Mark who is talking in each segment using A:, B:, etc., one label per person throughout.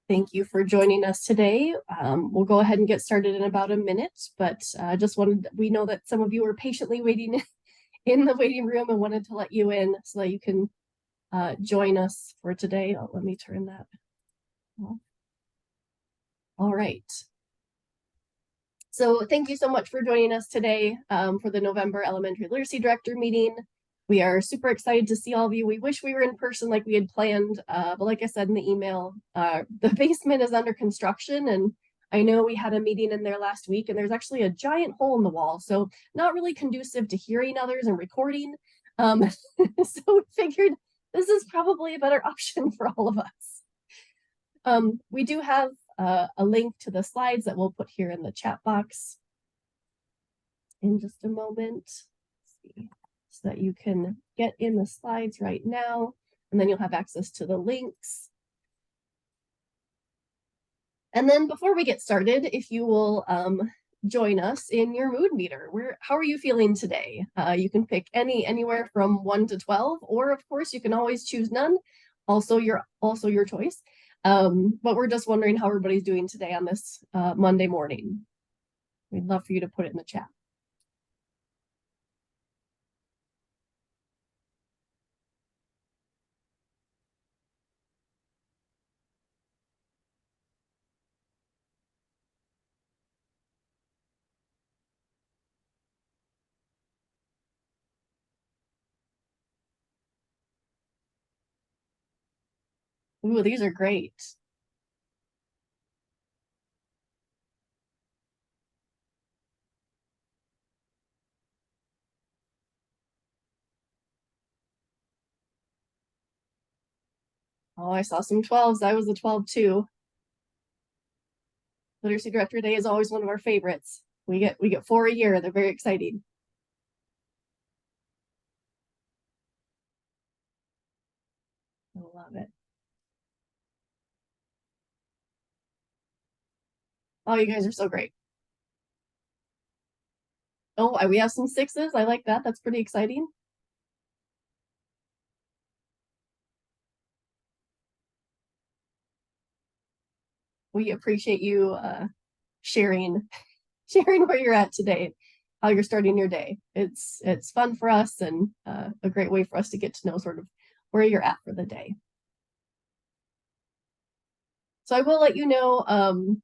A: Thank you for joining us today. We'll go ahead and get started in about a minute, but we know that some of you are patiently waiting in the waiting room and wanted to let you in so that you can join us for today. Oh, let me turn that off. All right. So thank you so much for joining us today for the November Elementary Literacy Director meeting. We are super excited to see all of you. We wish we were in person like we had planned, but like I said in the email, the basement is under construction, and I know we had a meeting in there last week, and there's actually a giant hole in the wall, so not really conducive to hearing others and recording. So we figured this is probably a better option for all of us. We do have a link to the slides that we'll put here in the chat box in just a moment. Let's see. So that you can get in the slides right now, and then you'll have access to the links. And then before we get started, if you will join us in your mood meter. How are you feeling today? You can pick anywhere from 1 to 12, or of course you can always choose none. Also your choice. But we're just wondering how everybody's doing today on this Monday morning. We'd love for you to put it in the chat. Ooh, these are great. Oh, I saw some 12s. I was a 12 too. Literacy Director Day is always one of our favorites. We get 4 a year. They're very exciting. I love it. Oh, you guys are so great. Oh, we have some 6s. I like that. That's pretty exciting. We appreciate you sharing where you're at today, how you're starting your day. It's fun for us and a great way for us to get to know sort of where you're at for the day. So I will let you know,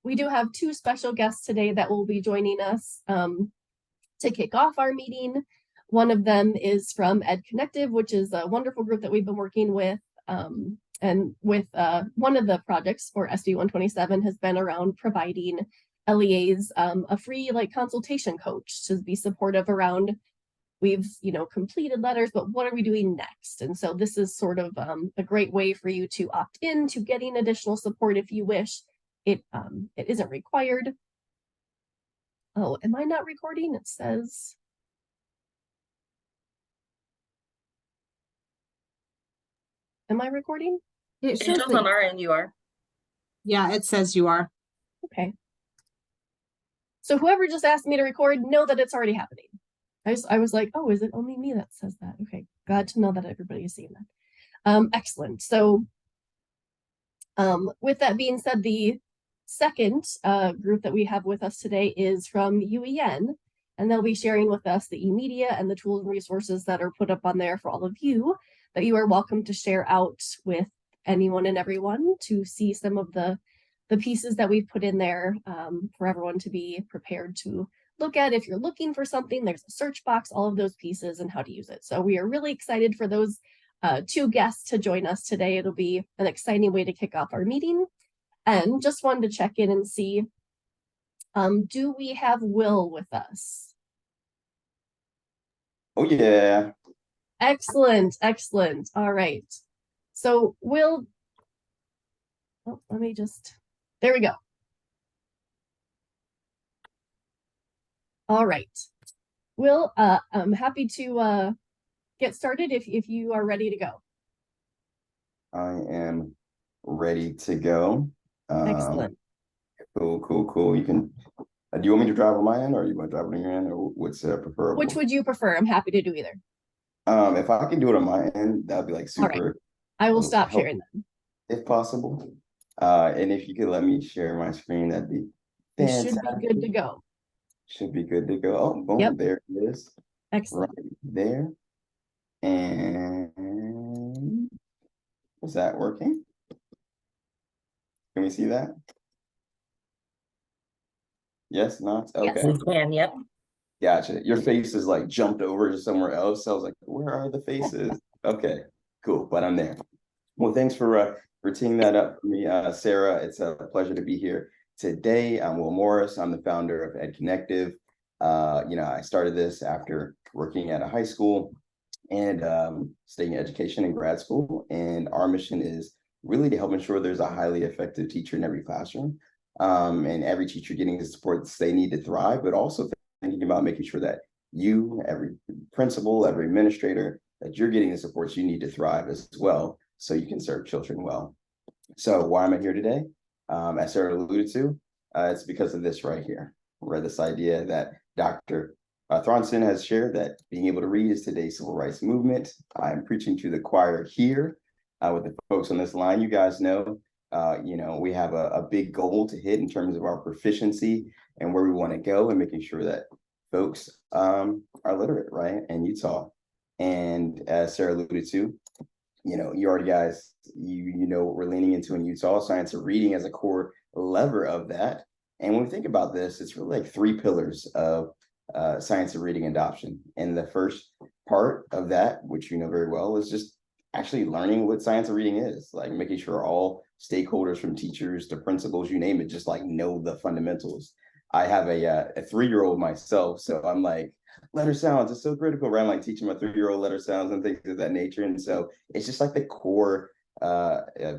A: we do have 2 special guests today that will be joining us to kick off our meeting. One of them is from Ed Connective, which is a wonderful group that we've been working with. And with one of the projects for SB 127 has been around providing LEAs a free consultation coach to be supportive around, we've completed letters, but what are we doing next? And so this is sort of a great way for you to opt in to getting additional support if you wish. It isn't required. Oh, am I not recording? It says. Am I recording?
B: It shows on our end you are.
C: Yeah, it says you are.
A: Okay. So whoever just asked me to record, know that it's already happening. I was like, oh, is it only me that says that? Okay, glad to know that everybody is seeing that. Excellent. So with that being said, the second group that we have with us today is from UEN, and they'll be sharing with us the e-media and the tools and resources that are put up on there for all of you that you are welcome to share out with anyone and everyone to see some of the pieces that we've put in there for everyone to be prepared to look at. If you're looking for something, there's a search box, all of those pieces and how to use it. So we are really excited for those 2 guests to join us today. It'll be an exciting way to kick off our meeting. And just wanted to check in and see, do we have Will with us?
D: Oh, yeah.
A: Excellent, excellent. All right. So Will, oh, let me just, there we go. All right. Will, I'm happy to get started if you are ready to go.
D: I am ready to go.
A: Excellent.
D: Cool. You can. Do you want me to drive on my end, or you want to drive on your end, or what's preferable?
A: Which would you prefer? I'm happy to do either.
D: If I can do it on my end, that'd be like super.
A: All right. I will stop sharing them
D: if possible. And if you could let me share my screen, that'd be
A: You should
D: fantastic.
A: be good to go.
D: Should be good to go. Oh, boom,
A: Yep.
D: there it is.
A: Excellent.
D: Right there. And is that working? Can we see that? Yes, not?
A: Yes.
D: Okay.
B: We can, yep.
D: Gotcha. Your face is like jumped over to somewhere else. So I was like, where are the faces? Okay, cool. But I'm there. Well, thanks for teeing that up for me, Sarah. It's a pleasure to be here today. I'm Will Morris. I'm the founder of Ed Connective. I started this after working at a high school and studying education in grad school. And our mission is really to help ensure there's a highly effective teacher in every classroom, and every teacher getting the support they need to thrive, but also thinking about making sure that you, every principal, every administrator, that you're getting the supports you need to thrive as well, so you can serve children well. So why am I here today? As Sarah alluded to, it's because of this right here, where this idea that Dr. Thronson has shared, that being able to read is today's civil rights movement. I'm preaching to the choir here with the folks on this line. You guys know, we have a big goal to hit in terms of our proficiency and where we want to go, and making sure that folks are literate, right, in Utah. And as Sarah alluded to, you already guys, you know what we're leaning into in Utah, science of reading as a core lever of that. And when we think about this, it's really like three pillars of science of reading adoption. And the first part of that, which you know very well, is just actually learning what science of reading is, like making sure all stakeholders, from teachers to principals, you name it, just like know the fundamentals. I have a 3-year-old myself, so I'm like, letter sounds is so critical, right? I'm like teaching my 3-year-old letter sounds and things of that nature. And so it's just like the core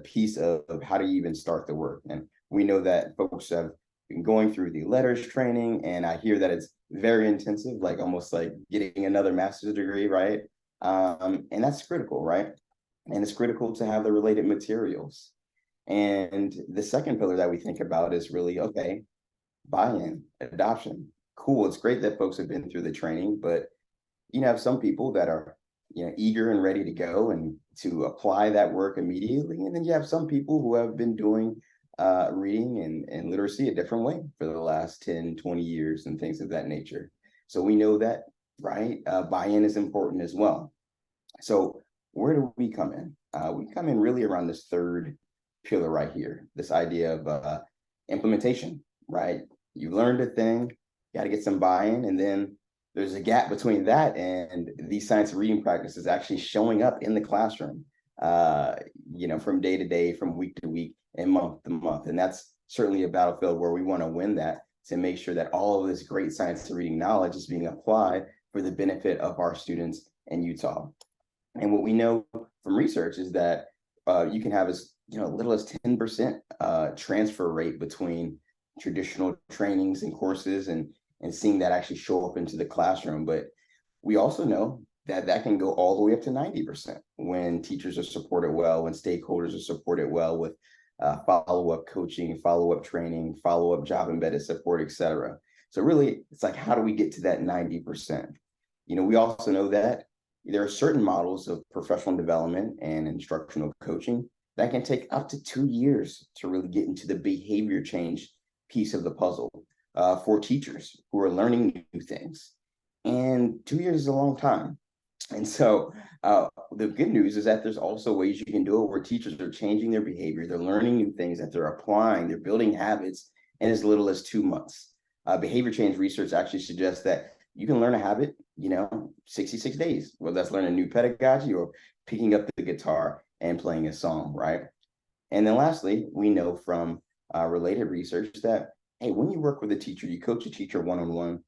D: piece of how do you even start the work. And we know that folks have been going through the letters training, and I hear that it's very intensive, like almost like getting another master's degree, right? And that's critical, right? And it's critical to have the related materials. And the second pillar that we think about is really, okay, buy-in, adoption. Cool. It's great that folks have been through the training, but you have some people that are, eager and ready to go and to apply that work immediately. And then you have some people who have been doing reading and literacy a different way for the last 10, 20 years and things of that nature. So we know that, right? Buy-in is important as well. So where do we come in? We come in really around this third pillar right here, this idea of implementation, right? You learned a thing, got to get some buy-in, and then there's a gap between that and these science of reading practices actually showing up in the classroom, from day to day, from week to week, and month to month. And that's certainly a battlefield where we want to win that, to make sure that all of this great science of reading knowledge is being applied for the benefit of our students in Utah. And what we know from research is that you can have as little as 10% transfer rate between traditional trainings and courses, and seeing that actually show up into the classroom. But we also know that that can go all the way up to 90% when teachers are supported well, when stakeholders are supported well with follow-up coaching, follow-up training, follow-up job embedded support, etc. So really, it's like, how do we get to that 90%? We also know that there are certain models of professional development and instructional coaching that can take up to 2 years to really get into the behavior change piece of the puzzle for teachers who are learning new things. And 2 years is a long time. And so the good news is that there's also ways you can do it where teachers are changing their behavior, they're learning new things that they're applying, they're building habits in as little as 2 months. Behavior change research actually suggests that you can learn a habit, 66 days, whether that's learning a new pedagogy or picking up the guitar and playing a song, right? And then lastly, we know from related research that, hey, when you work with a teacher, you coach a teacher one-on-one,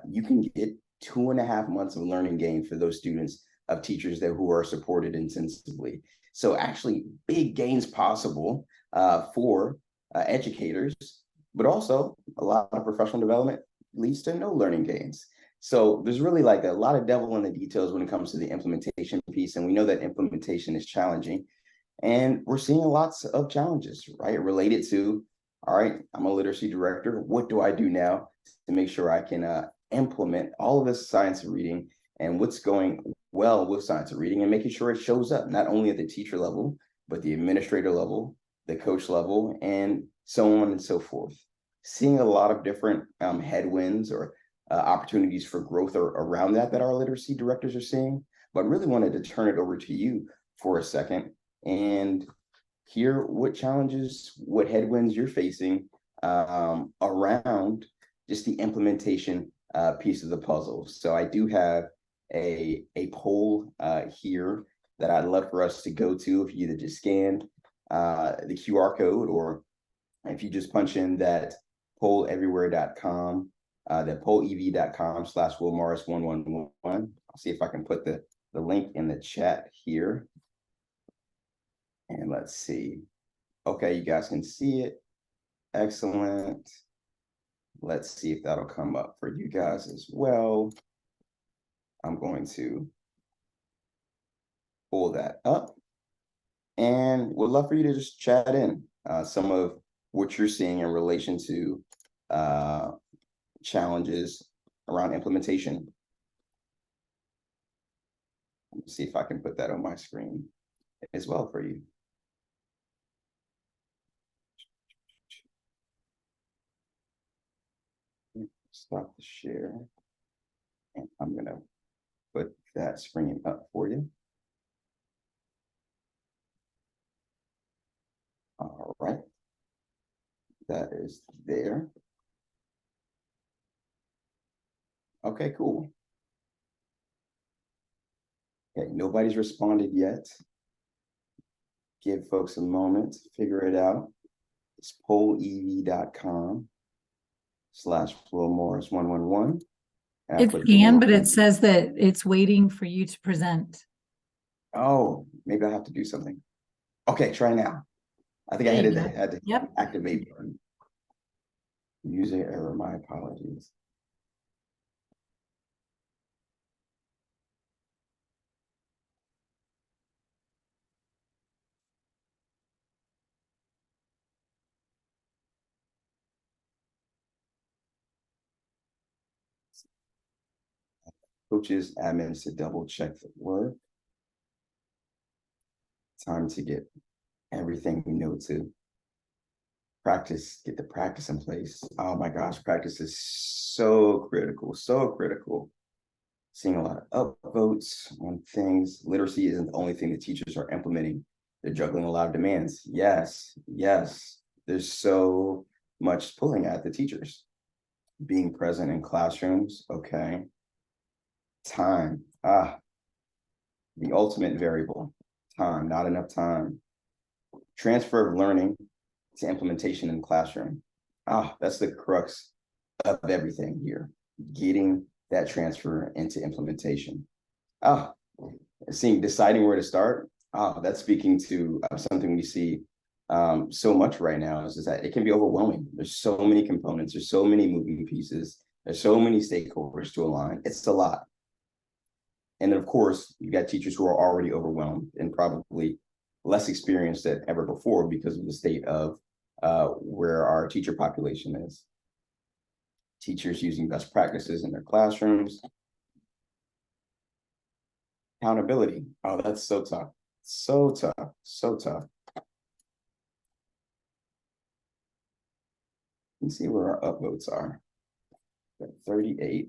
D: you can get 2.5 months of learning gain for those students of teachers who are supported intensively. So actually big gains possible for educators, but also a lot of professional development leads to no learning gains. So there's really like a lot of devil in the details when it comes to the implementation piece. And we know that implementation is challenging. And we're seeing lots of challenges, right, related to, all right, I'm a literacy director. What do I do now to make sure I can implement all of this science of reading and what's going well with science of reading, and making sure it shows up not only at the teacher level, but the administrator level, the coach level, and so on and so forth. Seeing a lot of different headwinds or opportunities for growth or around that our literacy directors are seeing, but really wanted to turn it over to you for a second and hear what challenges, what headwinds you're facing around just the implementation piece of the puzzle. So I do have a poll here that I'd love for us to go to. If you either just scan the QR code, or if you just punch in that polleverywhere.com, that pollev.com/willmorris111. I'll see if I can put the link in the chat here. And let's see. Okay, you guys can see it. Excellent. Let's see if that'll come up for you guys as well. I'm going to pull that up and would love for you to just chat in some of what you're seeing in relation to challenges around implementation. Let me see if I can put that on my screen as well for you. Stop the share. And I'm going to put that screen up for you. All right. That is there. Okay, cool. Okay, nobody's responded yet. Give folks a moment to figure it out. It's pollev.com/willmorris111.
E: It's scanned, but it says that it's waiting for you to present.
D: Oh, maybe I have to do something. Okay, try now. I think I had to activate button. User error, my apologies. Coaches, admins to double check the work. Time to get everything we know to practice, get the practice in place. Oh my gosh, practice is so critical, so critical. Seeing a lot of upvotes on things. Literacy isn't the only thing that teachers are implementing. They're juggling a lot of demands. Yes, yes. There's so much pulling at the teachers. Being present in classrooms, okay. Time, the ultimate variable. Time, not enough time. Transfer of learning to implementation in the classroom. That's the crux of everything here. Getting that transfer into implementation. Deciding where to start. That's speaking to something we see so much right now is that it can be overwhelming. There's so many components, there's so many moving pieces, there's so many stakeholders to align. It's a lot. And then, of course, you got teachers who are already overwhelmed and probably less experienced than ever before because of the state of where our teacher population is. Teachers using best practices in their classrooms. Accountability. Oh, that's so tough. So tough. So tough. Let's see where our upvotes are. 38.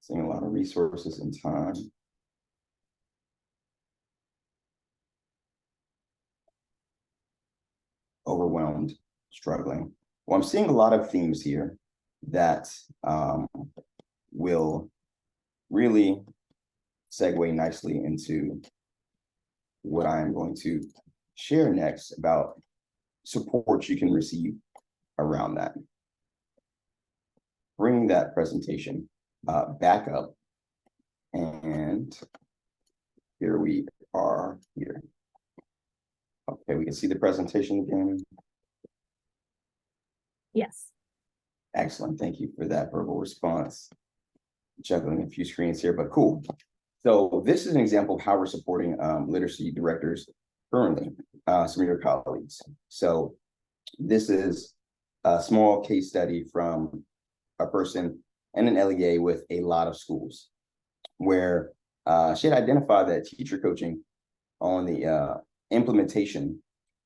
D: Seeing a lot of resources and time. Overwhelmed, struggling. Well, I'm seeing a lot of themes here that will really segue nicely into what I am going to share next about support you can receive around that. Bringing that presentation back up, and here we are here. Okay, we can see the presentation again.
A: Yes.
D: Excellent, thank you for that verbal response. Juggling a few screens here, but cool. So this is an example of how we're supporting literacy directors currently, some of your colleagues. So this is a small case study from a person in an LEA with a lot of schools, where she had identified that teacher coaching on the implementation,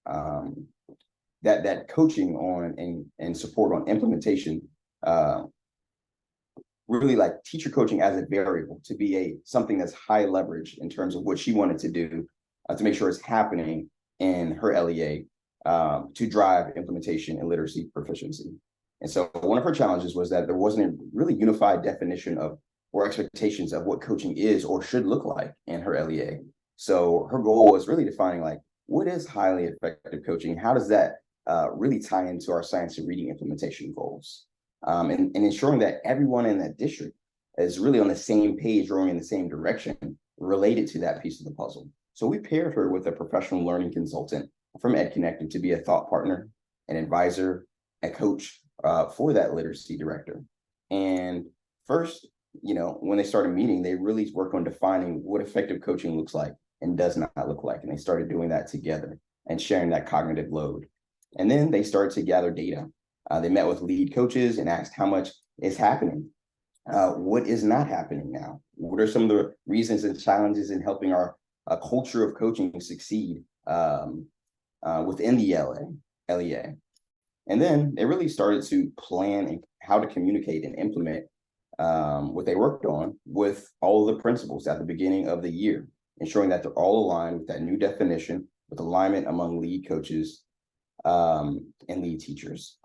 D: that coaching on and support on implementation, really like teacher coaching as a variable to be something that's high leverage in terms of what she wanted to do to make sure it's happening in her LEA to drive implementation and literacy proficiency. And so one of her challenges was that there wasn't a really unified definition of or expectations of what coaching is or should look like in her LEA. So her goal was really defining like, what is highly effective coaching? How does that really tie into our science and reading implementation goals? And ensuring that everyone in that district is really on the same page, rowing in the same direction related to that piece of the puzzle. So we paired her with a professional learning consultant from EdConnected to be a thought partner, an advisor, a coach for that literacy director. And first, when they started meeting, they really worked on defining what effective coaching looks like and does not look like. And they started doing that together and sharing that cognitive load. And then they started to gather data. They met with lead coaches and asked how much is happening. What is not happening now? What are some of the reasons and challenges in helping our culture of coaching succeed within the LEA? And then they really started to plan how to communicate and implement what they worked on with all of the principals at the beginning of the year, ensuring that they're all aligned with that new definition, with alignment among lead coaches and lead teachers.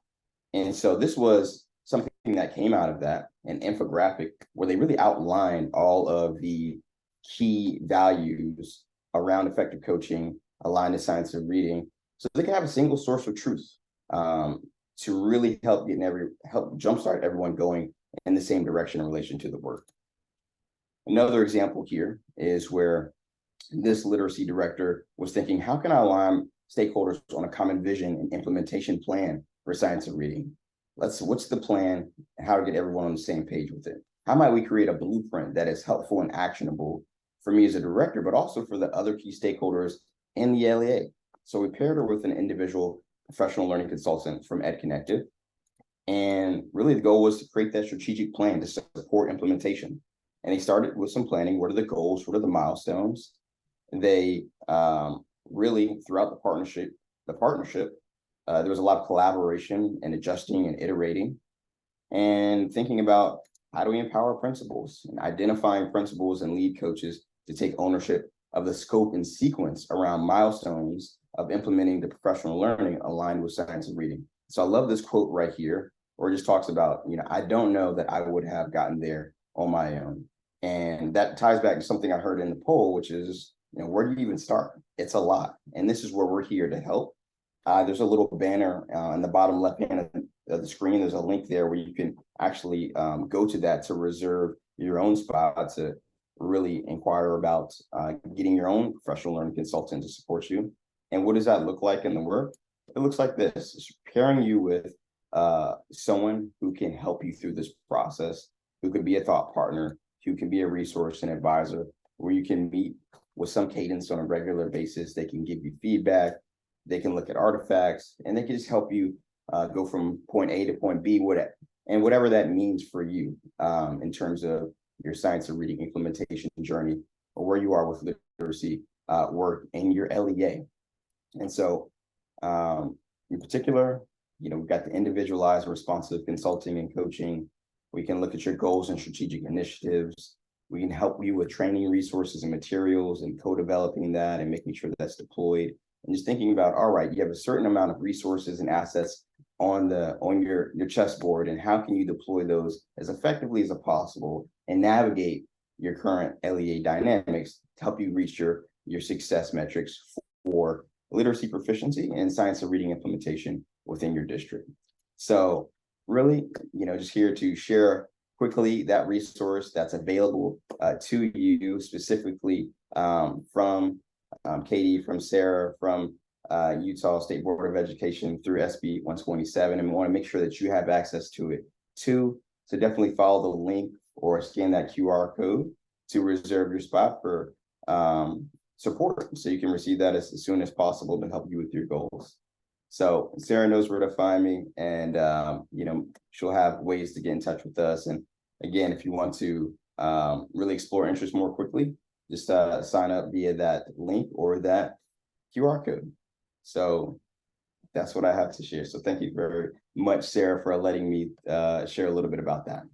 D: And so this was something that came out of that, an infographic where they really outlined all of the key values around effective coaching, aligned to science of reading, so they can have a single source of truth to really help jumpstart everyone going in the same direction in relation to the work. Another example here is where this literacy director was thinking, how can I align stakeholders on a common vision and implementation plan for science of reading? What's the plan and how to get everyone on the same page with it? How might we create a blueprint that is helpful and actionable for me as a director, but also for the other key stakeholders in the LEA? So we paired her with an individual professional learning consultant from EdConnected. And really the goal was to create that strategic plan to support implementation. And they started with some planning. What are the goals? What are the milestones? They really, throughout the partnership, there was a lot of collaboration and adjusting and iterating and thinking about how do we empower principals and identifying principals and lead coaches to take ownership of the scope and sequence around milestones of implementing the professional learning aligned with science and reading. So I love this quote right here, where it just talks about, I don't know that I would have gotten there on my own. And that ties back to something I heard in the poll, which is, where do you even start? It's a lot. And this is where we're here to help. There's a little banner in the bottom left hand of the screen. There's a link there where you can actually go to that to reserve your own spot, to really inquire about getting your own professional learning consultant to support you. And what does that look like in the work? It looks like this. It's pairing you with someone who can help you through this process, who can be a thought partner, who can be a resource and advisor, where you can meet with some cadence on a regular basis. They can give you feedback. They can look at artifacts, and they can just help you go from point A to point B, whatever that means for you in terms of your science of reading implementation journey, or where you are with literacy work in your LEA. And so in particular, we've got the individualized responsive consulting and coaching. We can look at your goals and strategic initiatives. We can help you with training resources and materials and co-developing that and making sure that's deployed. And just thinking about, all right, you have a certain amount of resources and assets on your chessboard, and how can you deploy those as effectively as possible and navigate your current LEA dynamics to help you reach your success metrics for literacy proficiency and science of reading implementation within your district. So really, just here to share quickly that resource that's available to you specifically from Katie, from Sarah, from Utah State Board of Education through SB 127, and we want to make sure that you have access to it too. So definitely follow the link or scan that QR code to reserve your spot for support, so you can receive that as soon as possible to help you with your goals. So Sarah knows where to find me, and she'll have ways to get in touch with us. And again, if you want to really explore interest more quickly, just sign up via that link or that QR code. So that's what I have to share. So thank you very much, Sarah, for letting me share a little bit about that.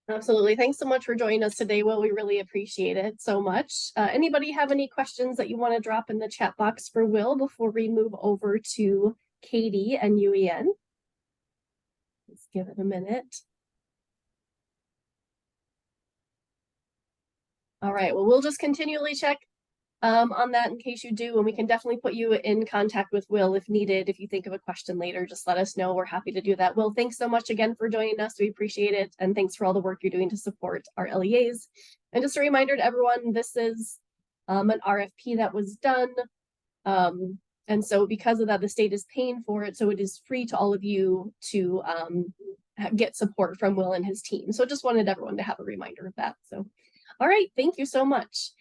A: Absolutely. Thanks so much for joining us today, Will. We really appreciate it so much. Anybody have any questions that you want to drop in the chat box for Will before we move over to Katie and UEN? Let's give it a minute. All right, well, we'll just continually check on that in case you do, and we can definitely put you in contact with Will if needed. If you think of a question later, just let us know. We're happy to do that. Will, thanks so much again for joining us. We appreciate it. And thanks for all the work you're doing to support our LEAs. And just a reminder to everyone, this is an RFP that was done. And so because of that, the state is paying for it. So it is free to all of you to get support from Will and his team. So just wanted everyone to have a reminder of that. So, all right, thank you so much.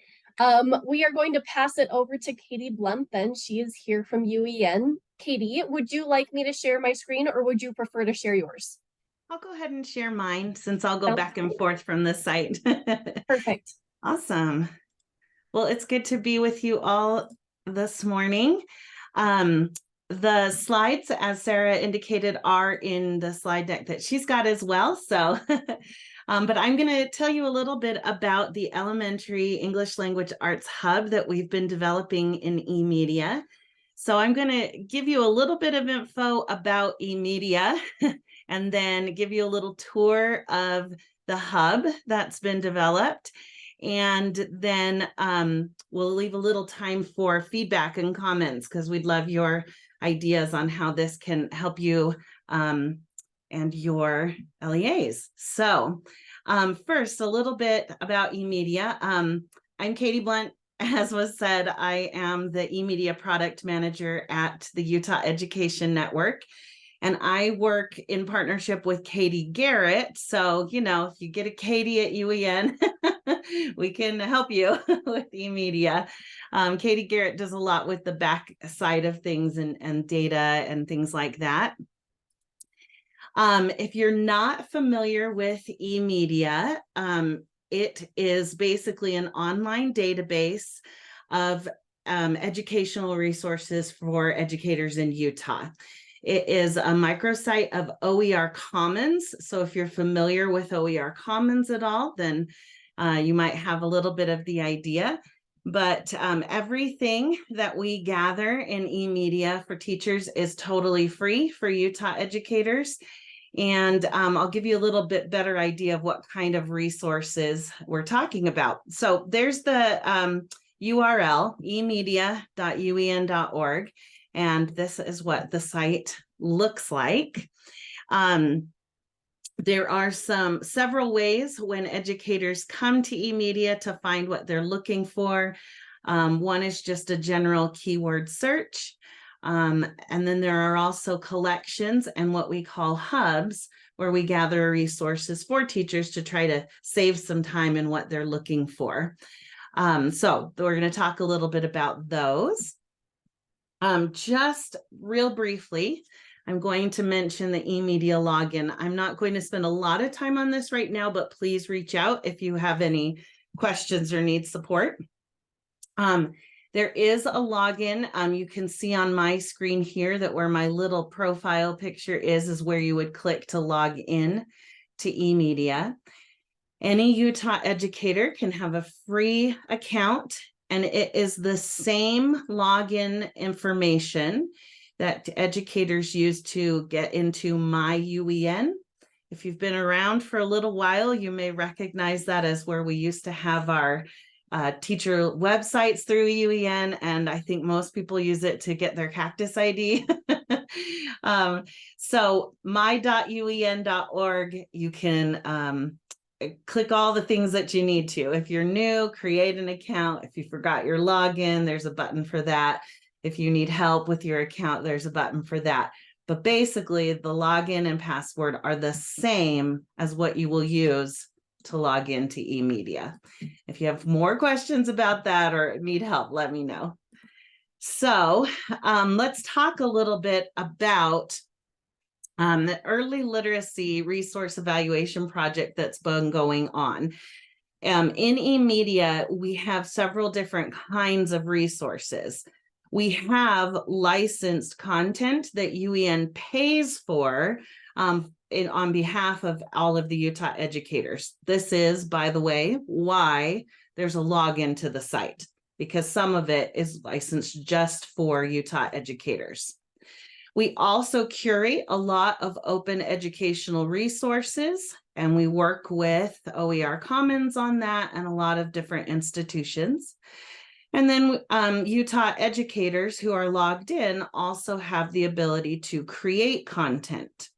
A: We are going to pass it over to Katie Blunt then. She is here from UEN. Katie, would you like me to share my screen or would you prefer to share yours?
F: I'll go ahead and share mine since I'll go back and forth from this site.
A: Perfect.
F: Awesome. Well, it's good to be with you all this morning. The slides, as Sarah indicated, are in the slide deck that she's got as well. So but I'm going to tell you a little bit about the Elementary English Language Arts Hub that we've been developing in eMedia. So I'm going to give you a little bit of info about eMedia and then give you a little tour of the hub that's been developed. And then we'll leave a little time for feedback and comments because we'd love your ideas on how this can help you and your LEAs. So first, a little bit about eMedia. I'm Katie Blunt. As was said, I am the eMedia product manager at the Utah Education Network. And I work in partnership with Katie Garrett. So, you know, if you get a Katie at UEN, we can help you with eMedia. Katie Garrett does a lot with the back side of things and data and things like that. If you're not familiar with eMedia, it is basically an online database of educational resources for educators in Utah. It is a microsite of OER Commons. So if you're familiar with OER Commons at all, then you might have a little bit of the idea. But everything that we gather in eMedia for teachers is totally free for Utah educators. And I'll give you a little bit better idea of what kind of resources we're talking about. So there's the URL, emedia.uen.org. And this is what the site looks like. There are several ways when educators come to eMedia to find what they're looking for. One is just a general keyword search. And then there are also collections and what we call hubs, where we gather resources for teachers to try to save some time in what they're looking for. So we're going to talk a little bit about those. Just real briefly, I'm going to mention the eMedia login. I'm not going to spend a lot of time on this right now, but please reach out if you have any questions or need support. There is a login. You can see on my screen here that where my little profile picture is where you would click to log in to eMedia. Any Utah educator can have a free account, and it is the same login information that educators use to get into My UEN. If you've been around for a little while, you may recognize that as where we used to have our teacher websites through UEN, and I think most people use it to get their Cactus ID. So my.uen.org, you can click all the things that you need to. If you're new, create an account. If you forgot your login, there's a button for that. If you need help with your account, there's a button for that. But basically, the login and password are the same as what you will use to log into eMedia. If you have more questions about that or need help, let me know. So let's talk a little bit about the early literacy resource evaluation project that's been going on. In eMedia, we have several different kinds of resources. We have licensed content that UEN pays for on behalf of all of the Utah educators. This is, by the way, why there's a login to the site, because some of it is licensed just for Utah educators. We also curate a lot of open educational resources, and we work with OER Commons on that and a lot of different institutions. And then Utah educators who are logged in also have the ability to create content.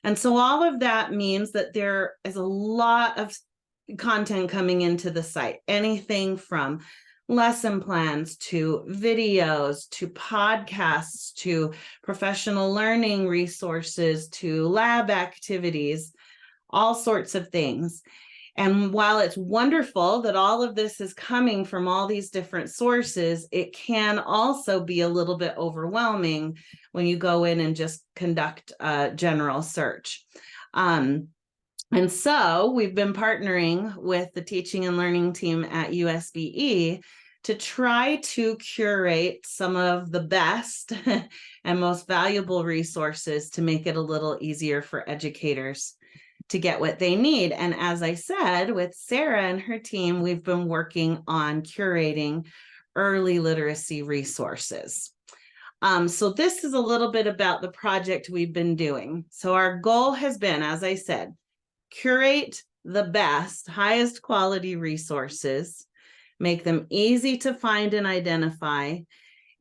F: And so all of that means that there is a lot of content coming into the site, anything from lesson plans to videos to podcasts to professional learning resources to lab activities, all sorts of things. And while it's wonderful that all of this is coming from all these different sources, it can also be a little bit overwhelming when you go in and just conduct a general search. And so we've been partnering with the teaching and learning team at USBE to try to curate some of the best and most valuable resources to make it a little easier for educators to get what they need. And as I said, with Sarah and her team, we've been working on curating early literacy resources. So this is a little bit about the project we've been doing. So our goal has been, as I said, curate the best, highest quality resources, make them easy to find and identify,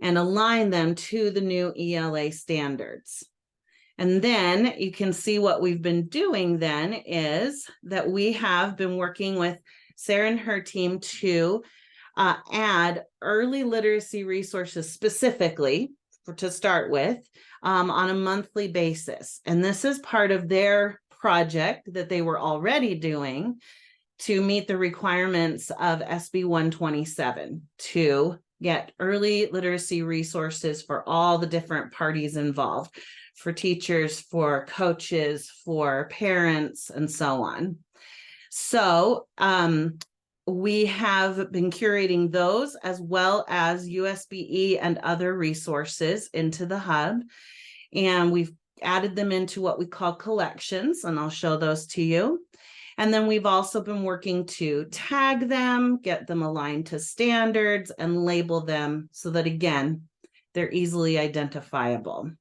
F: and align them to the new ELA standards. And then you can see what we've been doing then is that we have been working with Sarah and her team to add early literacy resources specifically to start with on a monthly basis. And this is part of their project that they were already doing to meet the requirements of SB 127 to get early literacy resources for all the different parties involved, for teachers, for coaches, for parents, and so on. So we have been curating those as well as USBE and other resources into the hub. And we've added them into what we call collections, and I'll show those to you. And then we've also been working to tag them, get them aligned to standards, and label them so that, again, they're easily identifiable.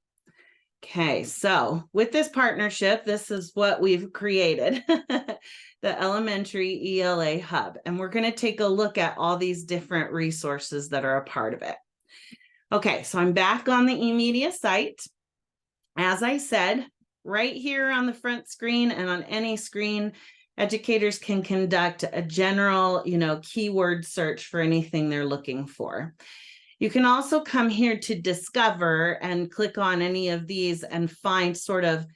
F: Okay, so with this partnership, this is what we've created, the Elementary ELA Hub. And we're going to take a look at all these different resources that are a part of it. Okay, so I'm back on the eMedia site. As I said, right here on the front screen and on any screen, educators can conduct a general, keyword search for anything they're looking for. You can also come here to discover and click on any of these and find sort of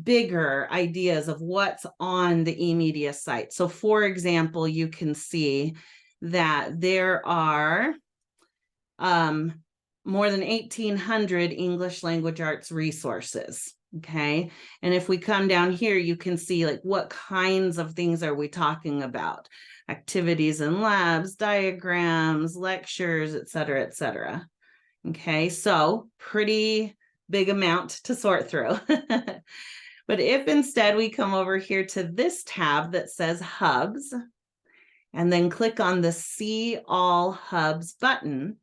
F: bigger ideas of what's on the eMedia site. So for example, you can see that there are more than 1,800 English language arts resources. Okay. And if we come down here, you can see like what kinds of things are we talking about? Activities and labs, diagrams, lectures, et cetera, et cetera. Okay. So pretty big amount to sort through. But if instead we come over here to this tab that says hubs and then click on the See All Hubs button,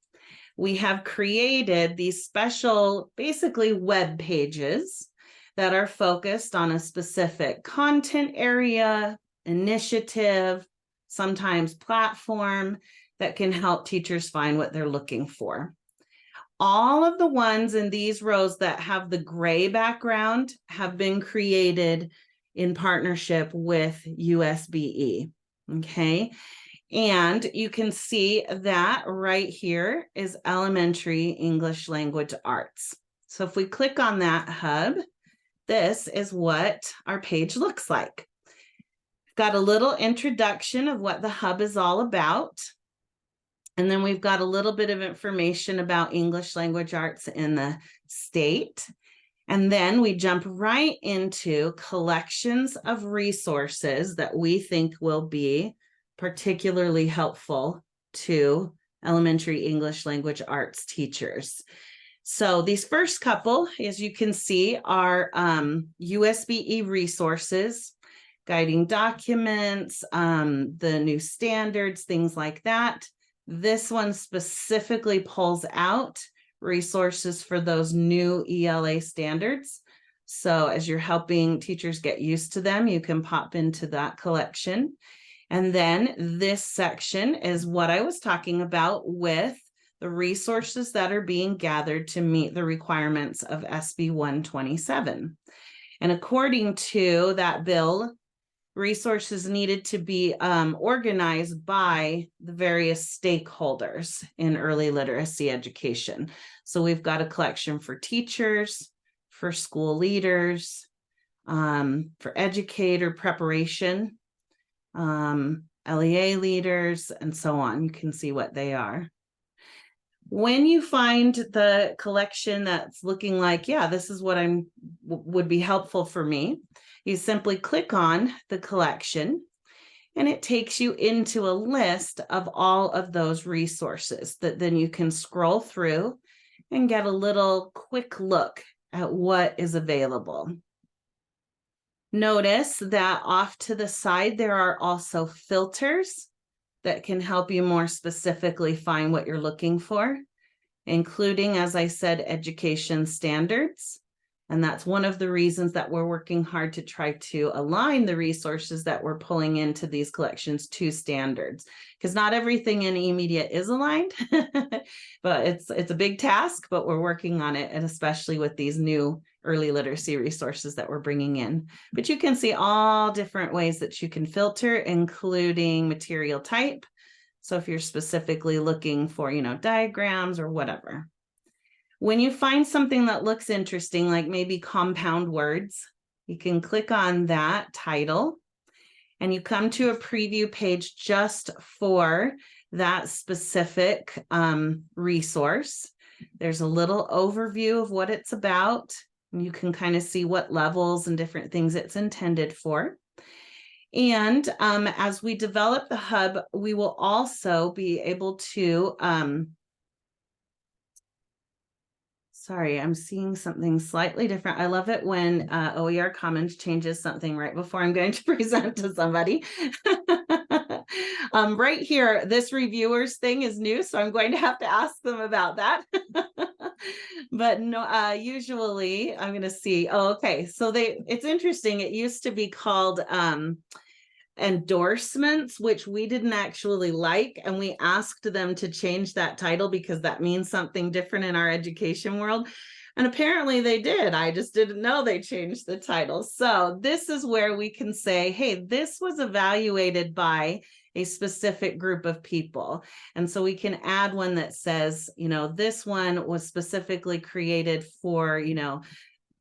F: we have created these special, basically web pages that are focused on a specific content area, initiative, sometimes platform that can help teachers find what they're looking for. All of the ones in these rows that have the gray background have been created in partnership with USBE, okay? And you can see that right here is Elementary English Language Arts. So if we click on that hub, this is what our page looks like. We've got a little introduction of what the hub is all about. And then we've got a little bit of information about English language arts in the state. And then we jump right into collections of resources that we think will be particularly helpful to elementary English language arts teachers. So these first couple, as you can see, are USBE resources, guiding documents, the new standards, things like that. This one specifically pulls out resources for those new ELA standards. So as you're helping teachers get used to them, you can pop into that collection. And then this section is what I was talking about with the resources that are being gathered to meet the requirements of SB 127. And according to that bill, resources needed to be organized by the various stakeholders in early literacy education. So we've got a collection for teachers, for school leaders, for educator preparation, LEA leaders, and so on. You can see what they are. When you find the collection that's looking like, yeah, this is what would be helpful for me, you simply click on the collection and it takes you into a list of all of those resources that then you can scroll through and get a little quick look at what is available. Notice that off to the side, there are also filters that can help you more specifically find what you're looking for, including, as I said, education standards. And that's one of the reasons that we're working hard to try to align the resources that we're pulling into these collections to standards, because not everything in eMedia is aligned, but it's a big task, but we're working on it, and especially with these new early literacy resources that we're bringing in. But you can see all different ways that you can filter, including material type. So if you're specifically looking for, diagrams or whatever. When you find something that looks interesting, like maybe compound words, you can click on that title and you come to a preview page just for that specific resource. There's a little overview of what it's about. And you can kind of see what levels and different things it's intended for. And as we develop the hub, we will also be able to, sorry, I'm seeing something slightly different. I love it when OER Commons changes something right before I'm going to present to somebody. Right here, this reviewers thing is new, so I'm going to have to ask them about that. But no, usually I'm going to see, oh, okay. So it's interesting. It used to be called endorsements, which we didn't actually like. And we asked them to change that title because that means something different in our education world. And apparently they did. I just didn't know they changed the title. So this is where we can say, hey, this was evaluated by a specific group of people. And so we can add one that says, this one was specifically created for,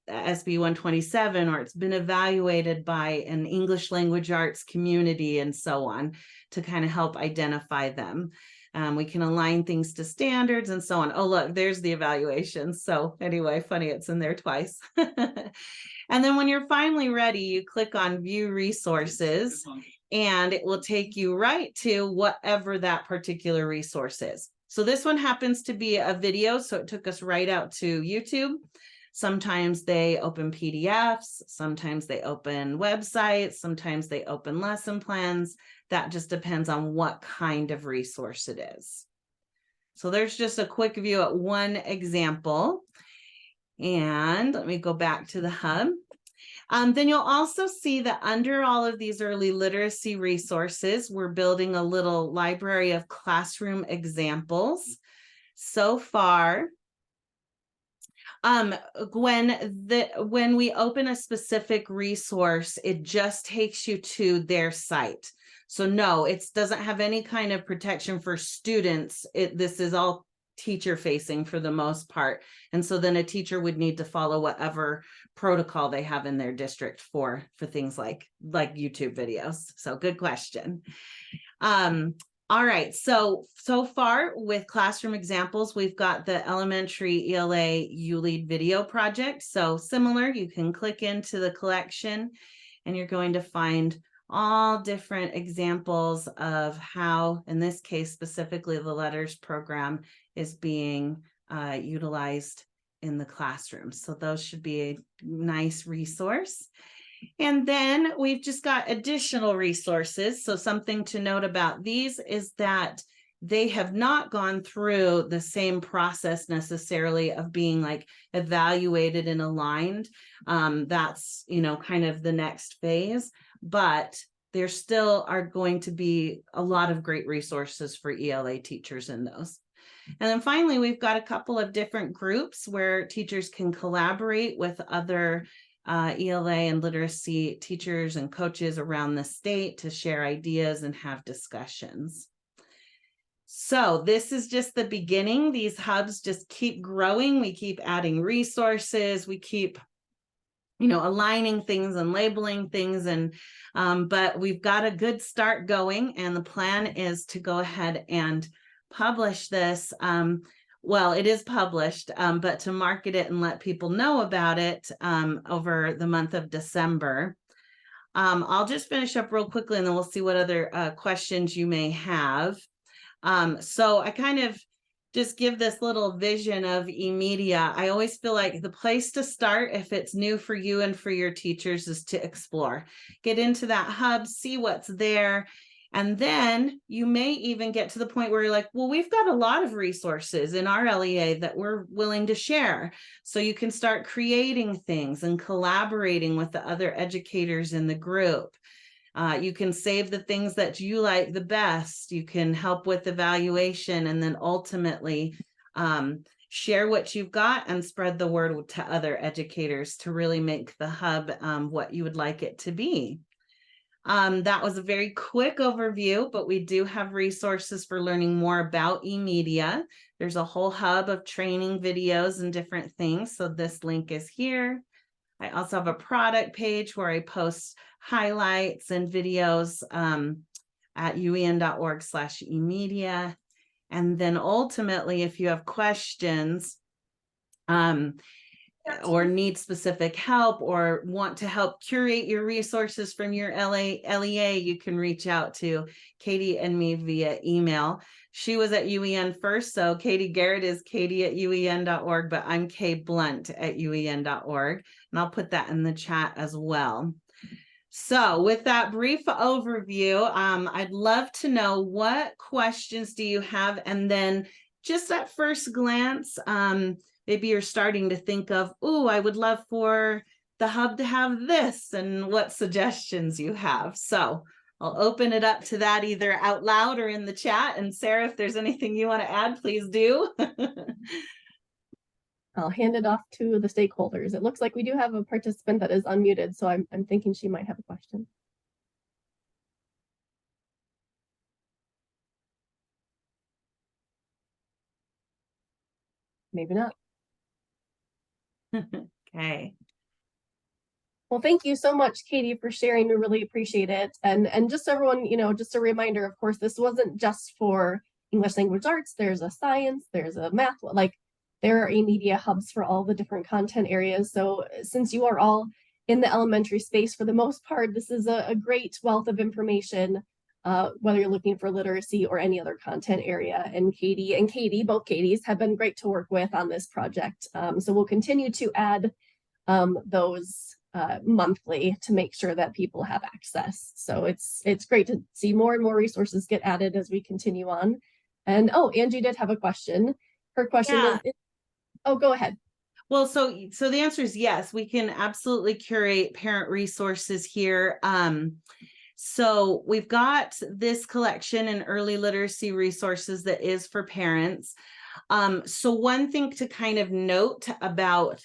F: SB 127, or it's been evaluated by an English language arts community and so on, to kind of help identify them. We can align things to standards and so on. Oh, look, there's the evaluation. So anyway, funny, it's in there twice. And then when you're finally ready, you click on view resources and it will take you right to whatever that particular resource is. So this one happens to be a video, so it took us right out to YouTube. Sometimes they open PDFs, sometimes they open websites, sometimes they open lesson plans. That just depends on what kind of resource it is. So there's just a quick view at one example. And let me go back to the hub. Then you'll also see that under all of these early literacy resources, we're building a little library of classroom examples. So far, when we open a specific resource, it just takes you to their site. So no, it doesn't have any kind of protection for students. This is all teacher facing for the most part. And so then a teacher would need to follow whatever protocol they have in their district for things like YouTube videos. So good question. All right, so far with classroom examples, we've got the elementary ELA ULEAD video project. So similar, you can click into the collection and you're going to find all different examples of how, in this case, specifically the letters program is being utilized in the classroom. So those should be a nice resource. And then we've just got additional resources. So something to note about these is that they have not gone through the same process necessarily of being like evaluated and aligned. That's, you know, kind of the next phase, but there still are going to be a lot of great resources for ELA teachers in those. And then finally, we've got a couple of different groups where teachers can collaborate with other ELA and literacy teachers and coaches around the state to share ideas and have discussions. So this is just the beginning. These hubs just keep growing. We keep adding resources. We keep, you know, aligning things and labeling things. And but we've got a good start going. And the plan is to go ahead and publish this. Well, it is published, but to market it and let people know about it over the month of December. I'll just finish up real quickly and then we'll see what other questions you may have. So I kind of just give this little vision of eMedia. I always feel like the place to start, if it's new for you and for your teachers, is to explore. Get into that hub, see what's there. And then you may even get to the point where you're like, well, we've got a lot of resources in our LEA that we're willing to share. So you can start creating things and collaborating with the other educators in the group. You can save the things that you like the best. You can help with evaluation and then ultimately share what you've got and spread the word to other educators to really make the hub what you would like it to be. That was a very quick overview, but we do have resources for learning more about eMedia. There's a whole hub of training videos and different things. So this link is here. I also have a product page where I post highlights and videos at uen.org/eMedia. And then ultimately, if you have questions or need specific help or want to help curate your resources from your LEA, you can reach out to Katie and me via email. She was at UEN first, so Katie Garrett is katie@uen.org, but I'm Kay Blunt at uen.org, and I'll put that in the chat as well. So with that brief overview, I'd love to know, what questions do you have? And then just at first glance, maybe you're starting to think of, oh, I would love for the hub to have this, and what suggestions you have. So I'll open it up to that either out loud or in the chat. And Sarah, if there's anything you want to add, please do.
A: I'll hand it off to the stakeholders. It looks like we do have a participant that is unmuted, so I'm thinking she might have a question. Maybe not.
F: Okay.
A: Well, thank you so much, Katie, for sharing. We really appreciate it. And just so everyone, you know, just a reminder, of course, this wasn't just for English language arts. There's a science, there's a math, like there are eMedia hubs for all the different content areas. So since you are all in the elementary space, for the most part, this is a great wealth of information, whether you're looking for literacy or any other content area. And Katie, both Katies, have been great to work with on this project. So we'll continue to add those monthly to make sure that people have access. So it's great to see more and more resources get added as we continue on. And oh, Angie did have a question. Her question is, oh, go ahead.
F: Well, so the answer is yes, we can absolutely curate parent resources here. So we've got this collection in early literacy resources that is for parents. So one thing to kind of note about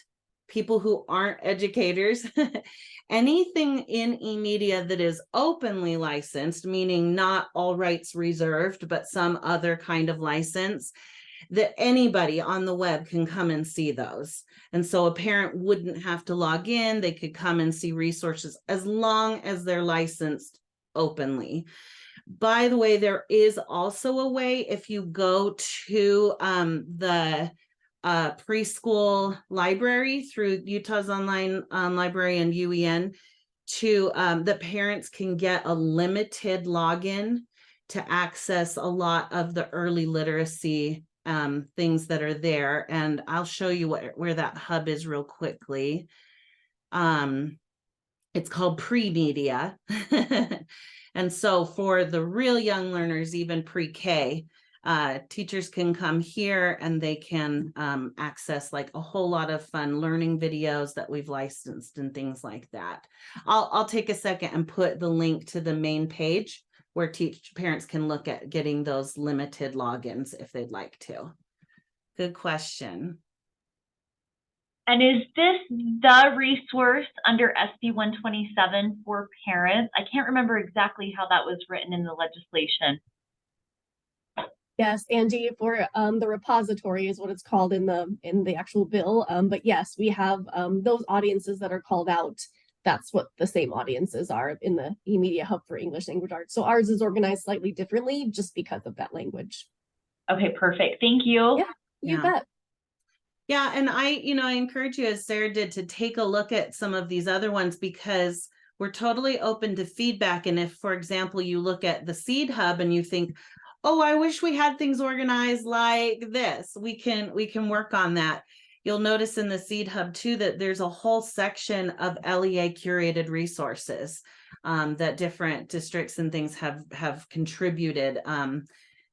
F: people who aren't educators, anything in eMedia that is openly licensed, meaning not all rights reserved, but some other kind of license, that anybody on the web can come and see those. And so a parent wouldn't have to log in. They could come and see resources as long as they're licensed openly. By the way, there is also a way, if you go to the preschool library through Utah's online library and UEN, to the parents can get a limited login to access a lot of the early literacy things that are there. And I'll show you where that hub is real quickly. It's called pre-media. And so for the real young learners, even pre-K, teachers can come here and they can access like a whole lot of fun learning videos that we've licensed and things like that. I'll take a second and put the link to the main page where parents can look at getting those limited logins if they'd like to. Good question.
G: And is this the resource under SB 127 for parents? I can't remember exactly how that was written in the legislation.
A: Yes, Angie, for the repository is what it's called in the actual bill. But yes, we have those audiences that are called out. That's what the same audiences are in the eMedia Hub for English Language Arts. So ours is organized slightly differently just because of that language.
G: Okay, perfect. Thank you.
A: Yeah, you bet.
F: Yeah, and I encourage you, as Sarah did, to take a look at some of these other ones because we're totally open to feedback. And if, for example, you look at the Seed Hub and you think, oh, I wish we had things organized like this, we can work on that. You'll notice in the Seed Hub too that there's a whole section of LEA curated resources that different districts and things have contributed.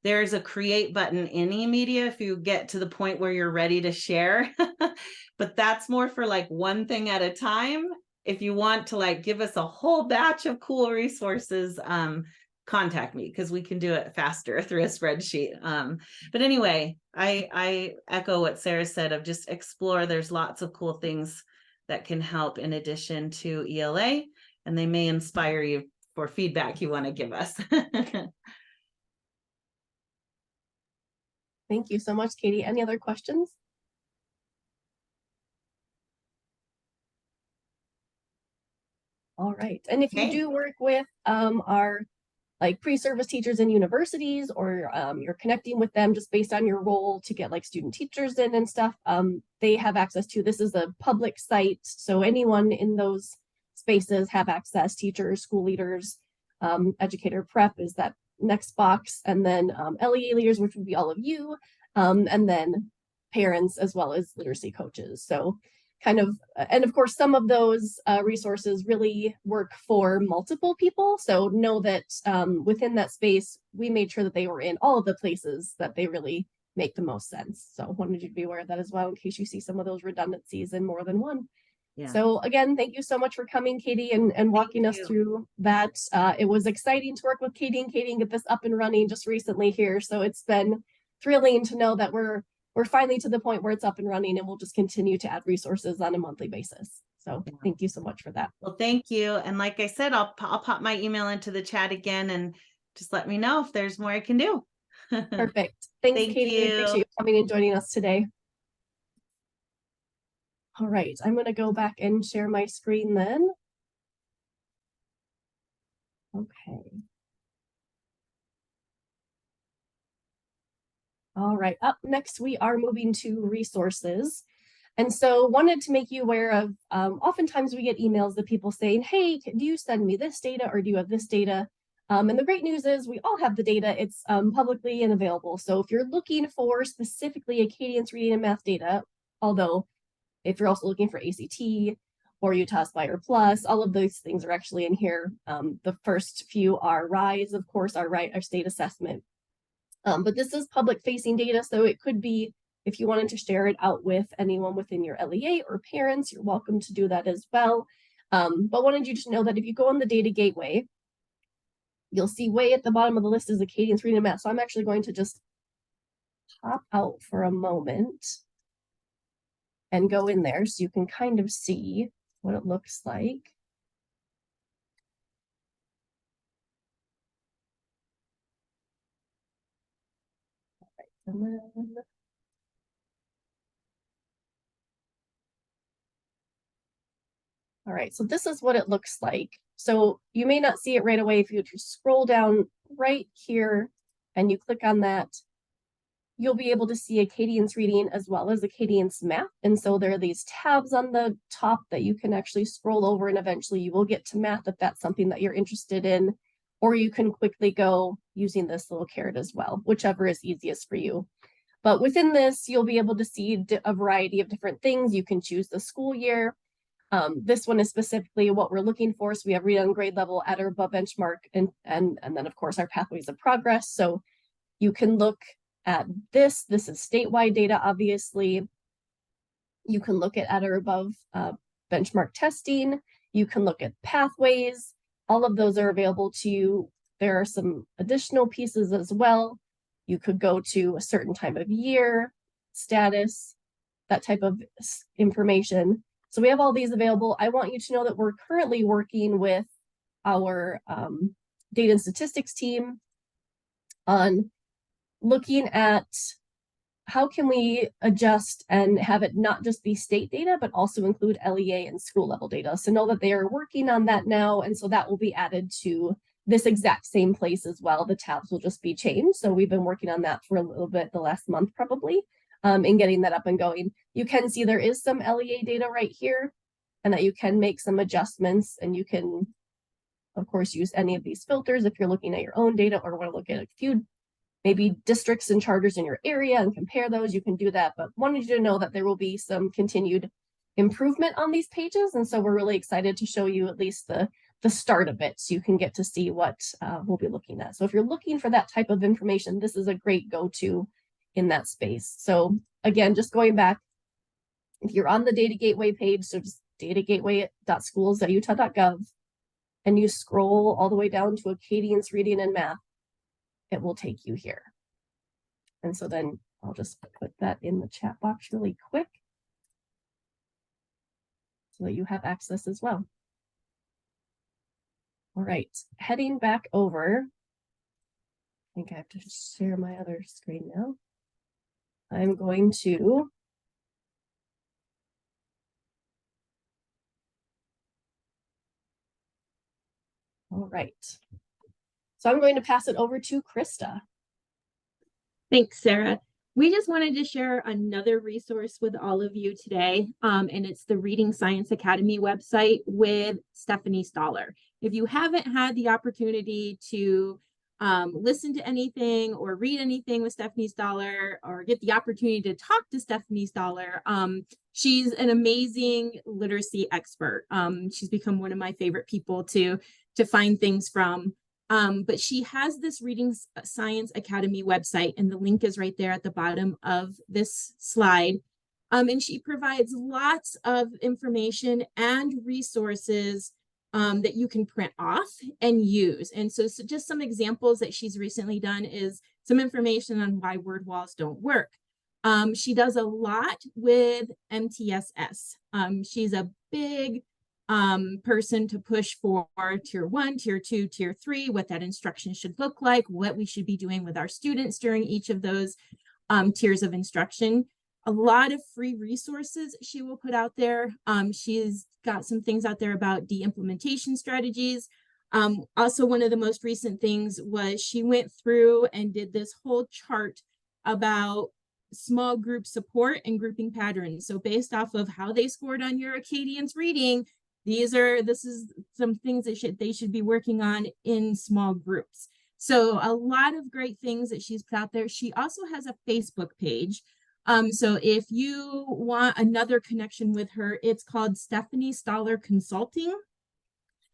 F: There's a create button in eMedia if you get to the point where you're ready to share, but that's more for like one thing at a time. If you want to like give us a whole batch of cool resources, contact me because we can do it faster through a spreadsheet. But anyway, I echo what Sarah said of just explore. There's lots of cool things that can help in addition to ELA, and they may inspire you for feedback you want to give us.
A: Thank you so much, Katie. Any other questions? All right. And if you do work with our like pre-service teachers in universities, or you're connecting with them just based on your role to get like student teachers in and stuff, they have access to, this is a public site. So anyone in those spaces have access, teachers, school leaders, educator prep is that next box, and then LEA leaders, which would be all of you, and then parents as well as literacy coaches. So kind of, and of course, some of those resources really work for multiple people. So know that within that space, we made sure that they were in all of the places that they really make the most sense. So wanted you to be aware of that as well, in case you see some of those redundancies in more than one. Yeah. So again, thank you so much for coming, Katie, and walking us through that. It was exciting to work with Katie and get this up and running just recently here. So it's been thrilling to know that we're finally to the point where it's up and running, and we'll just continue to add resources on a monthly basis. So thank you so much for that.
F: Well, thank you. And like I said, I'll pop my email into the chat again and just let me know if there's more I can do.
A: Perfect. Thanks, Katie. We appreciate you coming and joining us today. All right, I'm going to go back and share my screen then. Okay. All right, up next, we are moving to resources. And so wanted to make you aware of, oftentimes we get emails of people saying, hey, do you send me this data or do you have this data? And the great news is we all have the data. It's publicly and available. So if you're looking for specifically Acadience reading and math data, although if you're also looking for ACT or Utah Aspire Plus, all of those things are actually in here. The first few are RISE, of course, our state assessment. But this is public facing data, so it could be, if you wanted to share it out with anyone within your LEA or parents, you're welcome to do that as well. But wanted you to know that if you go on the data gateway, you'll see way at the bottom of the list is Acadience reading and math. So I'm actually going to just pop out for a moment and go in there so you can kind of see what it looks like. And then, all right, so this is what it looks like. So you may not see it right away. If you just scroll down right here and you click on that, you'll be able to see Acadiance reading as well as Acadiance math. And so there are these tabs on the top that you can actually scroll over, and eventually you will get to math if that's something that you're interested in, or you can quickly go using this little caret as well, whichever is easiest for you. But within this, you'll be able to see a variety of different things. You can choose the school year. This one is specifically what we're looking for. So we have read on grade level at or above benchmark, and then of course our pathways of progress. So you can look at this. This is statewide data, obviously. You can look at or above benchmark testing. You can look at pathways. All of those are available to you. There are some additional pieces as well. You could go to a certain time of year, status, that type of information. So we have all these available. I want you to know that we're currently working with our data and statistics team on looking at how can we adjust and have it not just be state data, but also include LEA and school level data. So know that they are working on that now. And so that will be added to this exact same place as well. The tabs will just be changed. So we've been working on that for a little bit, the last month probably, in getting that up and going. You can see there is some LEA data right here, and that you can make some adjustments, and you can, of course, use any of these filters if you're looking at your own data or want to look at a few maybe districts and charters in your area and compare those. You can do that, but wanted you to know that there will be some continued improvement on these pages. And so we're really excited to show you at least the start of it, so you can get to see what we'll be looking at. So if you're looking for that type of information, this is a great go-to in that space. So again, just going back, if you're on the Data Gateway page, so just datagateway.schools.utah.gov, and you scroll all the way down to Acadiance reading and math, it will take you here. And so then I'll just put that in the chat box really quick so that you have access as well. All right, heading back over. I think I have to share my other screen now. I'm going to all right. So I'm going to pass it over to Krista.
H: Thanks, Sarah. We just wanted to share another resource with all of you today, and it's the Reading Science Academy website with Stephanie Stoller. If you haven't had the opportunity to listen to anything or read anything with Stephanie Stoller, or get the opportunity to talk to Stephanie Stoller, she's an amazing literacy expert. She's become one of my favorite people to find things from. But she has this Reading Science Academy website, and the link is right there at the bottom of this slide. And she provides lots of information and resources that you can print off and use. And so just some examples that she's recently done is some information on why word walls don't work. She does a lot with MTSS. She's a big person to push for tier 1, tier 2, tier 3, what that instruction should look like, what we should be doing with our students during each of those tiers of instruction. A lot of free resources she will put out there. She's got some things out there about de-implementation strategies. Also, one of the most recent things was she went through and did this whole chart about small group support and grouping patterns. So based off of how they scored on your Acadiance reading, this is some things that they should be working on in small groups. So a lot of great things that she's put out there. She also has a Facebook page. So if you want another connection with her, it's called Stephanie Stoller Consulting.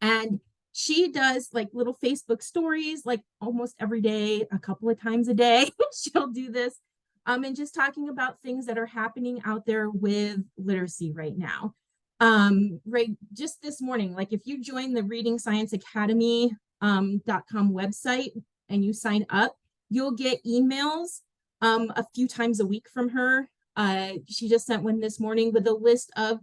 H: And she does like little Facebook stories, like almost every day, a couple of times a day. She'll do this. And just talking about things that are happening out there with literacy right now. Right, just this morning, like if you join the Reading Science Academy.com website and you sign up, you'll get emails a few times a week from her. She just sent one this morning with a list of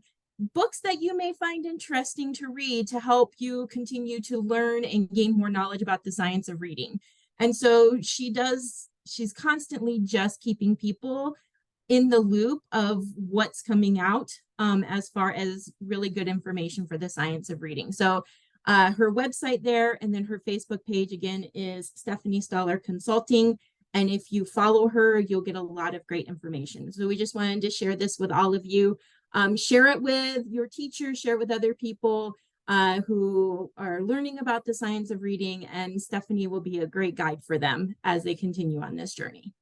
H: books that you may find interesting to read to help you continue to learn and gain more knowledge about the science of reading. And so she's constantly just keeping people in the loop of what's coming out as far as really good information for the science of reading. So her website there, and then her Facebook page again is Stephanie Stoller Consulting. And if you follow her, you'll get a lot of great information. So we just wanted to share this with all of you. Share it with your teachers, share it with other people who are learning about the science of reading, and Stephanie will be a great guide for them as they continue on this journey.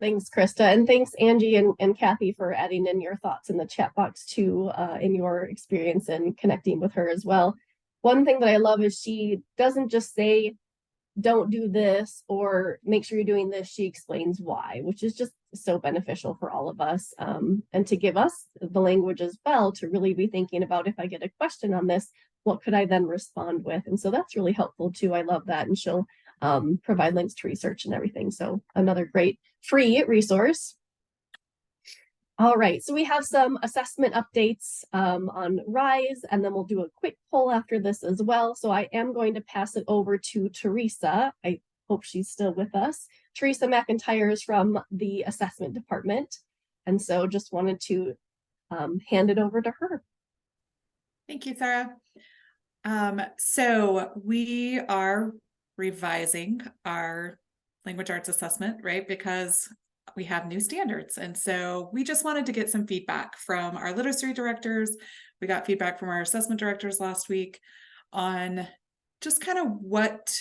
A: Thanks, Krista. And thanks, Angie and Kathy, for adding in your thoughts in the chat box too, in your experience and connecting with her as well. One thing that I love is she doesn't just say, don't do this or make sure you're doing this. She explains why, which is just so beneficial for all of us, and to give us the language as well to really be thinking about, if I get a question on this, what could I then respond with? And so that's really helpful too. I love that. And she'll provide links to research and everything. So another great free resource. All right, so we have some assessment updates on RISE, and then we'll do a quick poll after this as well. So I am going to pass it over to Teresa. I hope she's still with us. Teresa McIntyre is from the assessment department. And so just wanted to hand it over to her.
I: Thank you, Sarah. So we are revising our language arts assessment, right? Because we have new standards. And so we just wanted to get some feedback from our literacy directors. We got feedback from our assessment directors last week on just kind of what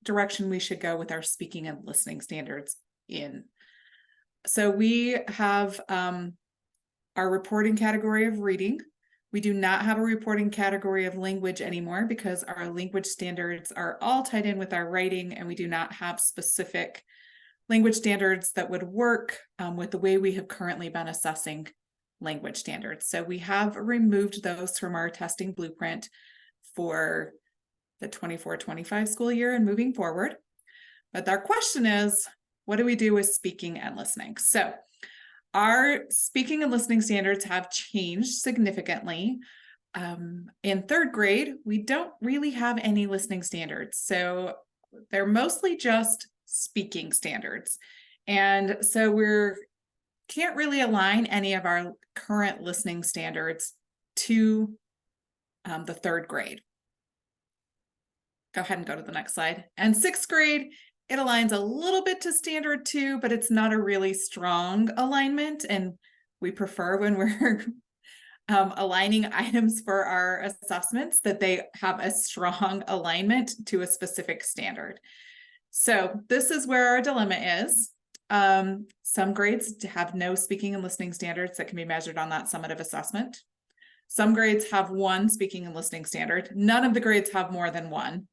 I: direction we should go with our speaking and listening standards in. So we have our reporting category of reading. We do not have a reporting category of language anymore because our language standards are all tied in with our writing, and we do not have specific language standards that would work with the way we have currently been assessing language standards. So we have removed those from our testing blueprint for the 24-25 school year and moving forward. But our question is, what do we do with speaking and listening? So our speaking and listening standards have changed significantly. In third grade, we don't really have any listening standards. So they're mostly just speaking standards. And so can't really align any of our current listening standards to the third grade. Go ahead and go to the next slide. And sixth grade, it aligns a little bit to standard 2, but it's not a really strong alignment. And we prefer when we're aligning items for our assessments that they have a strong alignment to a specific standard. So this is where our dilemma is. Some grades have no speaking and listening standards that can be measured on that summative assessment. Some grades have one speaking and listening standard. None of the grades have more than one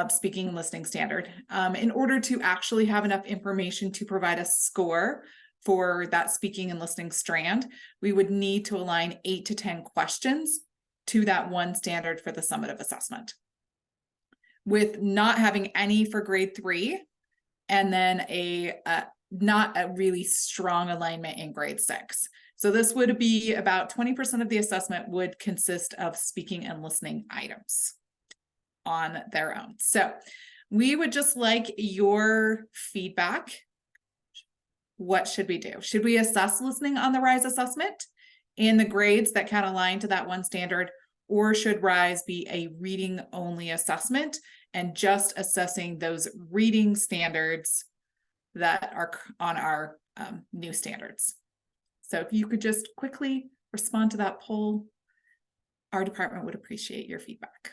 I: speaking and listening standard. In order to actually have enough information to provide a score for that speaking and listening strand, we would need to align 8 to 10 questions to that one standard for the summative assessment, with not having any for grade 3, and then not a really strong alignment in grade 6. So this would be about 20% of the assessment would consist of speaking and listening items on their own. So we would just like your feedback. What should we do? Should we assess listening on the RISE assessment in the grades that can align to that one standard, or should RISE be a reading only assessment and just assessing those reading standards that are on our new standards? So if you could just quickly respond to that poll, our department would appreciate your feedback.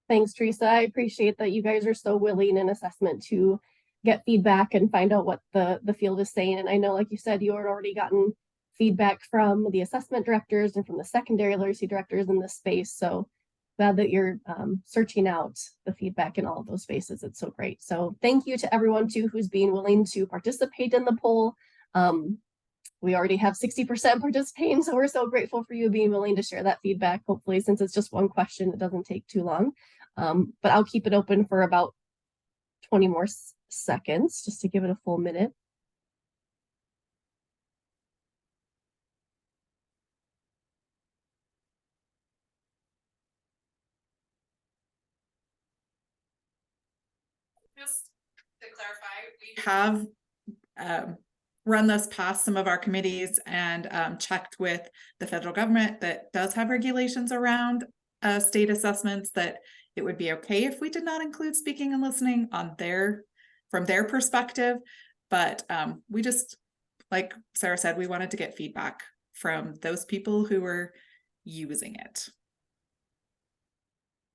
A: Thanks, Teresa. I appreciate that you guys are so willing in assessment to get feedback and find out what the field is saying. And I know, like you said, you had already gotten feedback from the assessment directors and from the secondary literacy directors in this space. So glad that you're searching out the feedback in all of those spaces. It's so great. So thank you to everyone too who's being willing to participate in the poll. We already have 60% participating, so we're so grateful for you being willing to share that feedback. Hopefully, since it's just one question, it doesn't take too long. But I'll keep it open for about 20 more seconds just to give it a full minute.
I: Just to clarify, we have run this past some of our committees and checked with the federal government that does have regulations around state assessments that it would be okay if we did not include speaking and listening from their perspective. But we just, like Sarah said, we wanted to get feedback from those people who were using it.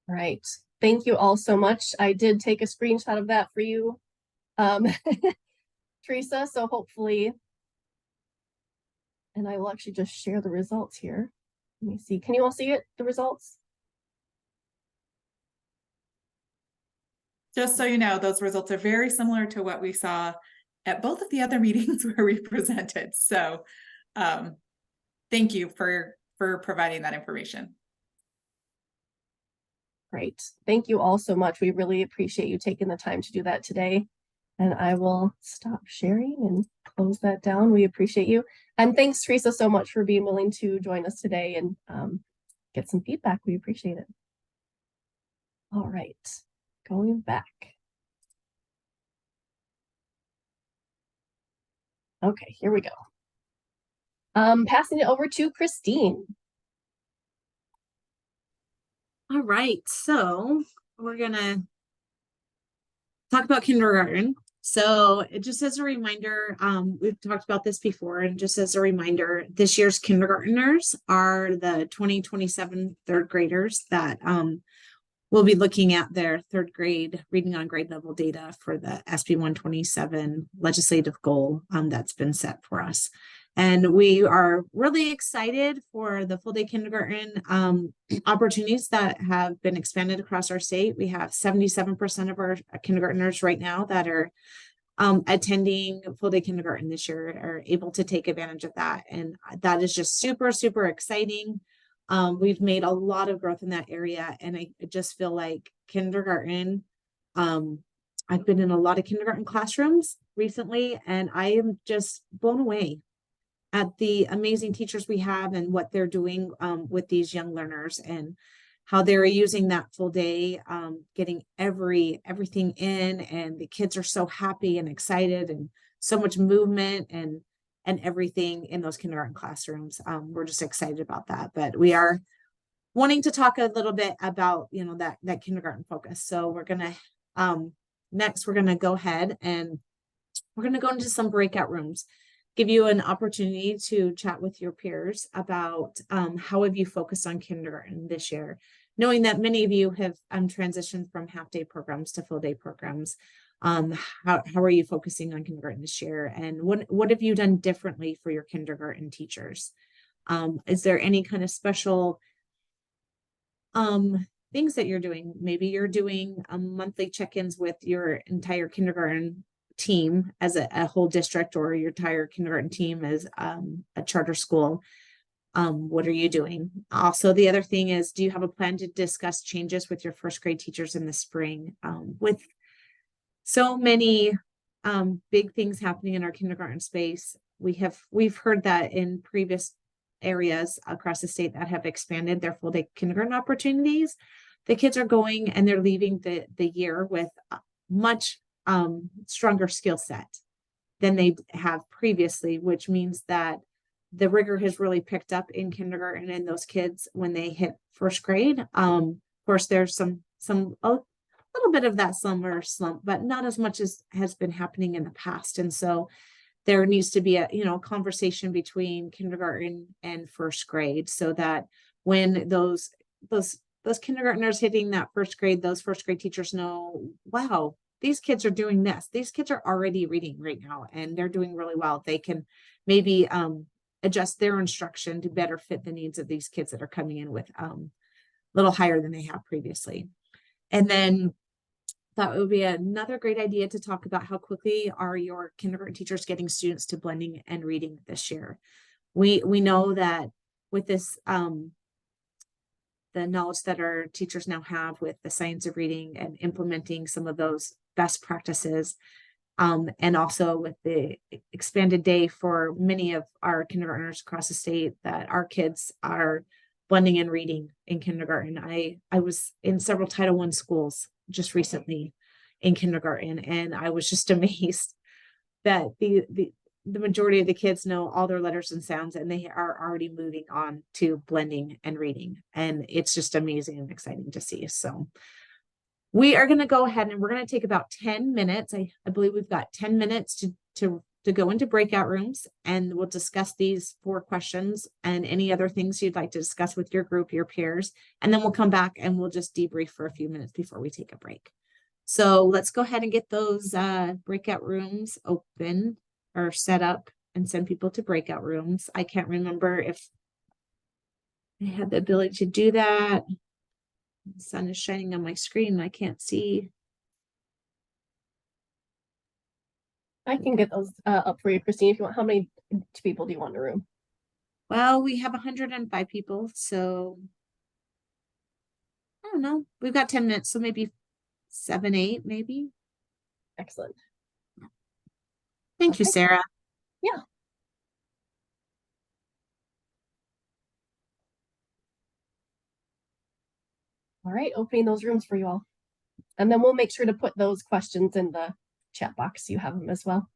A: Right. Thank you all so much. I did take a screenshot of that for you, Teresa, so hopefully, and I will actually just share the results here. Let me see. Can you all see it, the results?
I: Just so you know, those results are very similar to what we saw at both of the other meetings where we presented. So thank you for providing that information.
A: Great. Thank you all so much. We really appreciate you taking the time to do that today. And I will stop sharing and close that down. We appreciate you. And thanks, Teresa, so much for being willing to join us today and get some feedback. We appreciate it. All right, going back. Okay, here we go. Passing it over to Christine.
C: All right, so we're gonna talk about kindergarten. So just as a reminder, we've talked about this before, and just as a reminder, this year's kindergartners are the 2027 third graders that we'll be looking at their third grade reading on grade level data for the SB 127 legislative goal that's been set for us. And we are really excited for the full day kindergarten opportunities that have been expanded across our state. We have 77% of our kindergartners right now that are attending full day kindergarten this year, are able to take advantage of that. And that is just super, super exciting. We've made a lot of growth in that area, and I just feel like kindergarten, I've been in a lot of kindergarten classrooms recently, and I am just blown away at the amazing teachers we have and what they're doing with these young learners and how they're using that full day, getting everything in, and the kids are so happy and excited, and so much movement and everything in those kindergarten classrooms. We're just excited about that, but we are wanting to talk a little bit about, that kindergarten focus. So we're going to, next, we're going to go ahead and we're going to go into some breakout rooms, give you an opportunity to chat with your peers about how have you focused on kindergarten this year, knowing that many of you have transitioned from half-day programs to full-day programs. How are you focusing on kindergarten this year, and what have you done differently for your kindergarten teachers? Is there any kind of special things that you're doing? Maybe you're doing monthly check-ins with your entire kindergarten team as a whole district, or your entire kindergarten team as a charter school. What are you doing? Also, the other thing is, do you have a plan to discuss changes with your first grade teachers in the spring? With so many big things happening in our kindergarten space, we've heard that in previous areas across the state that have expanded their full day kindergarten opportunities, the kids are going and they're leaving the year with a much stronger skill set than they have previously, which means that the rigor has really picked up in kindergarten, and those kids, when they hit first grade, of course, there's some a little bit of that summer slump, but not as much as has been happening in the past. And so there needs to be a conversation between kindergarten and first grade, so that when those kindergartners hitting that first grade, those first grade teachers know, wow, these kids are doing this. These kids are already reading right now, and they're doing really well. They can maybe adjust their instruction to better fit the needs of these kids that are coming in with a little higher than they have previously. And then that would be another great idea to talk about how quickly are your kindergarten teachers getting students to blending and reading this year. We know that with this, the knowledge that our teachers now have with the science of reading and implementing some of those best practices, and also with the expanded day for many of our kindergartners across the state, that our kids are blending and reading in kindergarten. I was in several Title I schools just recently in kindergarten, and I was just amazed that the majority of the kids know all their letters and sounds, and they are already moving on to blending and reading. And it's just amazing and exciting to see. So We are going to go ahead and we're going to take about 10 minutes. I believe we've got 10 minutes to go into breakout rooms, and we'll discuss these 4 questions and any other things you'd like to discuss with your group, your peers. And then we'll come back and we'll just debrief for a few minutes before we take a break. So let's go ahead and get those breakout rooms open or set up and send people to breakout rooms. I can't remember if I had the ability to do that. The sun is shining on my screen and I can't see.
A: I can get those up for you, Christine, if you want. How many people do you want in a room?
C: Well, we have 105 people, so I don't know. We've got 10 minutes, so maybe 7, 8, maybe.
A: Excellent.
C: Thank you,
A: Okay.
C: Sarah.
A: Yeah. All right, opening those rooms for you all. And then we'll make sure to put those questions in the chat box. You have them as well.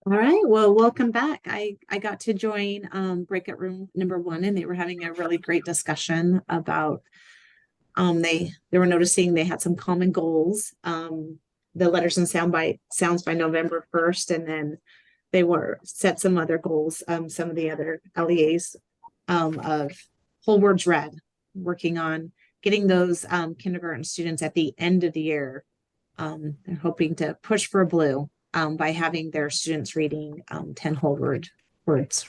C: All right, well, welcome back. I got to join breakout room number 1, and they were having a really great discussion about they were noticing they had some common goals. The letters and sounds by November 1st, and then they were set some other goals, some of the other LEAs of whole words read, working on getting those kindergarten students at the end of the year. They're hoping to push for a blue by having their students reading 10 whole words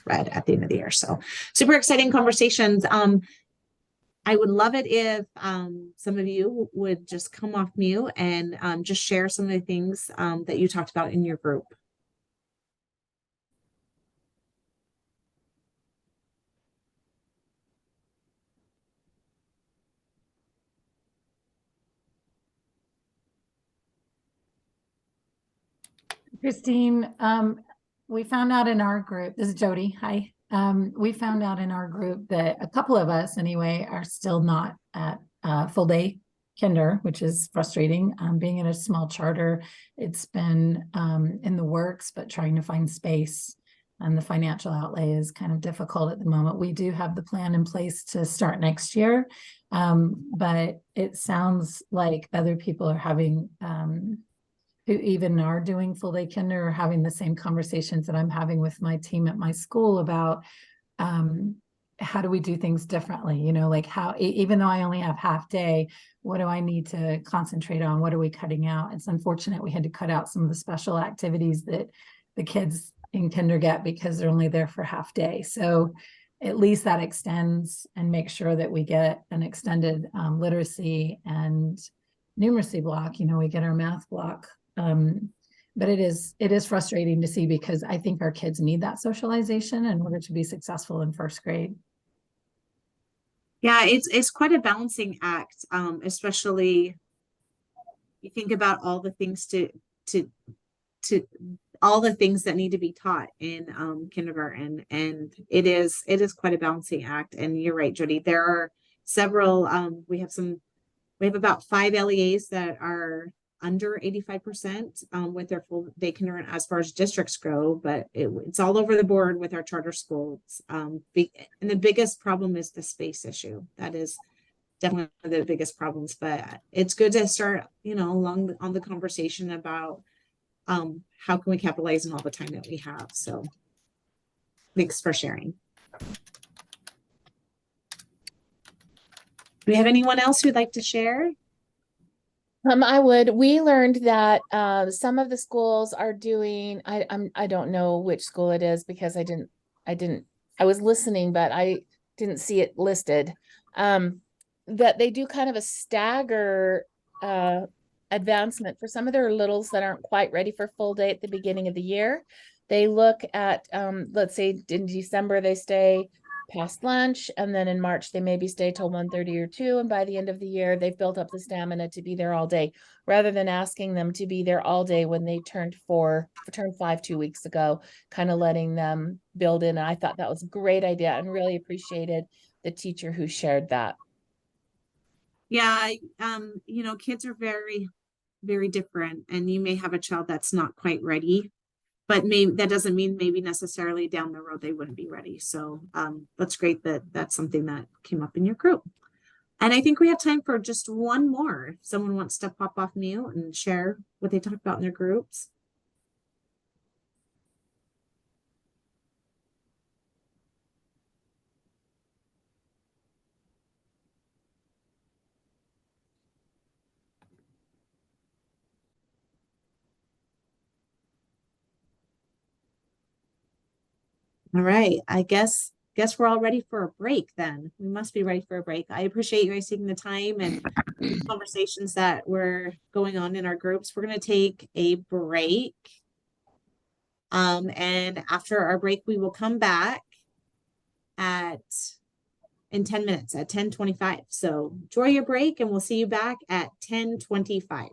C: read at the end of the year. So super exciting conversations. I would love it if some of you would just come off mute and just share some of the things that you talked about in your group.
E: Christine, we found out in our group, this is Jody, hi. We found out in our group that a couple of us anyway are still not at full day kinder, which is frustrating. Being in a small charter, it's been in the works, but trying to find space and the financial outlay is kind of difficult at the moment. We do have the plan in place to start next year, but it sounds like other people are having who even are doing full day kinder are having the same conversations that I'm having with my team at my school about how do we do things differently? You know, like how, even though I only have half day, what do I need to concentrate on? What are we cutting out? It's unfortunate we had to cut out some of the special activities that the kids in kinder get because they're only there for half day. So at least that extends and make sure that we get an extended literacy and numeracy block. You know, we get our math block. But it is frustrating to see because I think our kids need that socialization in order to be successful in first grade.
C: Yeah, it's quite a balancing act, especially you think about all the things to all the things that need to be taught in kindergarten, and it is quite a balancing act. And you're right, Jody. There are several. We have about 5 LEAs that are under 85% with their full day kindergarten as far as districts go, but it's all over the board with our charter schools. And the biggest problem is the space issue. That is definitely one of the biggest problems, but it's good to start, you know, on the conversation about how can we capitalize on all the time that we have. So thanks for sharing. Do we have anyone else who'd like to share?
J: I would. We learned that some of the schools are doing, I don't know which school it is because I was listening, but I didn't see it listed. That they do kind of a stagger advancement for some of their littles that aren't quite ready for full day at the beginning of the year. They look at let's say in December they stay past lunch, and then in March they maybe stay till 1:30 or 2, and by the end of the year they've built up the stamina to be there all day, rather than asking them to be there all day when they turned 5 2 weeks ago, kind of letting them build in. And I thought that was a great idea and really appreciated the teacher who shared that.
C: Yeah, you know, kids are very, very different, and you may have a child that's not quite ready, but maybe that doesn't mean maybe necessarily down the road they wouldn't be ready. So that's great that that's something that came up in your group. And I think we have time for just one more. If someone wants to pop off mute and share what they talked about in their groups. All right, I guess we're all ready for a break then. We must be ready for a break. I appreciate you guys taking the time and conversations that were going on in our groups. We're going to take a break. And after our break, we will come back in 10 minutes at 10:25. So enjoy your break and we'll see you back at 10:25.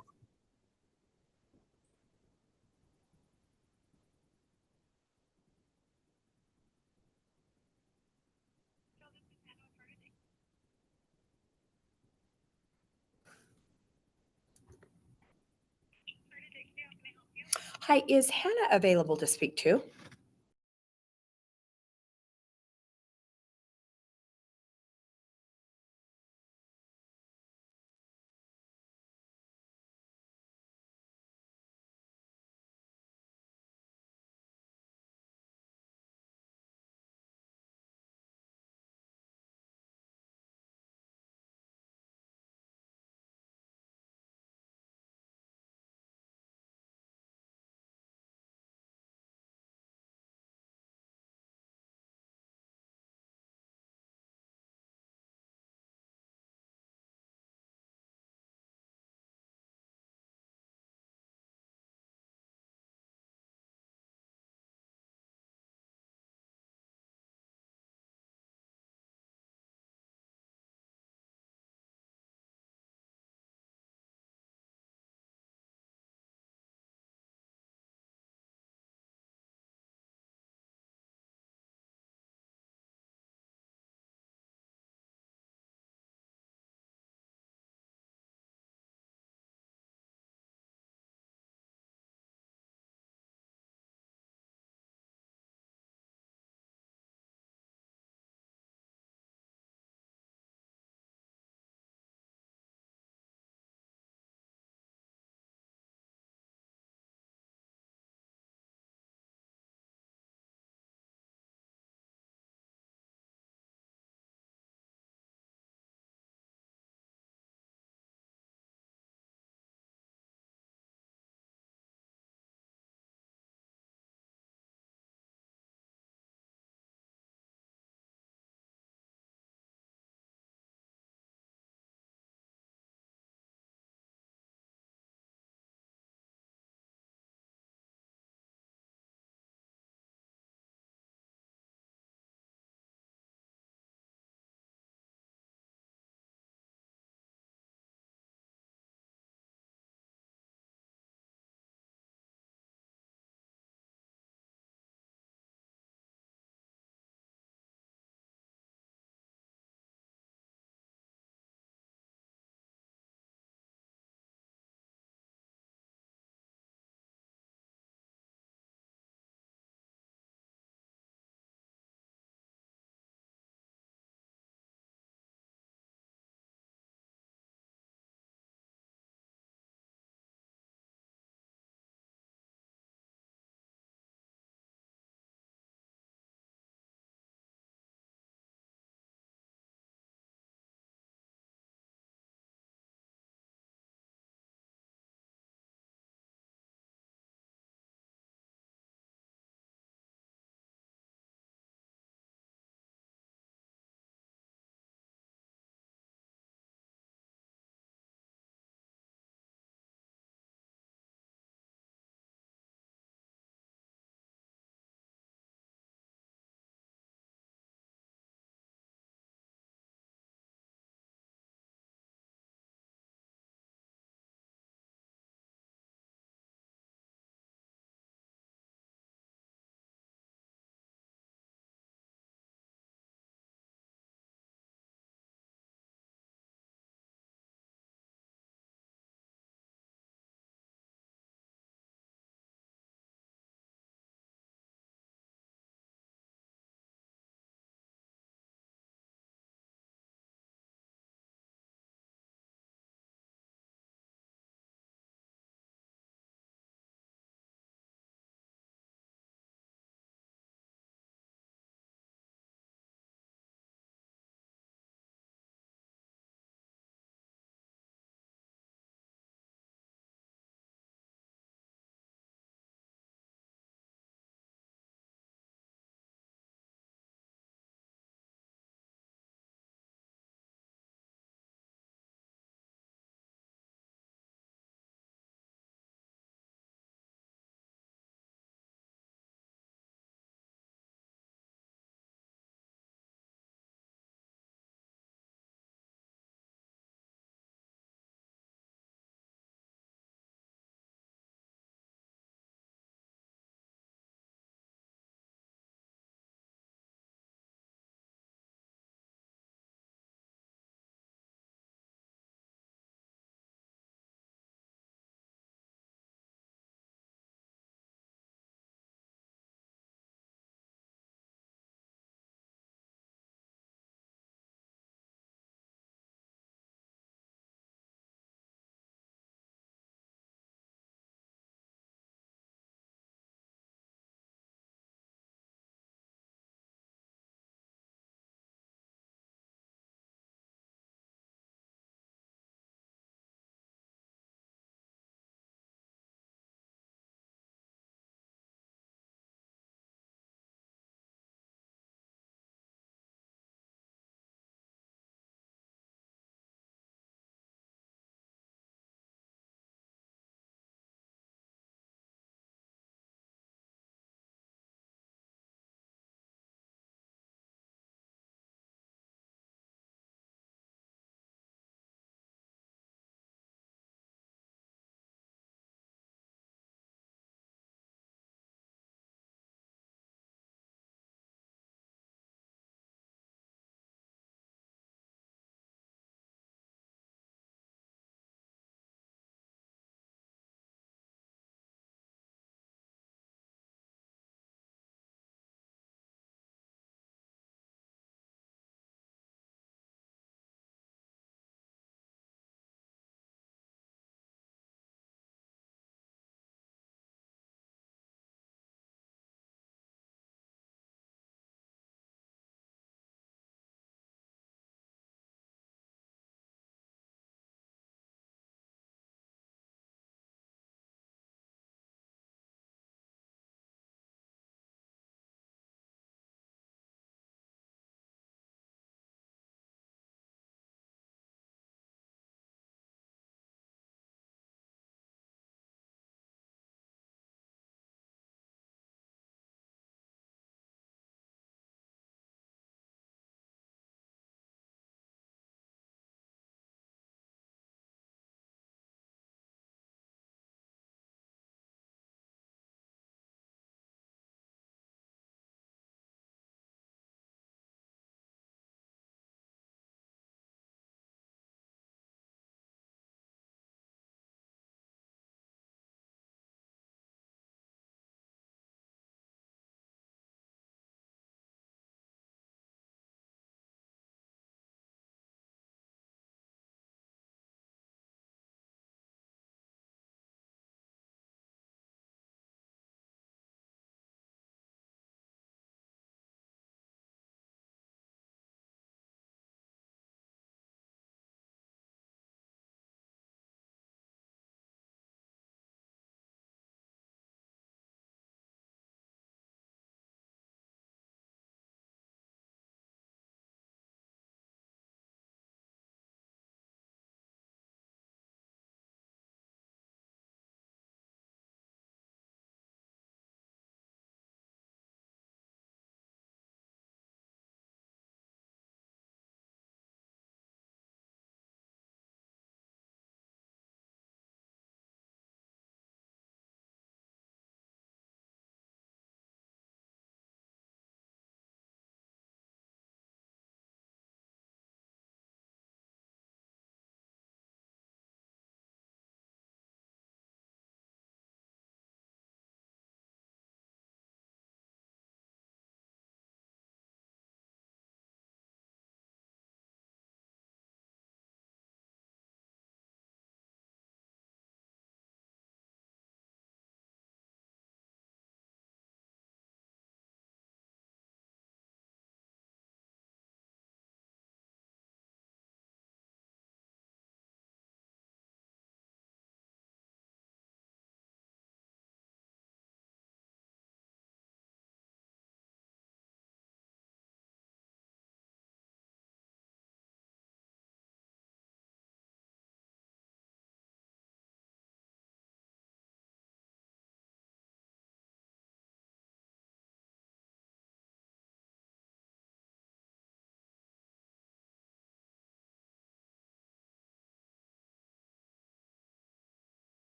K: Hi, is Hannah available to speak to?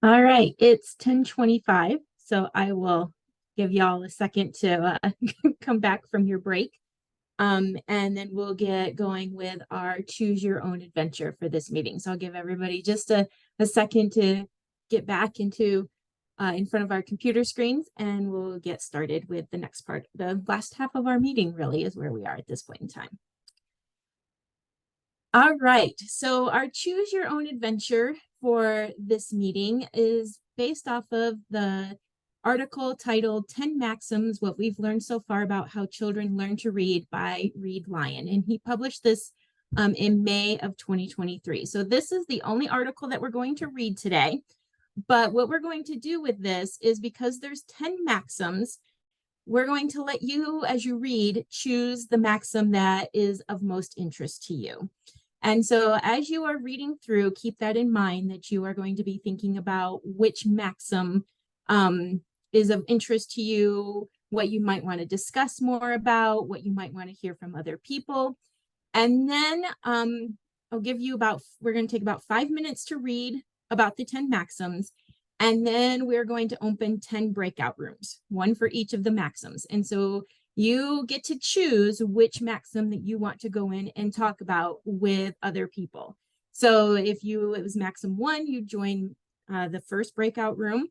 H: All right, it's 10:25, so I will give y'all a second to come back from your break. And then we'll get going with our choose your own adventure for this meeting. So I'll give everybody just a second to get back into in front of our computer screens, and we'll get started with the next part. The last half of our meeting really is where we are at this point in time. All right, so our choose your own adventure for this meeting is based off of the article titled 10 Maxims, What We've Learned So Far About How Children Learn to Read by Reed Lyon. And he published this in May of 2023. So this is the only article that we're going to read today. But what we're going to do with this is, because there's 10 maxims, we're going to let you, as you read, choose the maxim that is of most interest to you. And so as you are reading through, keep that in mind, that you are going to be thinking about which maxim is of interest to you, what you might want to discuss more about, what you might want to hear from other people. And then I'll give you we're going to take about 5 minutes to read about the 10 maxims. And then we're going to open 10 breakout rooms, one for each of the maxims. And so you get to choose which maxim that you want to go in and talk about with other people. So if it was maxim 1, you join the first breakout room.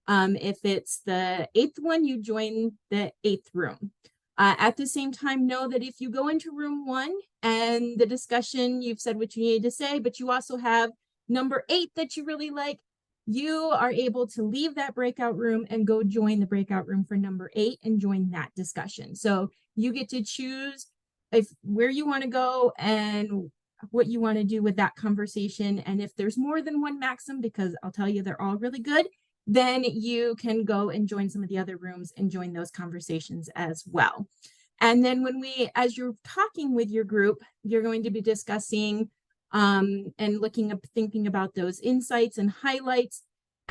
H: If it's the 8th one, you join the 8th room. At the same time, know that if you go into room 1 and the discussion, you've said what you needed to say, but you also have number 8 that you really like, you are able to leave that breakout room and go join the breakout room for number 8 and join that discussion. So you get to choose where you want to go and what you want to do with that conversation. And if there's more than one maxim, because I'll tell you, they're all really good, then you can go and join some of the other rooms and join those conversations as well. And then as you're talking with your group, you're going to be discussing and thinking about those insights and highlights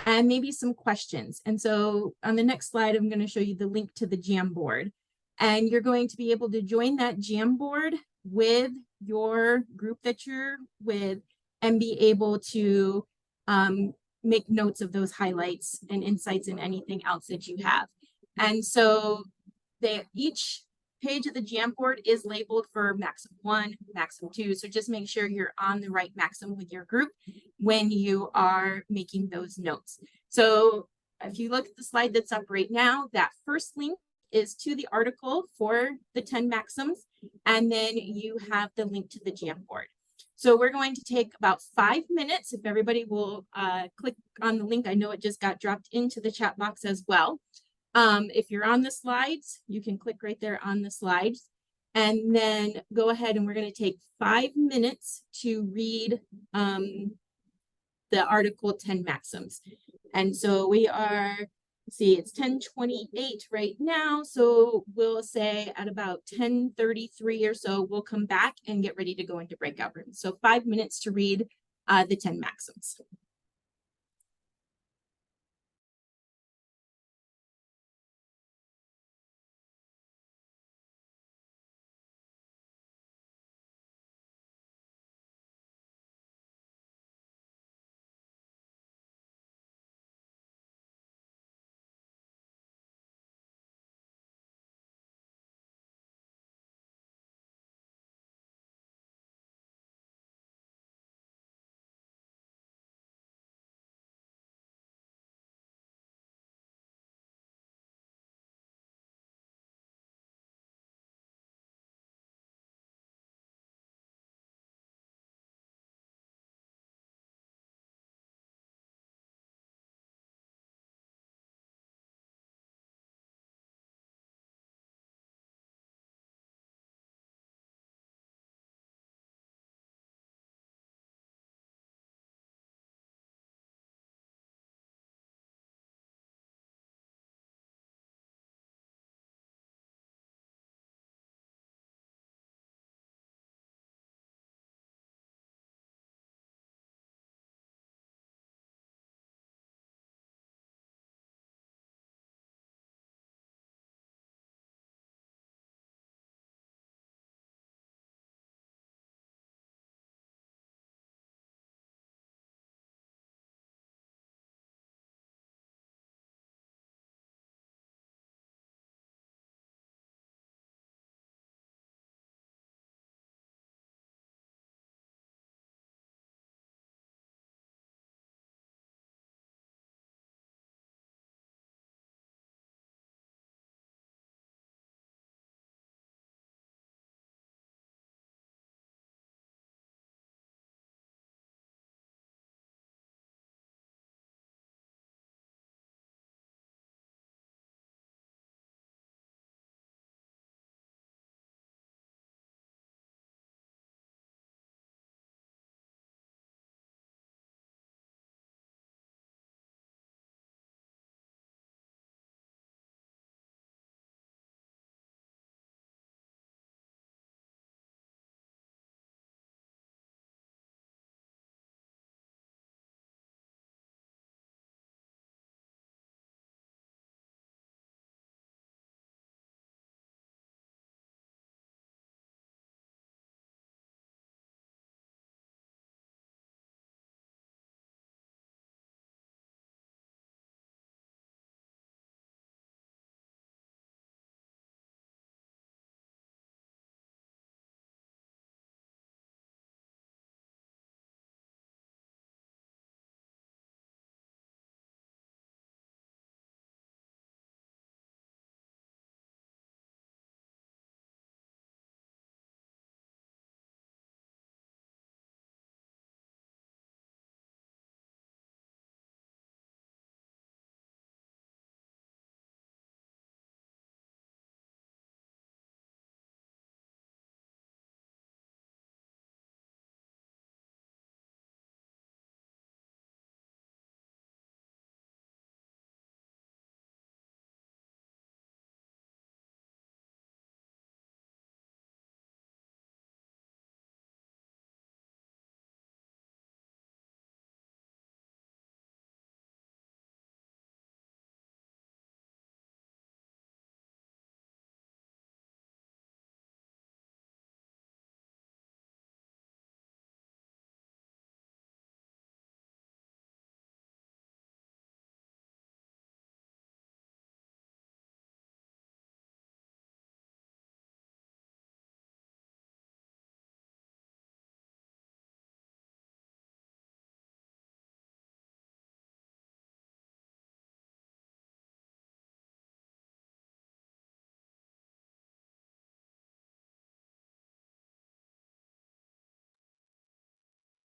H: and maybe some questions. And so on the next slide, I'm going to show you the link to the Jamboard. And you're going to be able to join that Jamboard with your group that you're with and be able to make notes of those highlights and insights and anything else that you have. And so each page of the Jamboard is labeled for maxim 1, maxim 2. So just make sure you're on the right maxim with your group when you are making those notes. So if you look at the slide that's up right now, that first link is to the article for the 10 maxims. And then you have the link to the Jamboard. So we're going to take about 5 minutes. If everybody will click on the link, I know it just got dropped into the chat box as well. If you're on the slides, you can click right there on the slides and then go ahead, and we're going to take 5 minutes to read the article 10 maxims. And so we are, it's 10:28 right now. So we'll say at about 10:33 or so, we'll come back and get ready to go into breakout rooms. So 5 minutes to read the 10 maxims.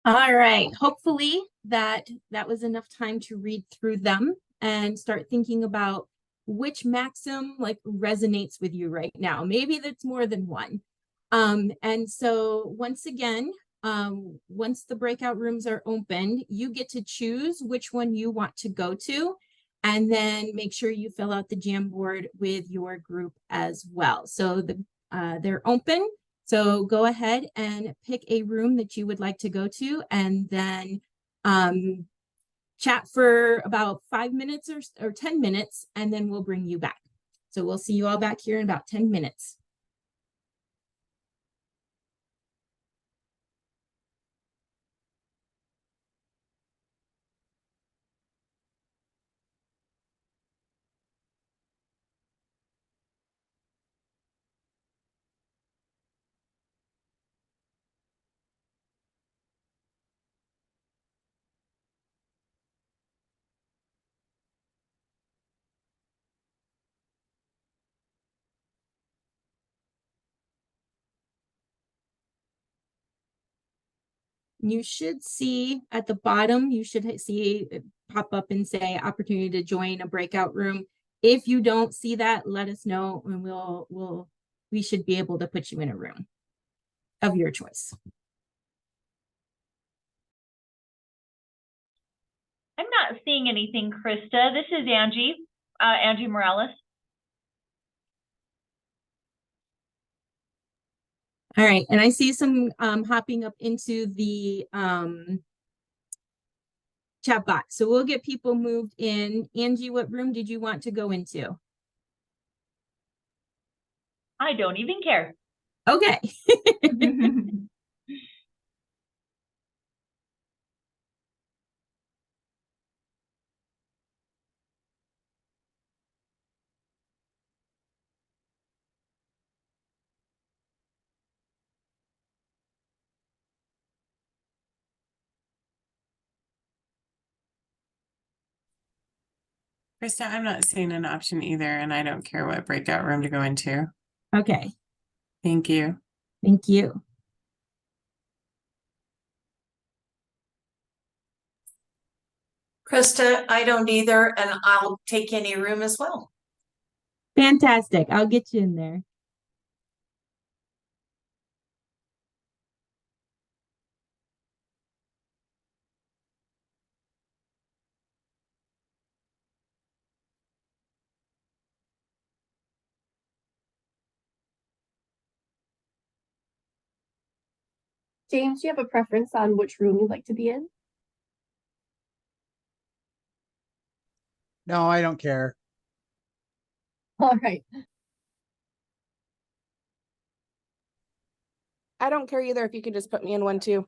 H: All right. Hopefully that was enough time to read through them and start thinking about which maxim like resonates with you right now. Maybe that's more than one. And so once again, once the breakout rooms are opened, you get to choose which one you want to go to, and then make sure you fill out the Jamboard with your group as well. So they're open. So go ahead and pick a room that you would like to go to, and then chat for about 5 minutes or 10 minutes, and then we'll bring you back. So we'll see you all back here in about 10 minutes. You should see at the bottom, you should see it pop up and say opportunity to join a breakout room. If you don't see that, let us know, and we should be able to put you in a room of your choice.
G: I'm not seeing anything, Krista. This is Angie Morales.
H: All right, and I see some hopping up into the chat box. So we'll get people moved in. Angie, what room did you want to go into?
G: I don't even care.
H: Okay.
L: Krista, I'm not seeing an option either, and I don't care what breakout room to go into.
H: Okay.
L: Thank you.
H: Thank you.
B: Krista, I don't either, and I'll take any room as well.
H: Fantastic. I'll get you in there.
A: James, do you have a preference on which room you'd like to be in?
M: No, I don't care.
A: All right.
N: I don't care either if you can just put me in one too.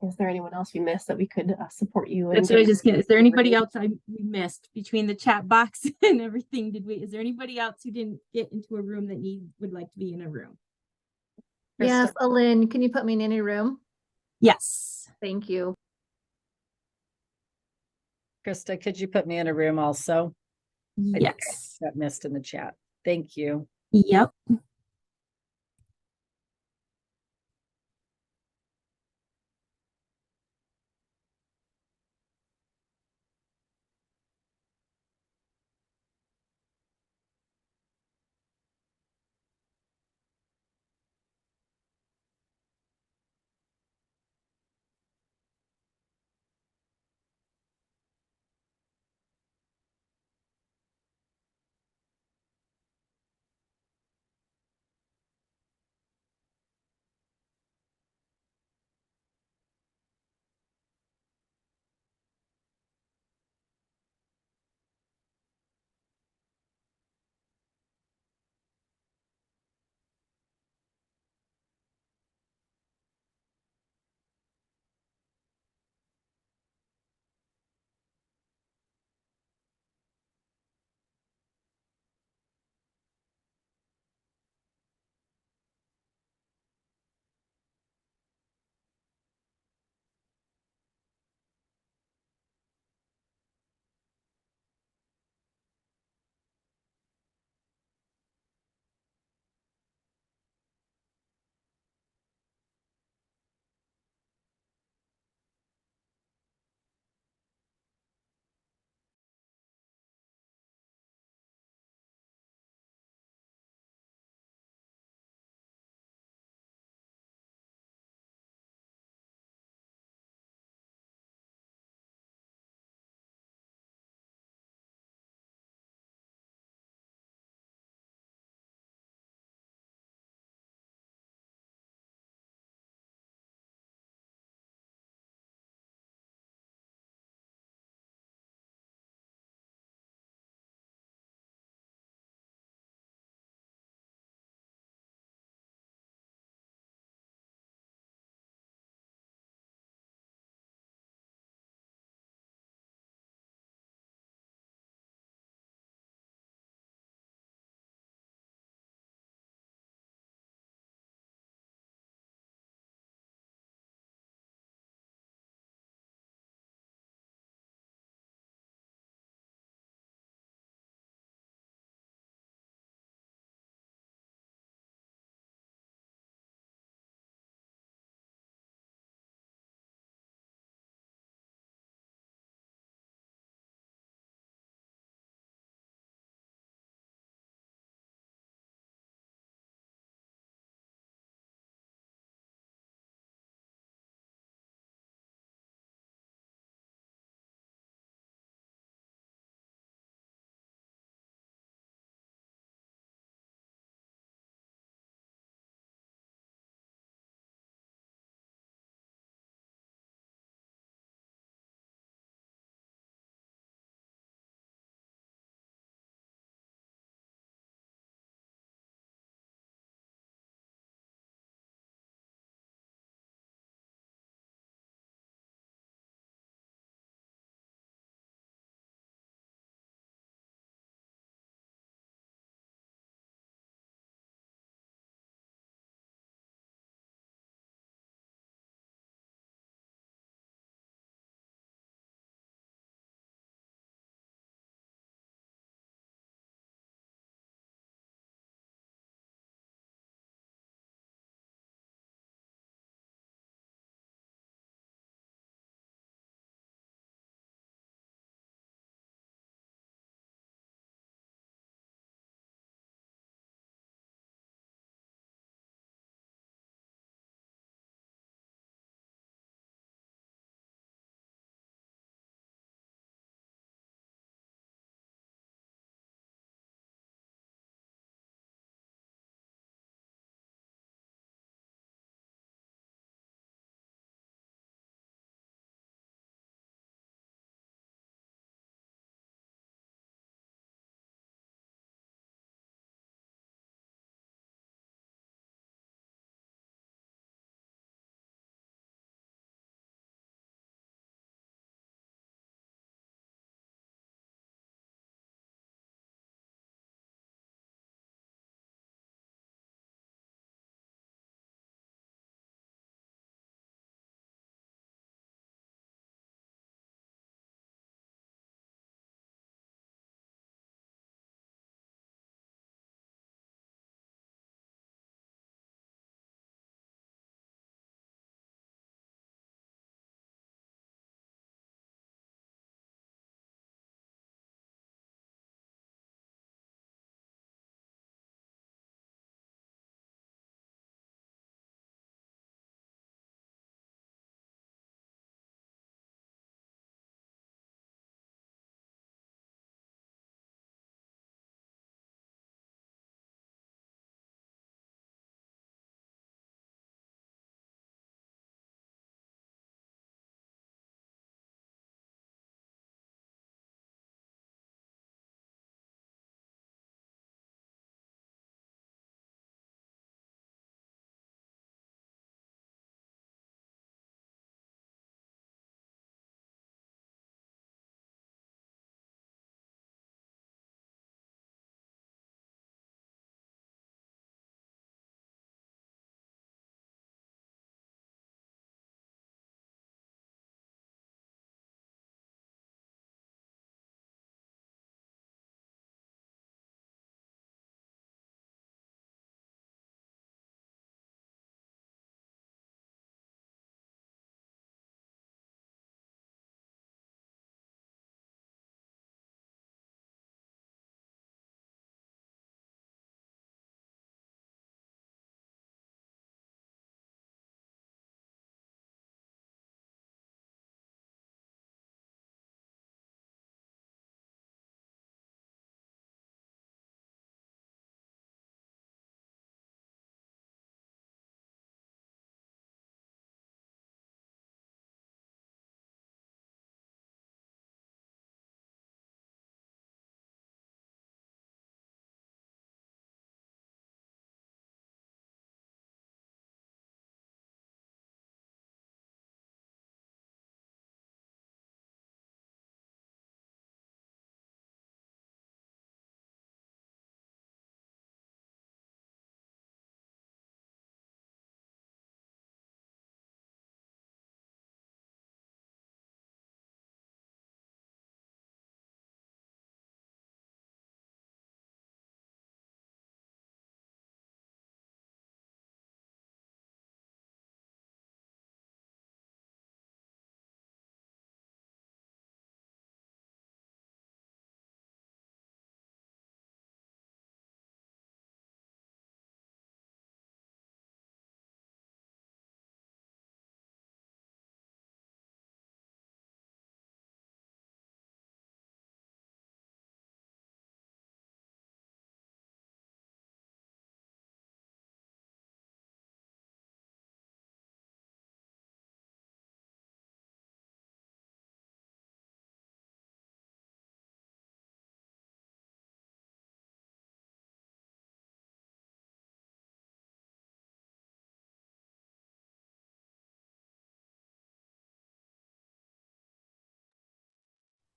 A: Is there anyone else we missed that we could support you in?
H: That's what I just get. Is there anybody else we missed between the chat box and everything? Is there anybody else who didn't get into a room that would like to be in a room?
E: Yes, Elem, can you put me in any room?
H: Yes.
E: Thank you.
O: Krista, could you put me in a room also?
H: Yes.
O: Got missed in the chat. Thank you.
H: Yep.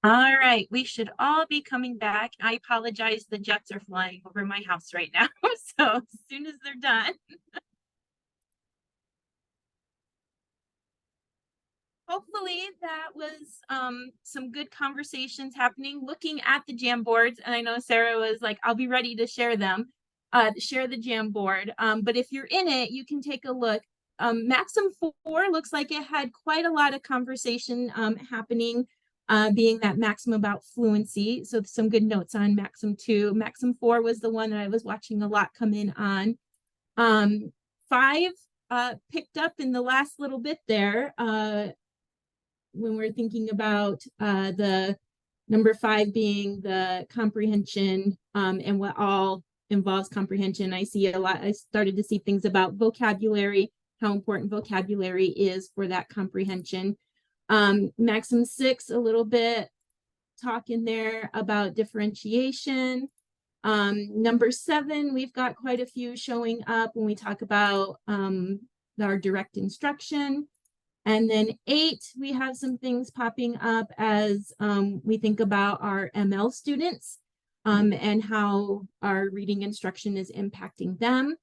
H: All right, we should all be coming back. I apologize, the jets are flying over my house right now. So as soon as they're done. Hopefully that was some good conversations happening, looking at the Jamboards. And I know Sarah was like, I'll be ready to share them, share the Jamboard. But if you're in it, you can take a look. Maxim 4 looks like it had quite a lot of conversation happening, being that Maxim about fluency. So some good notes on Maxim 2. Maxim 4 was the one that I was watching a lot come in on. 5 picked up in the last little bit there. When we're thinking about the number 5 being the comprehension and what all involves comprehension. I see a lot, I started to see things about vocabulary, how important vocabulary is for that comprehension. Maxim 6, a little bit talk in there about differentiation. Number 7, we've got quite a few showing up when we talk about our direct instruction. And then 8, we have some things popping up as we think about our ML students and how our reading instruction is impacting them.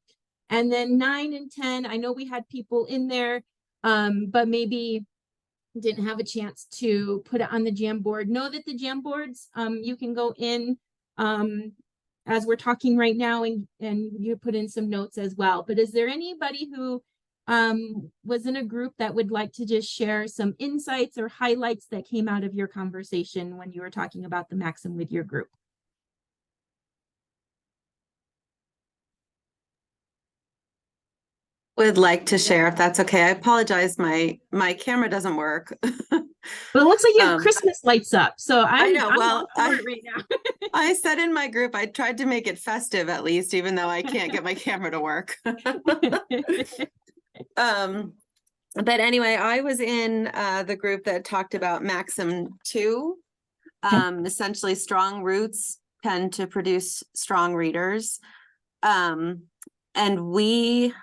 H: And then 9 and 10, I know we had people in there, but maybe didn't have a chance to put it on the Jamboard. Know that the Jamboards, you can go in as we're talking right now and you put in some notes as well. But is there anybody who was in a group that would like to just share some insights or highlights that came out of your conversation when you were talking about the Maxim with your group?
M: Would like to share if that's okay. I apologize, my camera doesn't work.
H: But it looks like you have Christmas lights up, so
M: I know.
H: I'm
M: Well,
H: all for it right now.
M: I said in my group I tried to make it festive at least, even though I can't get my camera to work. But anyway, I was in the group that talked about Maxim 2. Essentially, strong roots tend to produce strong readers. And we've,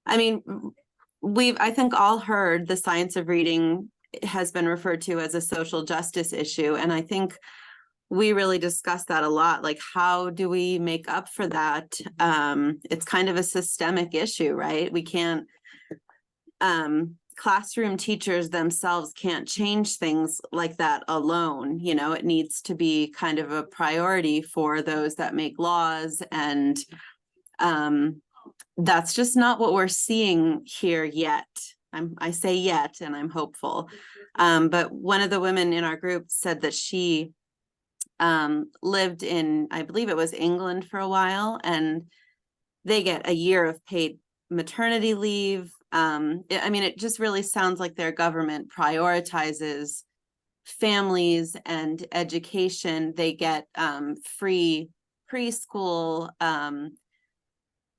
M: I think all heard the science of reading has been referred to as a social justice issue. And I think we really discussed that a lot. Like, how do we make up for that? It's kind of a systemic issue, right? We can't, classroom teachers themselves can't change things like that alone. You know, it needs to be kind of a priority for those that make laws. And that's just not what we're seeing here yet. I say yet, and I'm hopeful. But one of the women in our group said that she lived in, I believe it was England for a while, and they get a year of paid maternity leave. It just really sounds like their government prioritizes families and education. They get free preschool.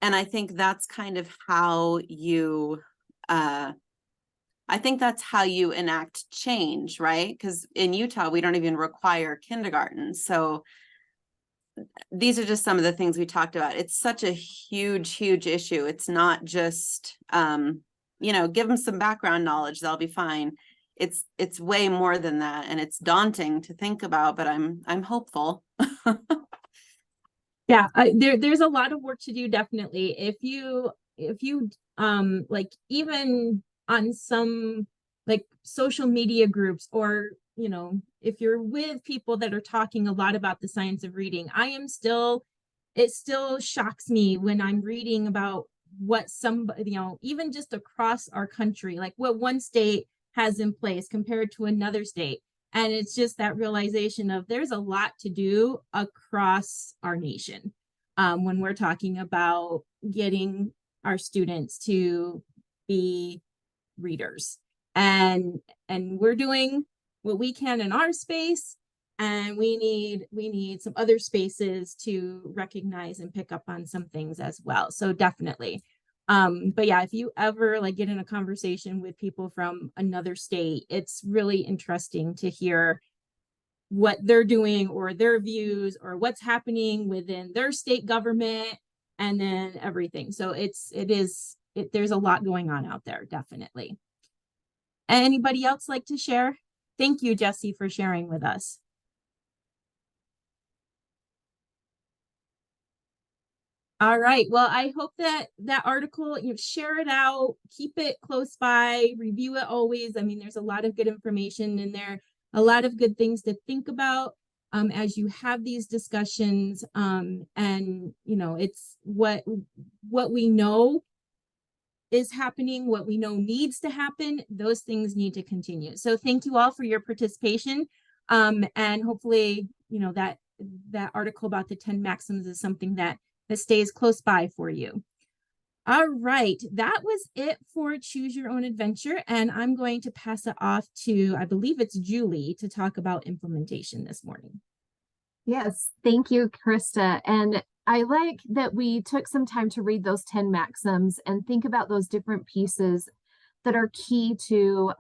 M: And I think that's kind of how you, I think that's how you enact change, right? Because in Utah, we don't even require kindergarten. So these are just some of the things we talked about. It's such a huge, huge issue. It's not just, give them some background knowledge, they'll be fine. It's way more than that. And it's daunting to think about, but I'm hopeful.
H: Yeah, there's a lot of work to do, definitely. If you like, even on some like social media groups, or if you're with people that are talking a lot about the science of reading, it still shocks me when I'm reading about what somebody, even just across our country, like what one state has in place compared to another state. And it's just that realization of there's a lot to do across our nation when we're talking about getting our students to be readers. And we're doing what we can in our space, and we need some other spaces to recognize and pick up on some things as well. So definitely. But yeah, if you ever get in a conversation with people from another state, it's really interesting to hear what they're doing or their views or what's happening within their state government, and then everything. So there's a lot going on out there, definitely. Anybody else like to share? Thank you, Jesse, for sharing with us. All right. Well, I hope that that article, share it out, keep it close by, review it always. I mean, there's a lot of good information in there, a lot of good things to think about as you have these discussions. And it's what we know is happening, what we know needs to happen. Those things need to continue. So thank you all for your participation. And hopefully, that article about the 10 maxims is something that stays close by for you. All right, that was it for Choose Your Own Adventure. And I'm going to pass it off to, I believe it's Julie, to talk about implementation this morning.
A: Yes, thank you, Krista. And I like that we took some time to read those 10 maxims and think about those different pieces that are key to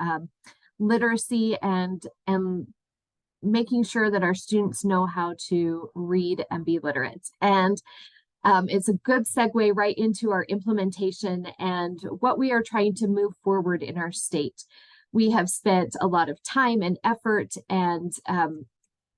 A: literacy and making sure that our students know how to read and be literate. And it's a good segue right into our implementation and what we are trying to move forward in our state. We have spent a lot of time and effort, and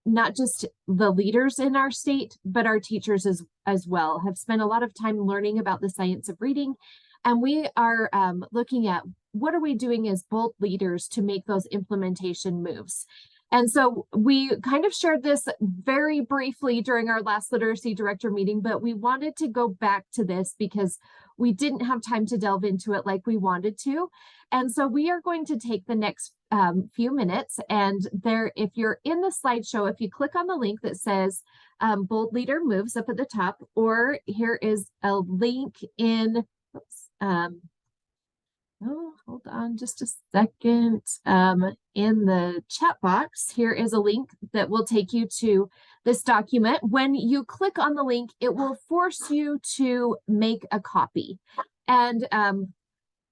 A: not just the leaders in our state, but our teachers as well have spent a lot of time learning about the science of reading. And we are looking at what are we doing as bold leaders to make those implementation moves. And so we kind of shared this very briefly during our last literacy director meeting, but we wanted to go back to this because we didn't have time to delve into it like we wanted to. And so we are going to take the next few minutes, and if you're in the slideshow, if you click on the link that says Bold Leader Moves up at the top, or here is a link in, oh, hold on just a second. In the chat box, here is a link that will take you to this document. When you click on the link, it will force you to make a copy. And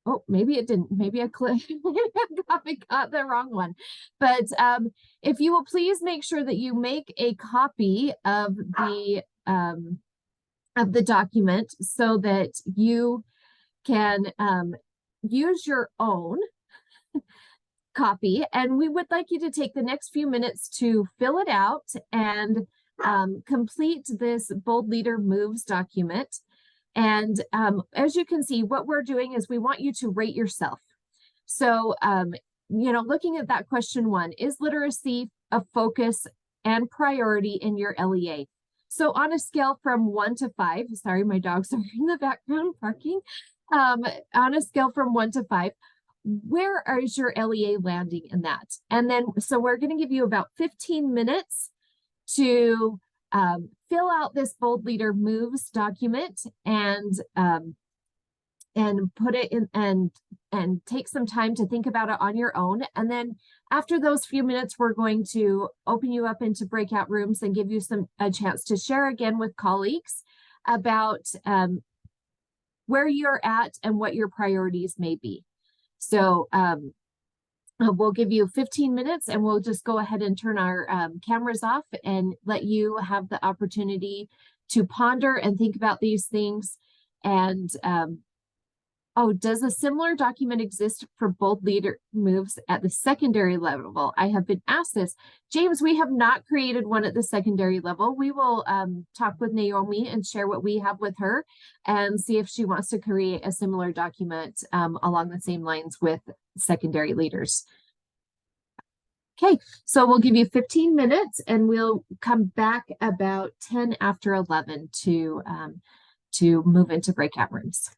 A: oh, maybe it didn't. Maybe I clicked. Maybe I got the wrong one. But if you will please make sure that you make a copy of the document so that you can use your own copy. And we would like you to take the next few minutes to fill it out and complete this Bold Leader Moves document. And as you can see, what we're doing is we want you to rate yourself. So, looking at that question 1, is literacy a focus and priority in your LEA? So on a scale from 1 to 5, sorry, my dogs are in the background barking. On a scale from 1 to 5, where is your LEA landing in that? And then, so we're going to give you about 15 minutes to fill out this Bold Leader Moves document and put it in and take some time to think about it on your own. And then after those few minutes, we're going to open you up into breakout rooms and give you a chance to share again with colleagues about where you're at and what your priorities may be. So we'll give you 15 minutes and we'll just go ahead and turn our cameras off and let you have the opportunity to ponder and think about these things. And oh, does a similar document exist for Bold Leader Moves at the secondary level? I have been asked this. James, we have not created one at the secondary level. We will talk with Naomi and share what we have with her and see if she wants to create a similar document along the same lines with secondary leaders. Okay, so we'll give you 15 minutes and we'll come back about 10 after 11 to move into breakout rooms.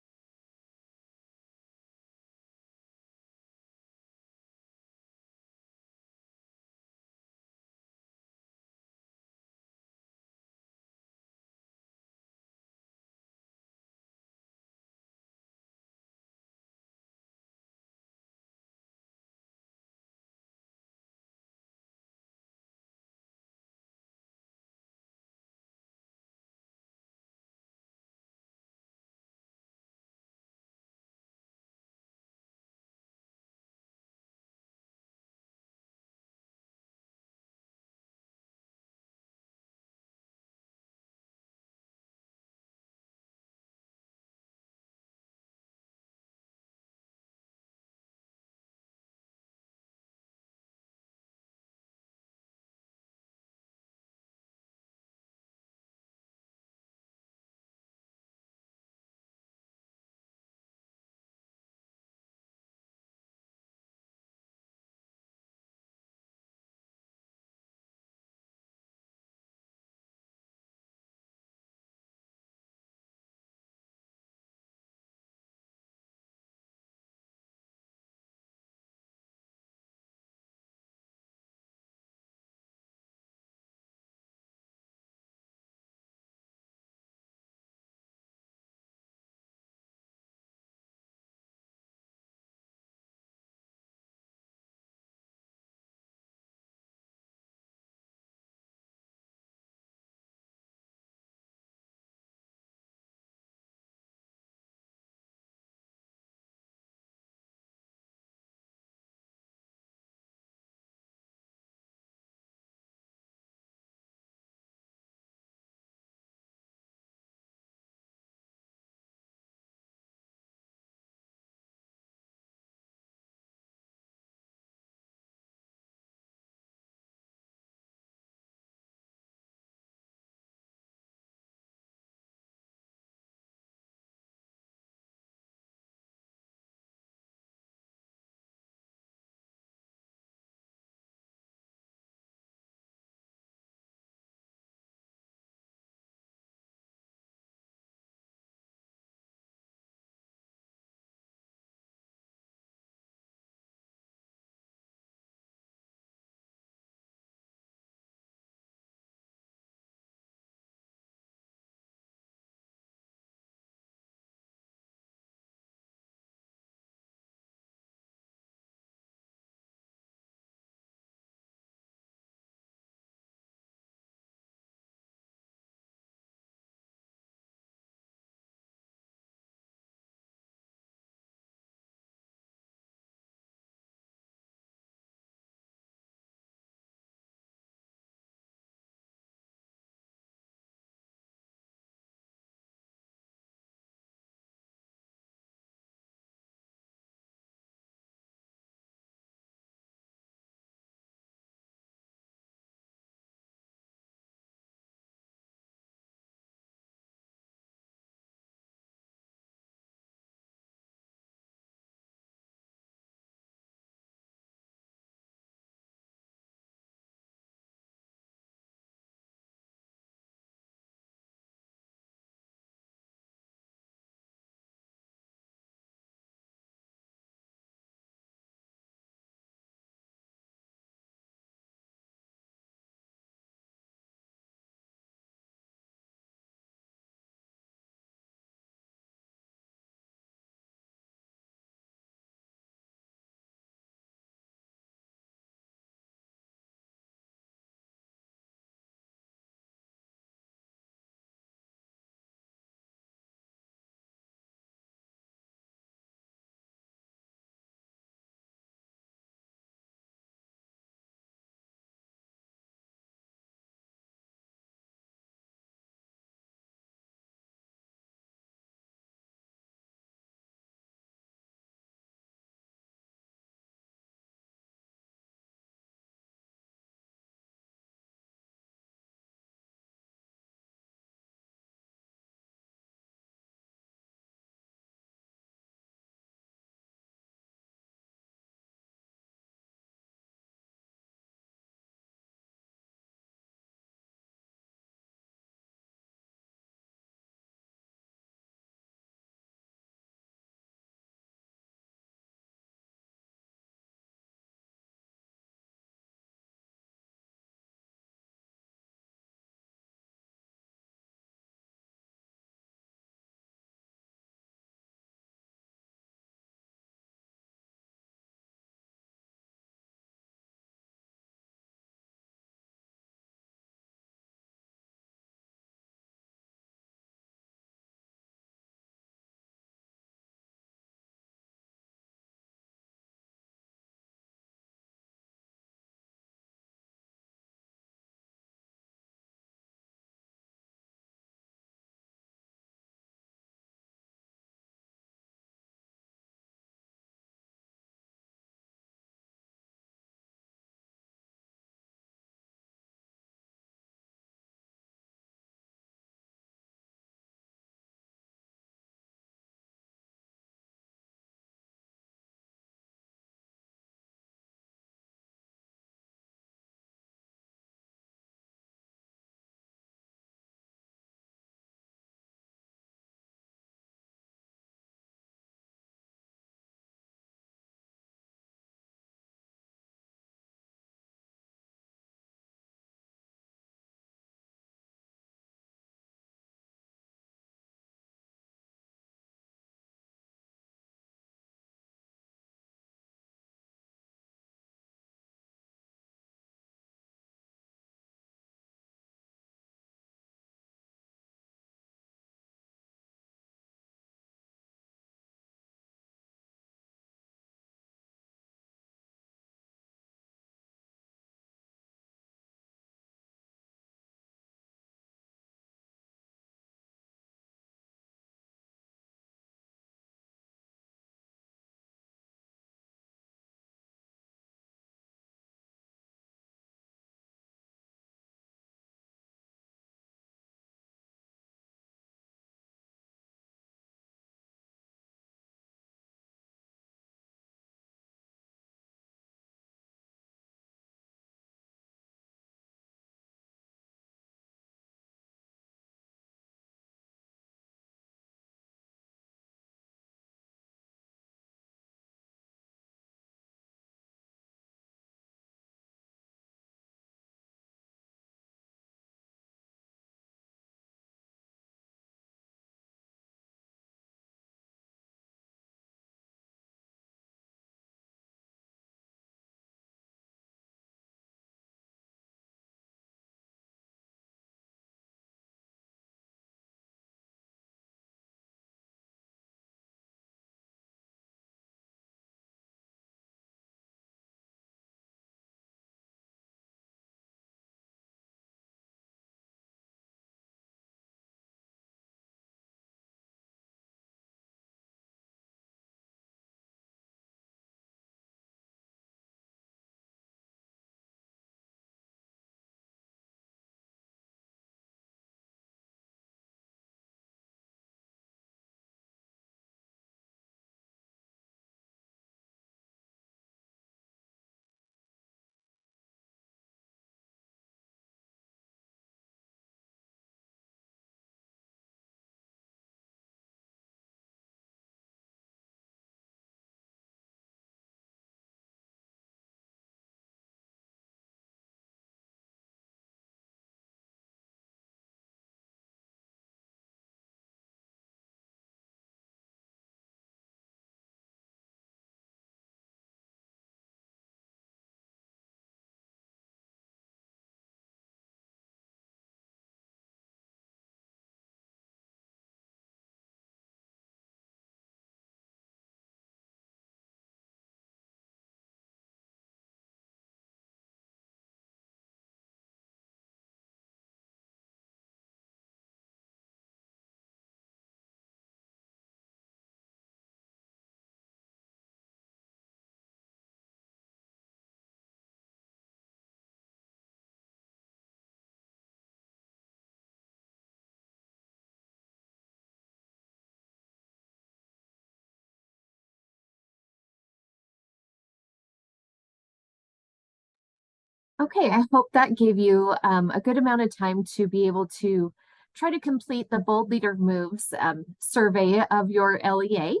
P: Okay, I hope that gave you a good amount of time to be able to try to complete the Bold Leader Moves survey of your LEA.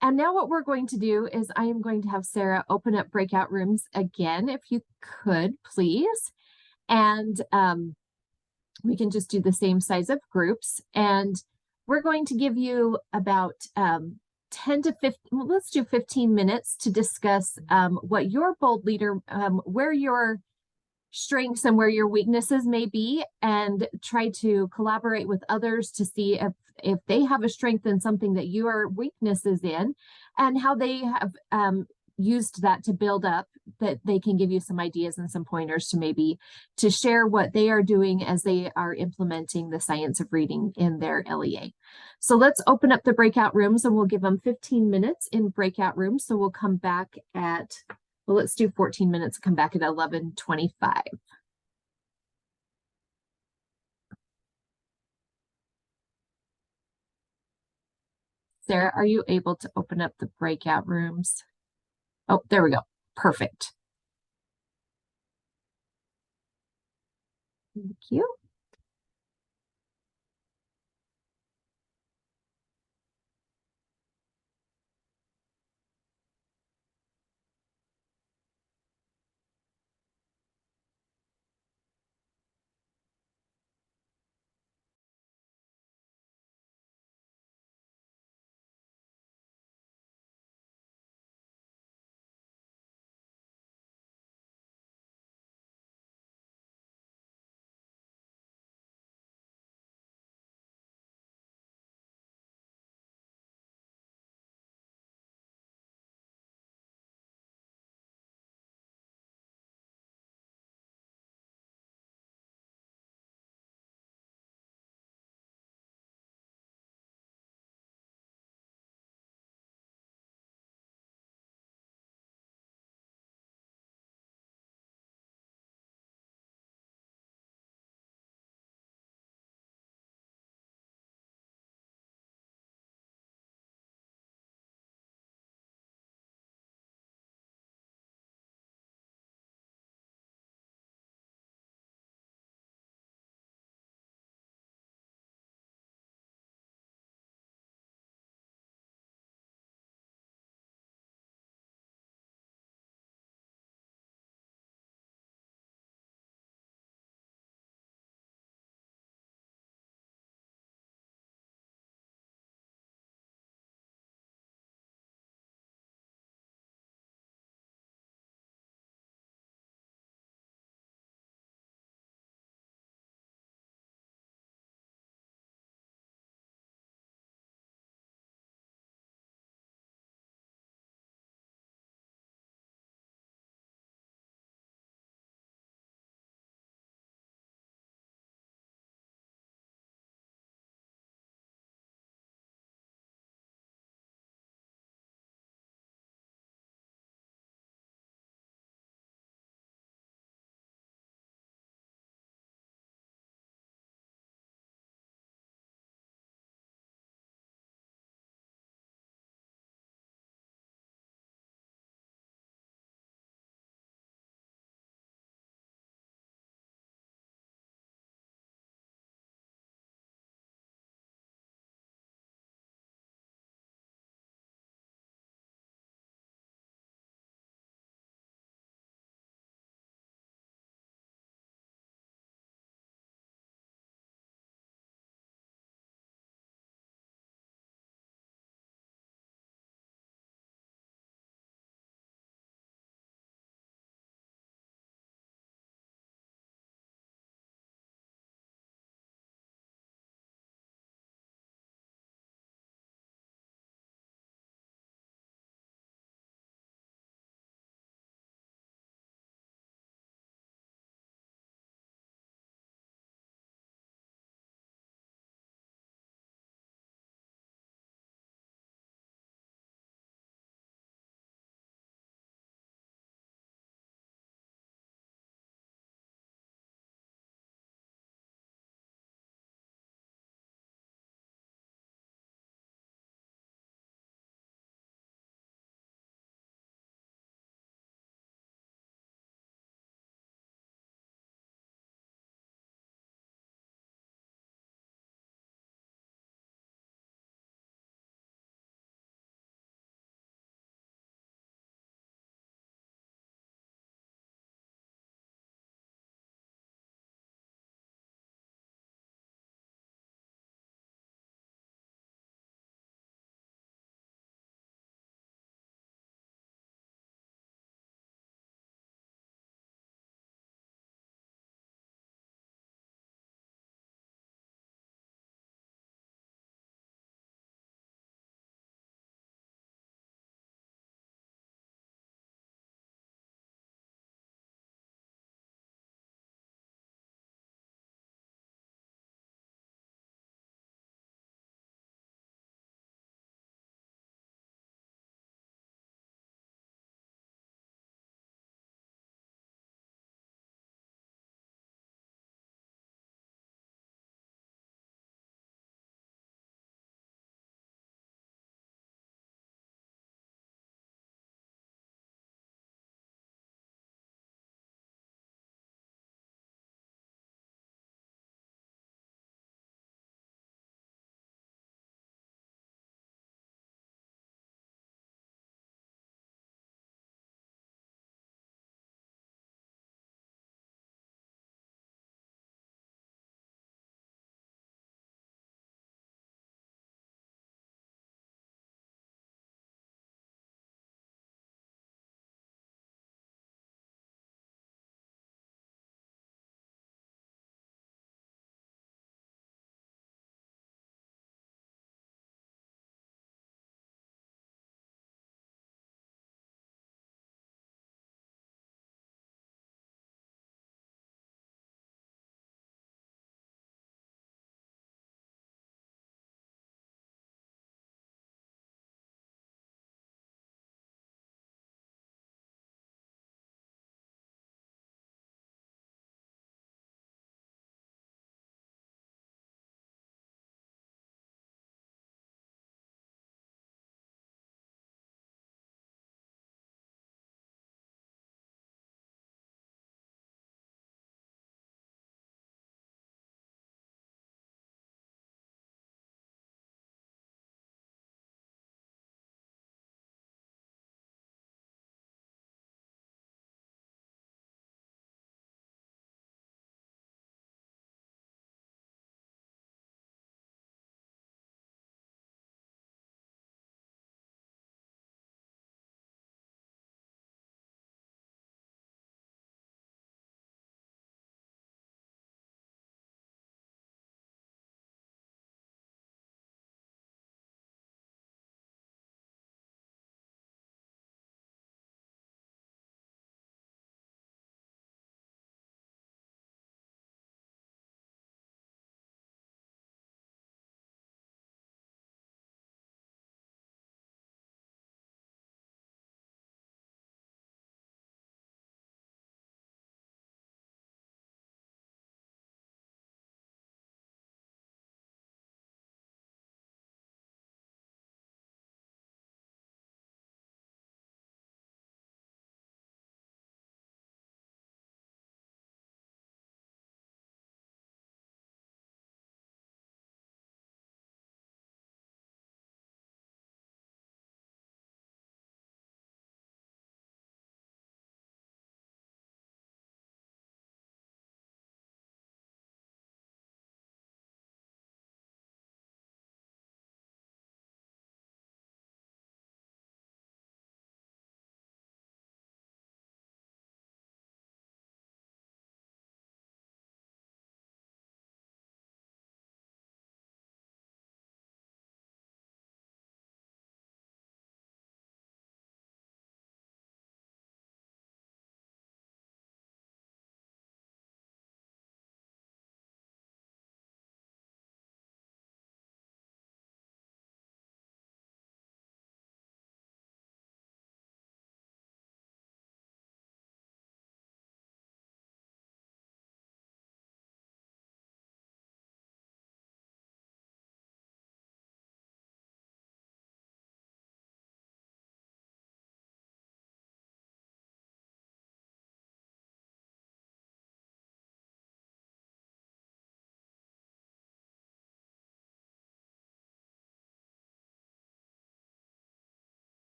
P: And now what we're going to do is I am going to have Sarah open up breakout rooms again, if you could, please. And we can just do the same size of groups. And we're going to give you about 10 to 15, well, let's do 15 minutes to discuss what your bold leader, where your strengths and where your weaknesses may be, and try to collaborate with others to see if they have a strength in something that your weaknesses in, and how they have used that to build up, that they can give you some ideas and some pointers to maybe to share what they are doing as they are implementing the science of reading in their LEA. So let's open up the breakout rooms, and we'll give them 15 minutes in breakout rooms. So we'll come back at, well, let's do 14 minutes, come back at 11:25. Sarah, are you able to open up the breakout rooms? Oh, there we go. Perfect. Thank you.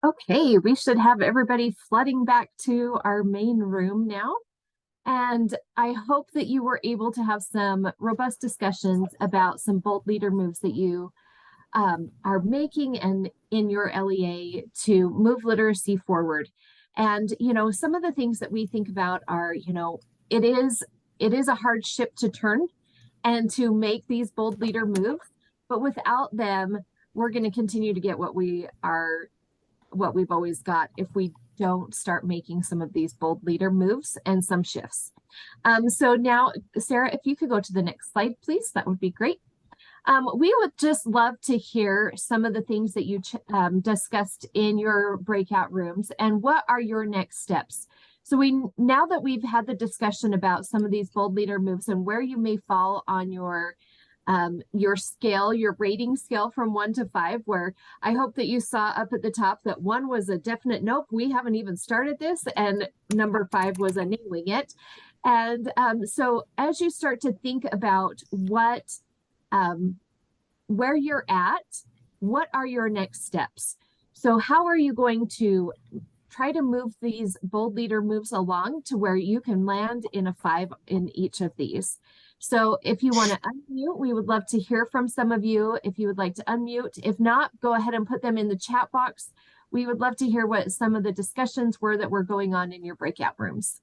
P: Okay, we should have everybody flooding back to our main room now. And I hope that you were able to have some robust discussions about some bold leader moves that you are making and in your LEA to move literacy forward. And, you know, some of the things that we think about are, you know, it is a hard ship to turn and to make these bold leader moves, but without them, we're going to continue to get what we've always got if we don't start making some of these bold leader moves and some shifts. So now, Sarah, if you could go to the next slide, please, that would be great. We would just love to hear some of the things that you discussed in your breakout rooms and what are your next steps. So now that we've had the discussion about some of these bold leader moves and where you may fall on your scale, your rating scale from 1 to 5, where I hope that you saw up at the top that 1 was a definite nope, we haven't even started this, and number 5 was a nailing it. And so as you start to think about where you're at, what are your next steps? So how are you going to try to move these bold leader moves along to where you can land in a 5 in each of these? So if you want to unmute, we would love to hear from some of you. If you would like to unmute, if not, go ahead and put them in the chat box. We would love to hear what some of the discussions were that were going on in your breakout rooms.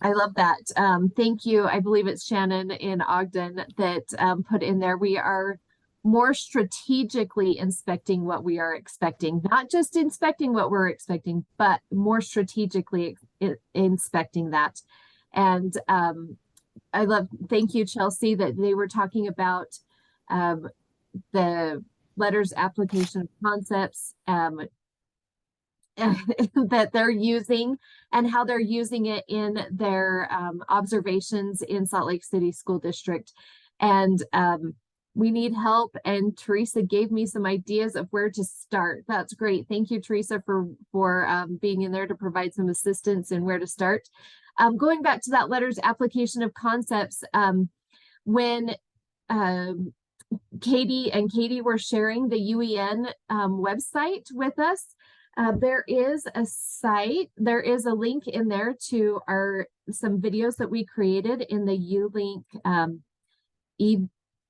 P: I love that. Thank you. I believe it's Shannon in Ogden that put in there. We are more strategically inspecting what we are expecting, not just inspecting what we're expecting, but more strategically inspecting that. And thank you, Chelsea, that they were talking about the letters application of concepts that they're using and how they're using it in their observations in Salt Lake City School District. And we need help. And Teresa gave me some ideas of where to start. That's great. Thank you, Teresa, for being in there to provide some assistance in where to start. Going back to that letters application of concepts, when Katie were sharing the UEN website with us, there is a site, there is a link in there to some videos that we created in the ULink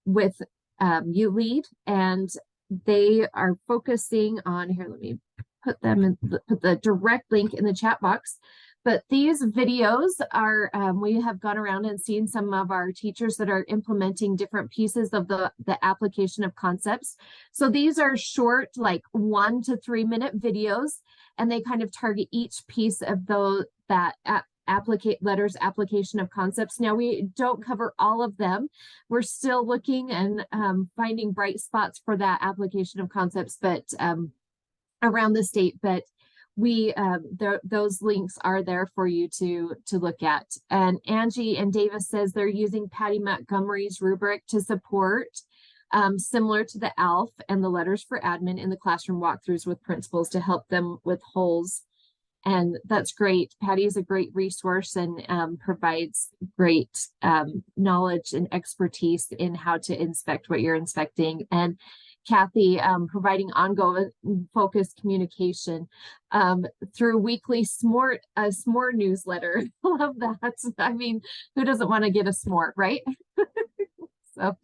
P: with ULead, and they are focusing on here. Let me put the direct link in the chat box. But these videos are, we have gone around and seen some of our teachers that are implementing different pieces of the application of concepts. So these are short, like 1 to 3 minute videos, and they kind of target each piece of that letters application of concepts. Now, we don't cover all of them. We're still looking and finding bright spots for that application of concepts, but around the state, but those links are there for you to look at. And Angie and Davis says they're using Patty Montgomery's rubric to support, similar to the ALF and the letters for admin in the classroom walkthroughs with principals to help them with holes. And that's great. Patty is a great resource and provides great knowledge and expertise in how to inspect what you're inspecting. And Kathy providing ongoing focused communication through weekly s'more newsletter. Love that. I mean, who doesn't want to get a s'more, right? So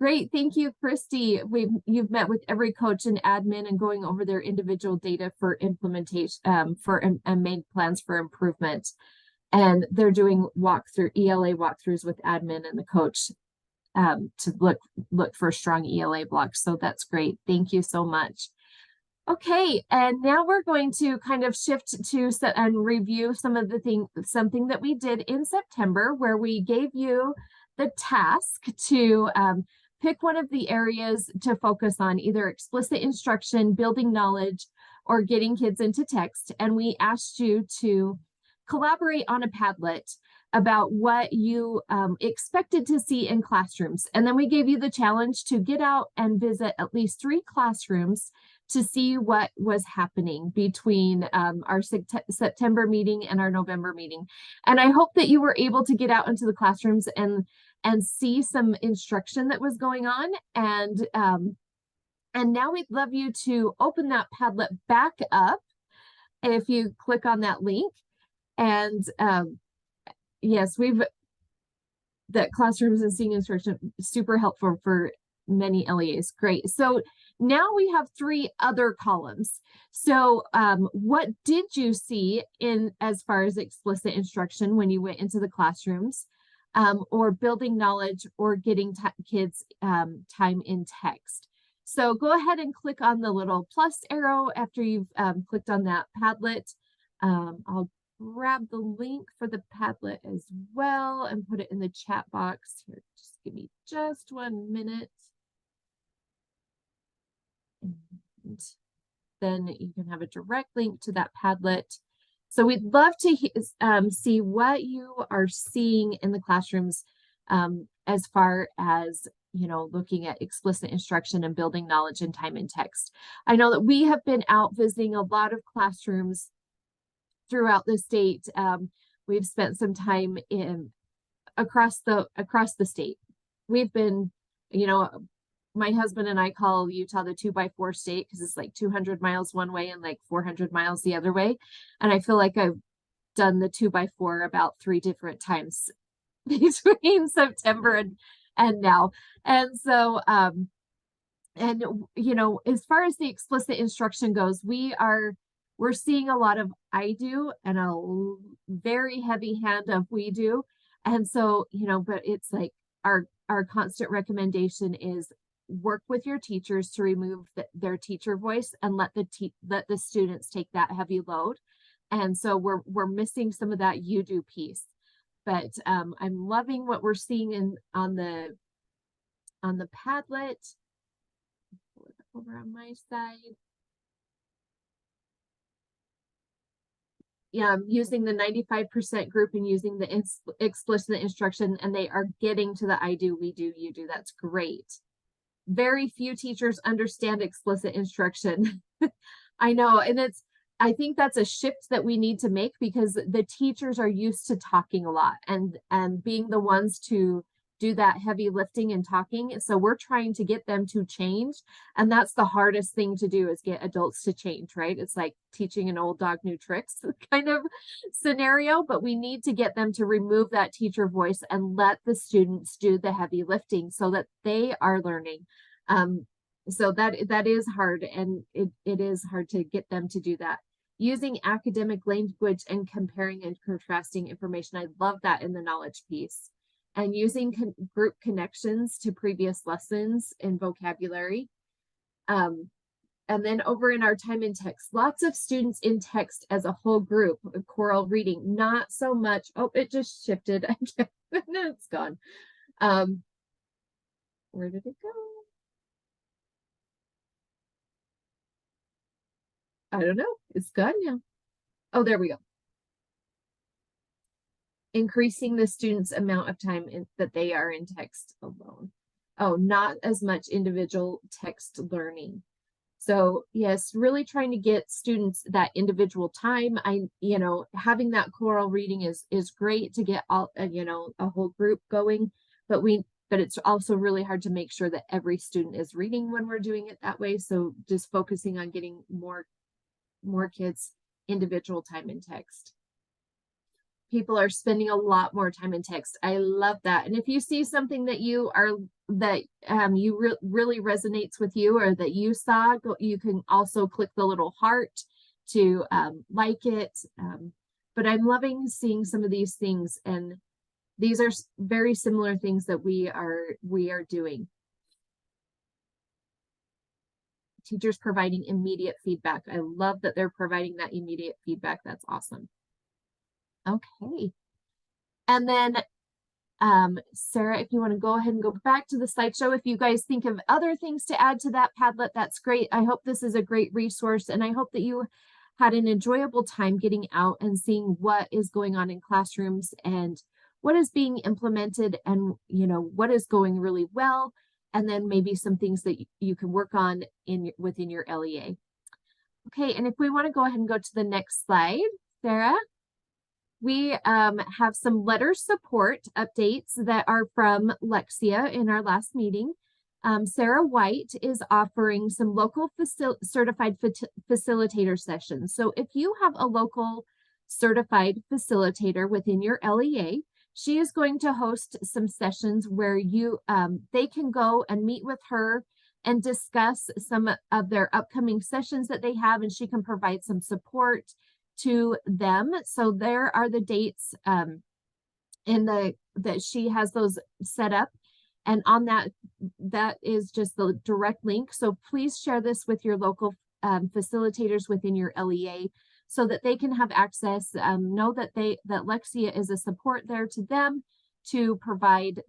P: great. Thank you, Christy. You've met with every coach and admin and going over their individual data for implementation and made plans for improvement. And they're doing ELA walkthroughs with admin and the coach to look for strong ELA blocks. So that's great. Thank you so much. Okay, and now we're going to kind of shift to and review something that we did in September, where we gave you the task to pick one of the areas to focus on, either explicit instruction, building knowledge, or getting kids into text. And we asked you to collaborate on a Padlet about what you expected to see in classrooms. And then we gave you the challenge to get out and visit at least 3 classrooms to see what was happening between our September meeting and our November meeting. And I hope that you were able to get out into the classrooms and see some instruction that was going on. And now we'd love you to open that Padlet back up if you click on that link. And yes, that classrooms and seeing instruction, super helpful for many LEAs. Great. So now we have 3 other columns. So what did you see in as far as explicit instruction when you went into the classrooms, or building knowledge, or getting kids time in text? So go ahead and click on the little plus arrow after you've clicked on that Padlet. I'll grab the link for the Padlet as well and put it in the chat box here. Just give me just 1 minute. And then you can have a direct link to that Padlet. So we'd love to see what you are seeing in the classrooms as far as, you know, looking at explicit instruction and building knowledge in time and text. I know that we have been out visiting a lot of classrooms throughout the state. We've spent some time across the state. We've been, you know, my husband and I call Utah the 2x4 state because it's like 200 miles one way and like 400 miles the other way. And I feel like I've done the 2x4 about 3 different times between September and now. And so, and you know, as far as the explicit instruction goes, we're seeing a lot of I do and a very heavy hand of we do. And so, you know, but it's like our constant recommendation is work with your teachers to remove their teacher voice and let the students take that heavy load. And so we're missing some of that you do piece. But I'm loving what we're seeing on the Padlet. Pull it over on my side. Yeah, I'm using the 95% group and using the explicit instruction, and they are getting to the I do, we do, you do. That's great. Very few teachers understand explicit instruction. I know, and I think that's a shift that we need to make because the teachers are used to talking a lot and being the ones to do that heavy lifting and talking. So we're trying to get them to change. And that's the hardest thing to do, is get adults to change, right? It's like teaching an old dog new tricks kind of scenario, but we need to get them to remove that teacher voice and let the students do the heavy lifting so that they are learning. So that is hard, and it is hard to get them to do that. Using academic language and comparing and contrasting information. I love that in the knowledge piece. And using group connections to previous lessons in vocabulary. And then over in our time in text, lots of students in text as a whole group, choral reading, not so much. Oh, it just shifted. No, it's gone. Where did it go? I don't know. It's gone now. Oh, there we go. Increasing the students' amount of time that they are in text alone. Oh, not as much individual text learning. So yes, really trying to get students that individual time. You know, having that choral reading is great to get all, you know, a whole group going, but it's also really hard to make sure that every student is reading when we're doing it that way. So just focusing on getting more kids individual time in text. People are spending a lot more time in text. I love that. And if you see something that really resonates with you, or that you saw, you can also click the little heart to like it. But I'm loving seeing some of these things, and these are very similar things that we are doing. Teachers providing immediate feedback. I love that they're providing that immediate feedback. That's awesome. Okay. And then, Sarah, if you want to go ahead and go back to the slideshow, if you guys think of other things to add to that Padlet, that's great. I hope this is a great resource, and I hope that you had an enjoyable time getting out and seeing what is going on in classrooms and what is being implemented, and, you know, what is going really well and then maybe some things that you can work on within your LEA. Okay, and if we want to go ahead and go to the next slide, Sarah, we have some letter support updates that are from Lexia in our last meeting. Sarah White is offering some local certified facilitator sessions. So if you have a local certified facilitator within your LEA, she is going to host some sessions where they can go and meet with her and discuss some of their upcoming sessions that they have, and she can provide some support to them. So there are the dates that she has those set up, and on that is just the direct link. So please share this with your local facilitators within your LEA so that they can have access. Know that Lexia is a support there to them to provide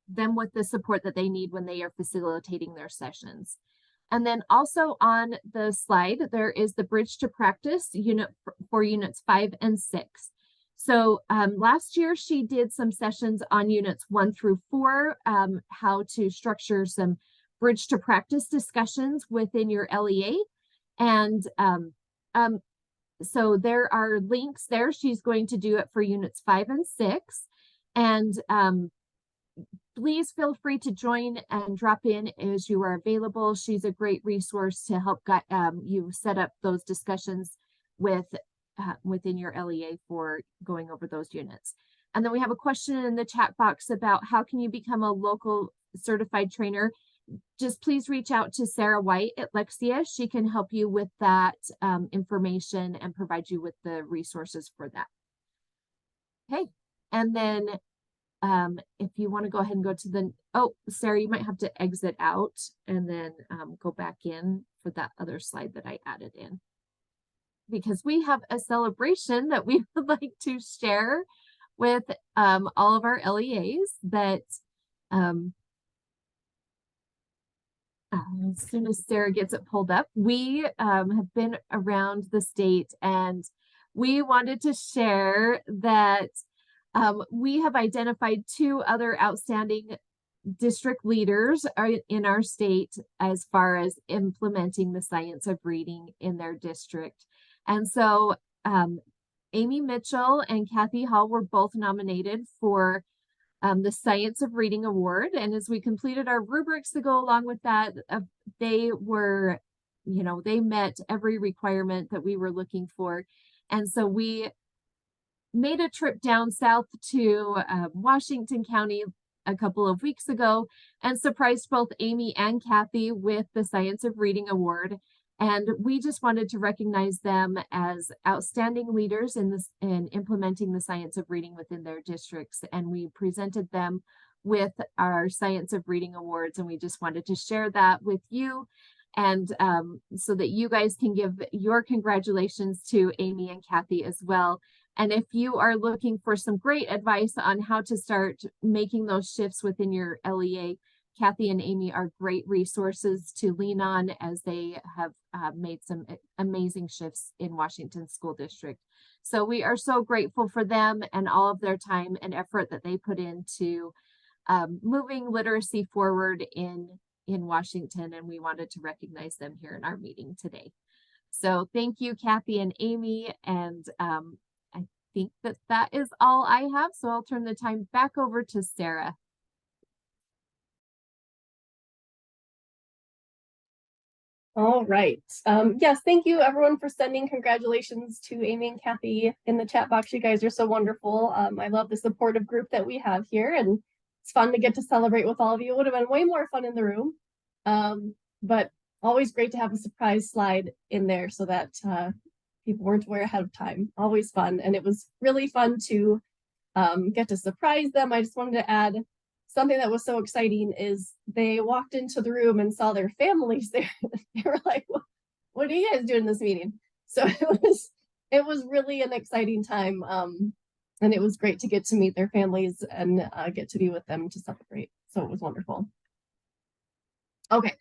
P: them with the support that they need when they are facilitating their sessions. And then also on the slide, there is the Bridge to Practice unit for units 5 and 6. So last year she did some sessions on units 1 through 4, how to structure some Bridge to Practice discussions within your LEA. And so there are links there. She's going to do it for units 5 and 6. And please feel free to join and drop in as you are available. She's a great resource to help you set up those discussions within your LEA for going over those units. And then we have a question in the chat box about how can you become a local certified trainer. Just please reach out to Sarah White at Lexia. She can help you with that information and provide you with the resources for that. Okay, and then if you want to go ahead and go to Sarah, you might have to exit out and then go back in for that other slide that I added in, because we have a celebration that we would like to share with all of our LEAs that as soon as Sarah gets it pulled up, we have been around the state and we wanted to share that we have identified 2 other outstanding district leaders in our state as far as implementing the science of reading in their district. And so Amy Mitchell and Kathy Hall were both nominated for the Science of Reading Award. And as we completed our rubrics to go along with that, they were, they met every requirement that we were looking for. And so we made a trip down south to Washington County a couple of weeks ago and surprised both Amy and Kathy with the Science of Reading Award. And we just wanted to recognize them as outstanding leaders in implementing the science of reading within their districts. And we presented them with our Science of Reading Awards. And we just wanted to share that with you. And so that you guys can give your congratulations to Amy and Kathy as well. And if you are looking for some great advice on how to start making those shifts within your LEA, Kathy and Amy are great resources to lean on as they have made some amazing shifts in Washington School District. So we are so grateful for them and all of their time and effort that they put into moving literacy forward in Washington, and we wanted to recognize them here in our meeting today. So thank you, Kathy and Amy, and I think that is all I have, so I'll turn the time back over to Sarah.
A: All right. Yes, thank you everyone for sending congratulations to Amy and Kathy in the chat box. You guys are so wonderful. I love the supportive group that we have here, and it's fun to get to celebrate with all of you. It would have been way more fun in the room, but always great to have a surprise slide in there so that people weren't aware ahead of time. Always fun, and it was really fun to get to surprise them. I just wanted to add something that was so exciting is they walked into the room and saw their families there. They were like, what are you guys doing in this meeting? So it was really an exciting time. And it was great to get to meet their families and get to be with them to celebrate. So it was wonderful. Okay.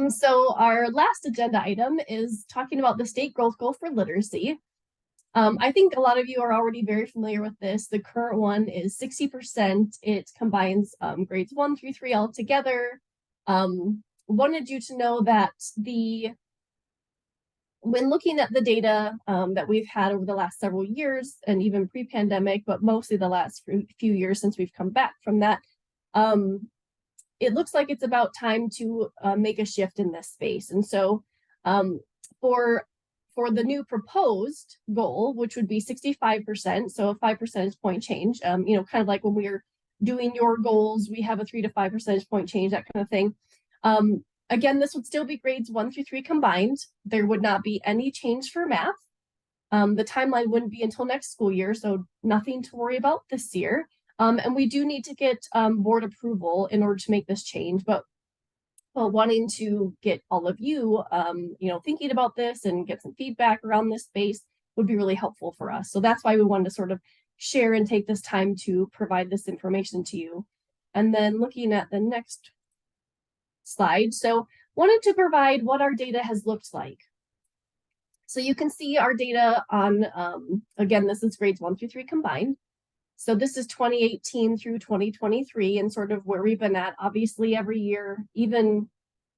A: So our last agenda item is talking about the state growth goal for literacy. I think a lot of you are already very familiar with this. The current one is 60%. It combines grades 1 through 3 all together. Wanted you to know that when looking at the data that we've had over the last several years and even pre-pandemic, but mostly the last few years since we've come back from that, it looks like it's about time to make a shift in this space. And so for the new proposed goal, which would be 65%, so a 5 percentage point change, you know, kind of like when we're doing your goals, we have a 3 to 5 percentage point change, that kind of thing. Again, this would still be grades 1 through 3 combined. There would not be any change for math. The timeline wouldn't be until next school year, so nothing to worry about this year. And we do need to get board approval in order to make this change, but wanting to get all of you, you know, thinking about this and get some feedback around this space would be really helpful for us. So that's why we wanted to sort of share and take this time to provide this information to you. And then looking at the next slide. So wanted to provide what our data has looked like. So you can see our data on, again, this is grades 1 through 3 combined. So this is 2018 through 2023 and sort of where we've been at. Obviously every year, even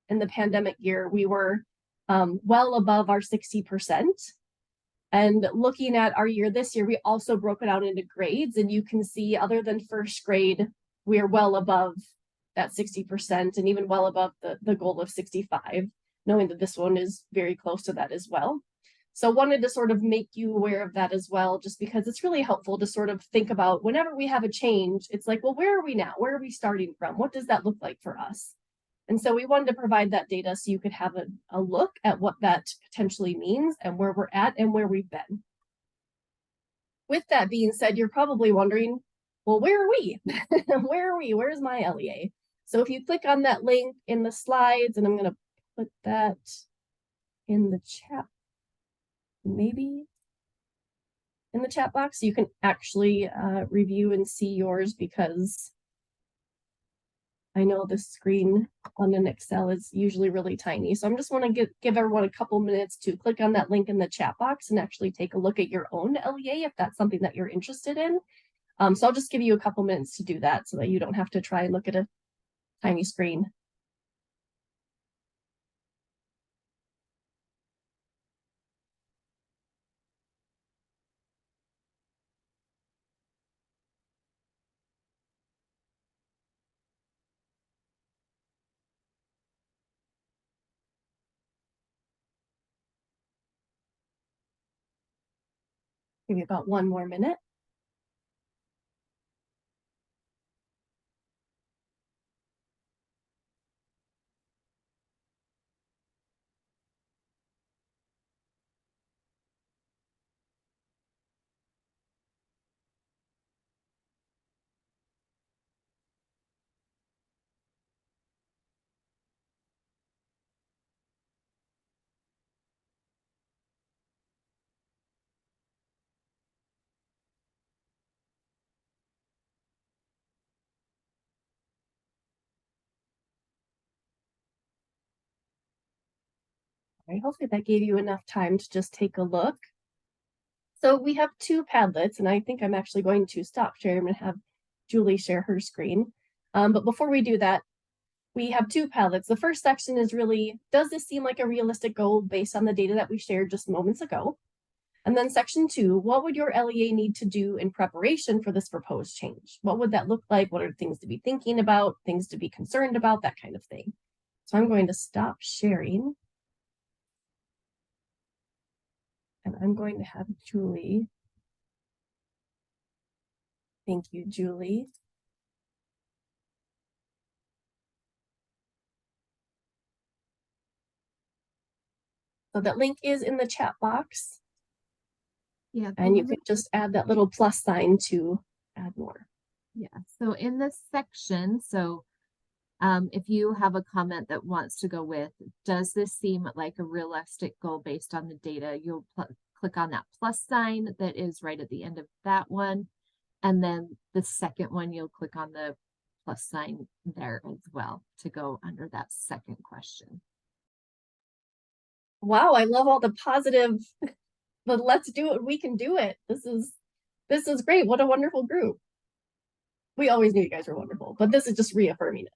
A: in the pandemic year, we were well above our 60%. And looking at our year this year, we also broke it out into grades, and you can see other than first grade, we are well above that 60% and even well above the goal of 65, knowing that this one is very close to that as well. So wanted to sort of make you aware of that as well, just because it's really helpful to sort of think about whenever we have a change, it's like, well, where are we now? Where are we starting from? What does that look like for us? And so we wanted to provide that data so you could have a look at what that potentially means and where we're at and where we've been. With that being said, you're probably wondering, well, where are we? Where are we? Where's my LEA? So if you click on that link in the slides, and I'm going to put that in the chat, maybe in the chat box, so you can actually review and see yours, because I know the screen on an Excel is usually really tiny. So I'm just want to give everyone a couple minutes to click on that link in the chat box and actually take a look at your own LEA if that's something that you're interested in. So I'll just give you a couple minutes to do that so that you don't have to try and look at a tiny screen. Maybe about 1 more minute. All right, hopefully that gave you enough time to just take a look. So we have 2 Padlets, and I think I'm actually going to stop sharing and have Julie share her screen. But before we do that, we have 2 Padlets. The first section is really, does this seem like a realistic goal based on the data that we shared just moments ago? And then section 2, what would your LEA need to do in preparation for this proposed change? What would that look like? What are things to be thinking about, things to be concerned about, that kind of thing. So I'm going to stop sharing. And I'm going to have Julie. Thank you, Julie. So that link is in the chat box.
P: Yeah.
A: And you can just add that little plus sign to add more.
P: Yeah. So in this section, so if you have a comment that wants to go with, does this seem like a realistic goal based on the data? You'll click on that plus sign that is right at the end of that one. And then the second one, you'll click on the plus sign there as well to go under that second question.
A: Wow, I love all the positive but let's do it. We can do it. This is great. What a wonderful group. We always knew you guys were wonderful, but this is just reaffirming it.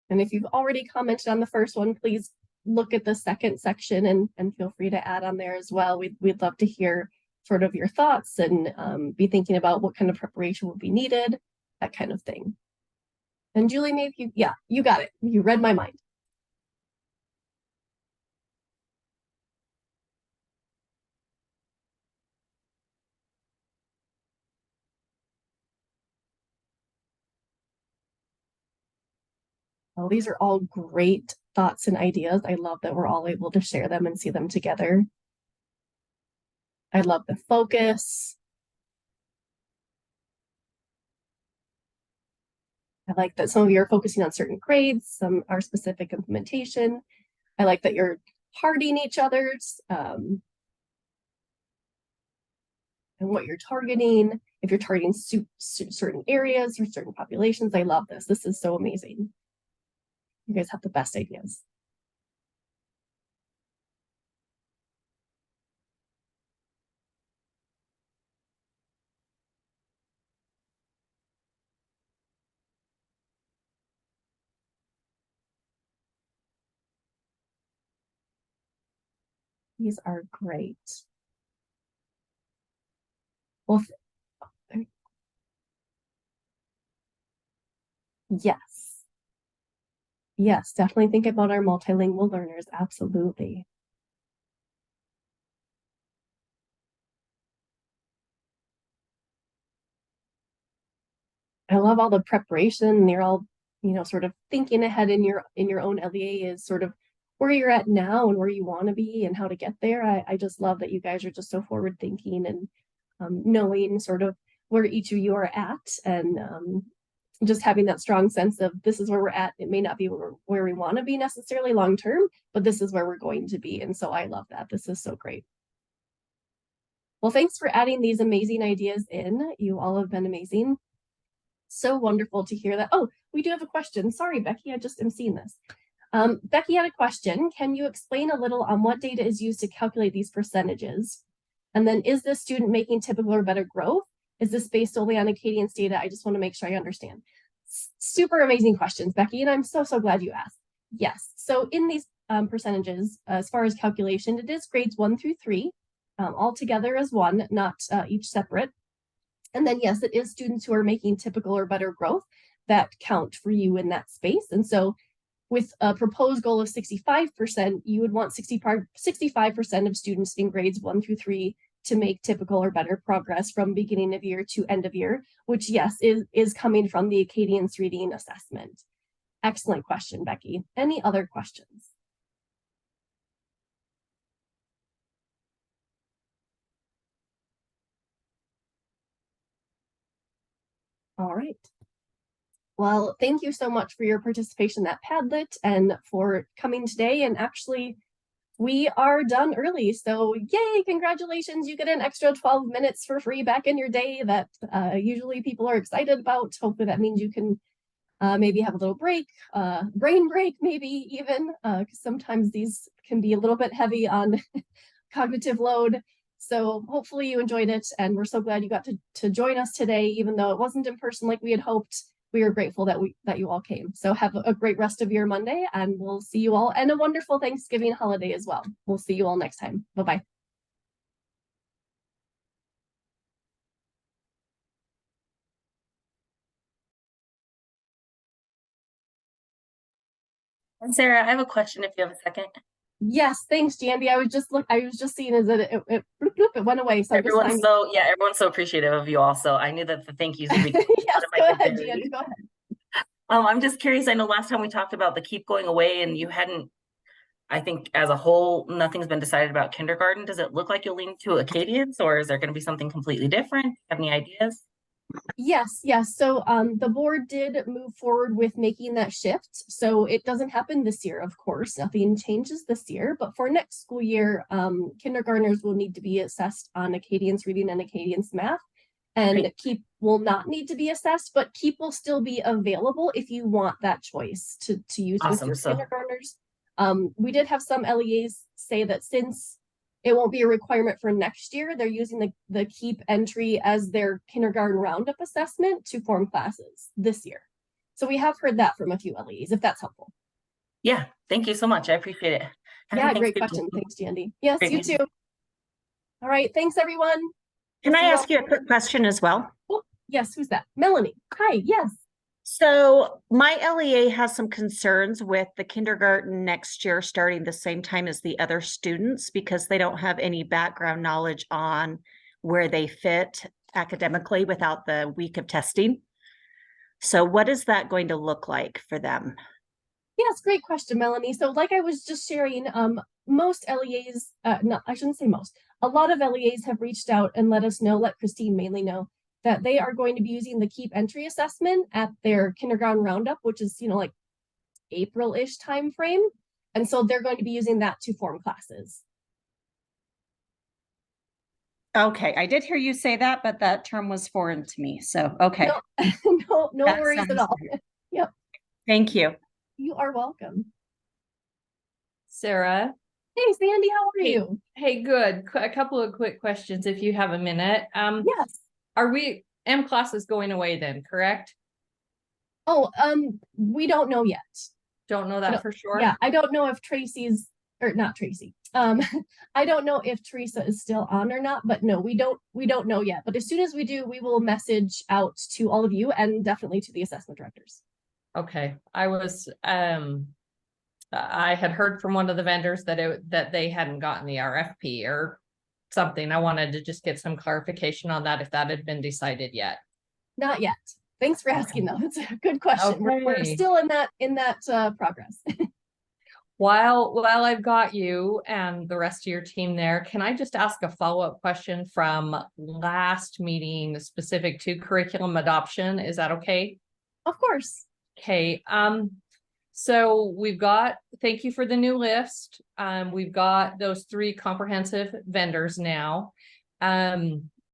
A: And if you've already commented on the first one, please look at the second section and feel free to add on there as well. We'd love to hear sort of your thoughts and be thinking about what kind of preparation would be needed, that kind of thing. And Julie, maybe you got it. You read my mind. Well, these are all great thoughts and ideas. I love that we're all able to share them and see them together. I love the focus. I like that some of you are focusing on certain grades, some are specific implementation. I like that you're hearting each other's and what you're targeting. If you're targeting certain areas or certain populations, I love this. This is so amazing. You guys have the best ideas. These are great. Well, yes. Yes, definitely think about our multilingual learners. Absolutely. I love all the preparation. You're all, sort of thinking ahead in your own LEA is sort of where you're at now and where you want to be and how to get there. I just love that you guys are just so forward thinking and knowing sort of where each of you are at and just having that strong sense of this is where we're at. It may not be where we want to be necessarily long term, but this is where we're going to be. And so I love that. This is so great. Well, thanks for adding these amazing ideas in. You all have been amazing. So wonderful to hear that. Oh, we do have a question. Sorry, Becky, I just am seeing this. Becky had a question. Can you explain a little on what data is used to calculate these percentages? And then is this student making typical or better growth? Is this based solely on Acadian's data? I just want to make sure I understand. Super amazing questions, Becky, and I'm so glad you asked. Yes, so in these percentages, as far as calculation, it is grades 1 through 3, all together as one, not each separate. And then, yes, it is students who are making typical or better growth that count for you in that space. And so with a proposed goal of 65%, you would want 65% of students in grades 1 through 3 to make typical or better progress from beginning of year to end of year, which, yes, is coming from the Acadian's reading assessment. Excellent question, Becky. Any other questions? All right. Well, thank you so much for your participation at Padlet and for coming today. And actually, we are done early. So yay, congratulations. You get an extra 12 minutes for free back in your day that usually people are excited about. Hopefully that means you can maybe have a little break, brain break, maybe even, because sometimes these can be a little bit heavy on cognitive load. So hopefully you enjoyed it, and we're so glad you got to join us today, even though it wasn't in person like we had hoped. We are grateful that you all came. So have a great rest of your Monday, and we'll see you all, and a wonderful Thanksgiving holiday as well. We'll see you all next time. Bye-bye.
Q: And Sarah, I have a question if you have a second.
A: Yes, thanks, Jandy. I was just seeing as it bloop, bloop, it went away. So
Q: everyone's so appreciative of you all. So I knew that the thank yous would be
A: yes, go ahead, Jandy, go ahead.
Q: I'm just curious. I know last time we talked about the keep going away and you hadn't, I think as a whole, nothing's been decided about kindergarten. Does it look like you'll lean to Acadians, or is there going to be something completely different? Have any ideas?
A: Yes. So the board did move forward with making that shift. So it doesn't happen this year, of course. Nothing changes this year, but for next school year, kindergartners will need to be assessed on Acadian's reading and Acadian's math. And
Q: Great.
A: keep will not need to be assessed, but keep will still be available if you want that choice to use with
Q: Awesome.
A: your
Q: So
A: kindergartners. We did have some LEAs say that since it won't be a requirement for next year, they're using the keep entry as their kindergarten roundup assessment to form classes this year. So we have heard that from a few LEAs, if that's helpful.
Q: yeah, thank you so much. I appreciate it. Happy
A: Yeah, great
Q: Thanksgiving.
A: question. Thanks, Jandy. Yes,
Q: Great
A: you
Q: meeting.
A: too. All right, thanks everyone.
R: Can
A: We'll
R: I
A: see
R: ask you
A: all
R: a quick question as well?
A: Oh, yes, who's that? Melanie. Hi, yes.
R: So my LEA has some concerns with the kindergarten next year starting the same time as the other students because they don't have any background knowledge on where they fit academically without the week of testing. So what is that going to look like for them?
A: Yes, great question, Melanie. So like I was just sharing, most LEAs, no, I shouldn't say most, a lot of LEAs have reached out and let us know, let Christine mainly know, that they are going to be using the keep entry assessment at their kindergarten roundup, which is, like April-ish time frame. And so they're going to be using that to form classes.
R: Okay, I did hear you say that, but that term was foreign to me. So, okay.
A: No
R: That
A: worries at
R: sounds
A: all.
R: good.
A: Yep.
R: Thank you.
A: You are welcome.
S: Sarah.
A: Hey, Sandy, how are
S: Hey,
A: you?
S: Hey, good. A couple of quick questions if you have a minute.
A: Yes.
S: Are M class is going away then, correct?
A: Oh, we don't know yet.
S: Don't know that for sure?
A: Yeah, I don't know if Tracy's, or not Tracy. I don't know if Teresa is still on or not, but no, we don't know yet. But as soon as we do, we will message out to all of you and definitely to the assessment directors.
S: Okay. I had heard from one of the vendors that they hadn't gotten the RFP or something. I wanted to just get some clarification on that if that had been decided yet.
A: Not yet. Thanks for asking though. It's a good question. We're
S: Okay.
A: still in that progress.
S: While I've got you and the rest of your team there, can I just ask a follow-up question from last meeting specific to curriculum adoption? Is that okay?
A: Of course.
S: Okay. So thank you for the new list. We've got those 3 comprehensive vendors now.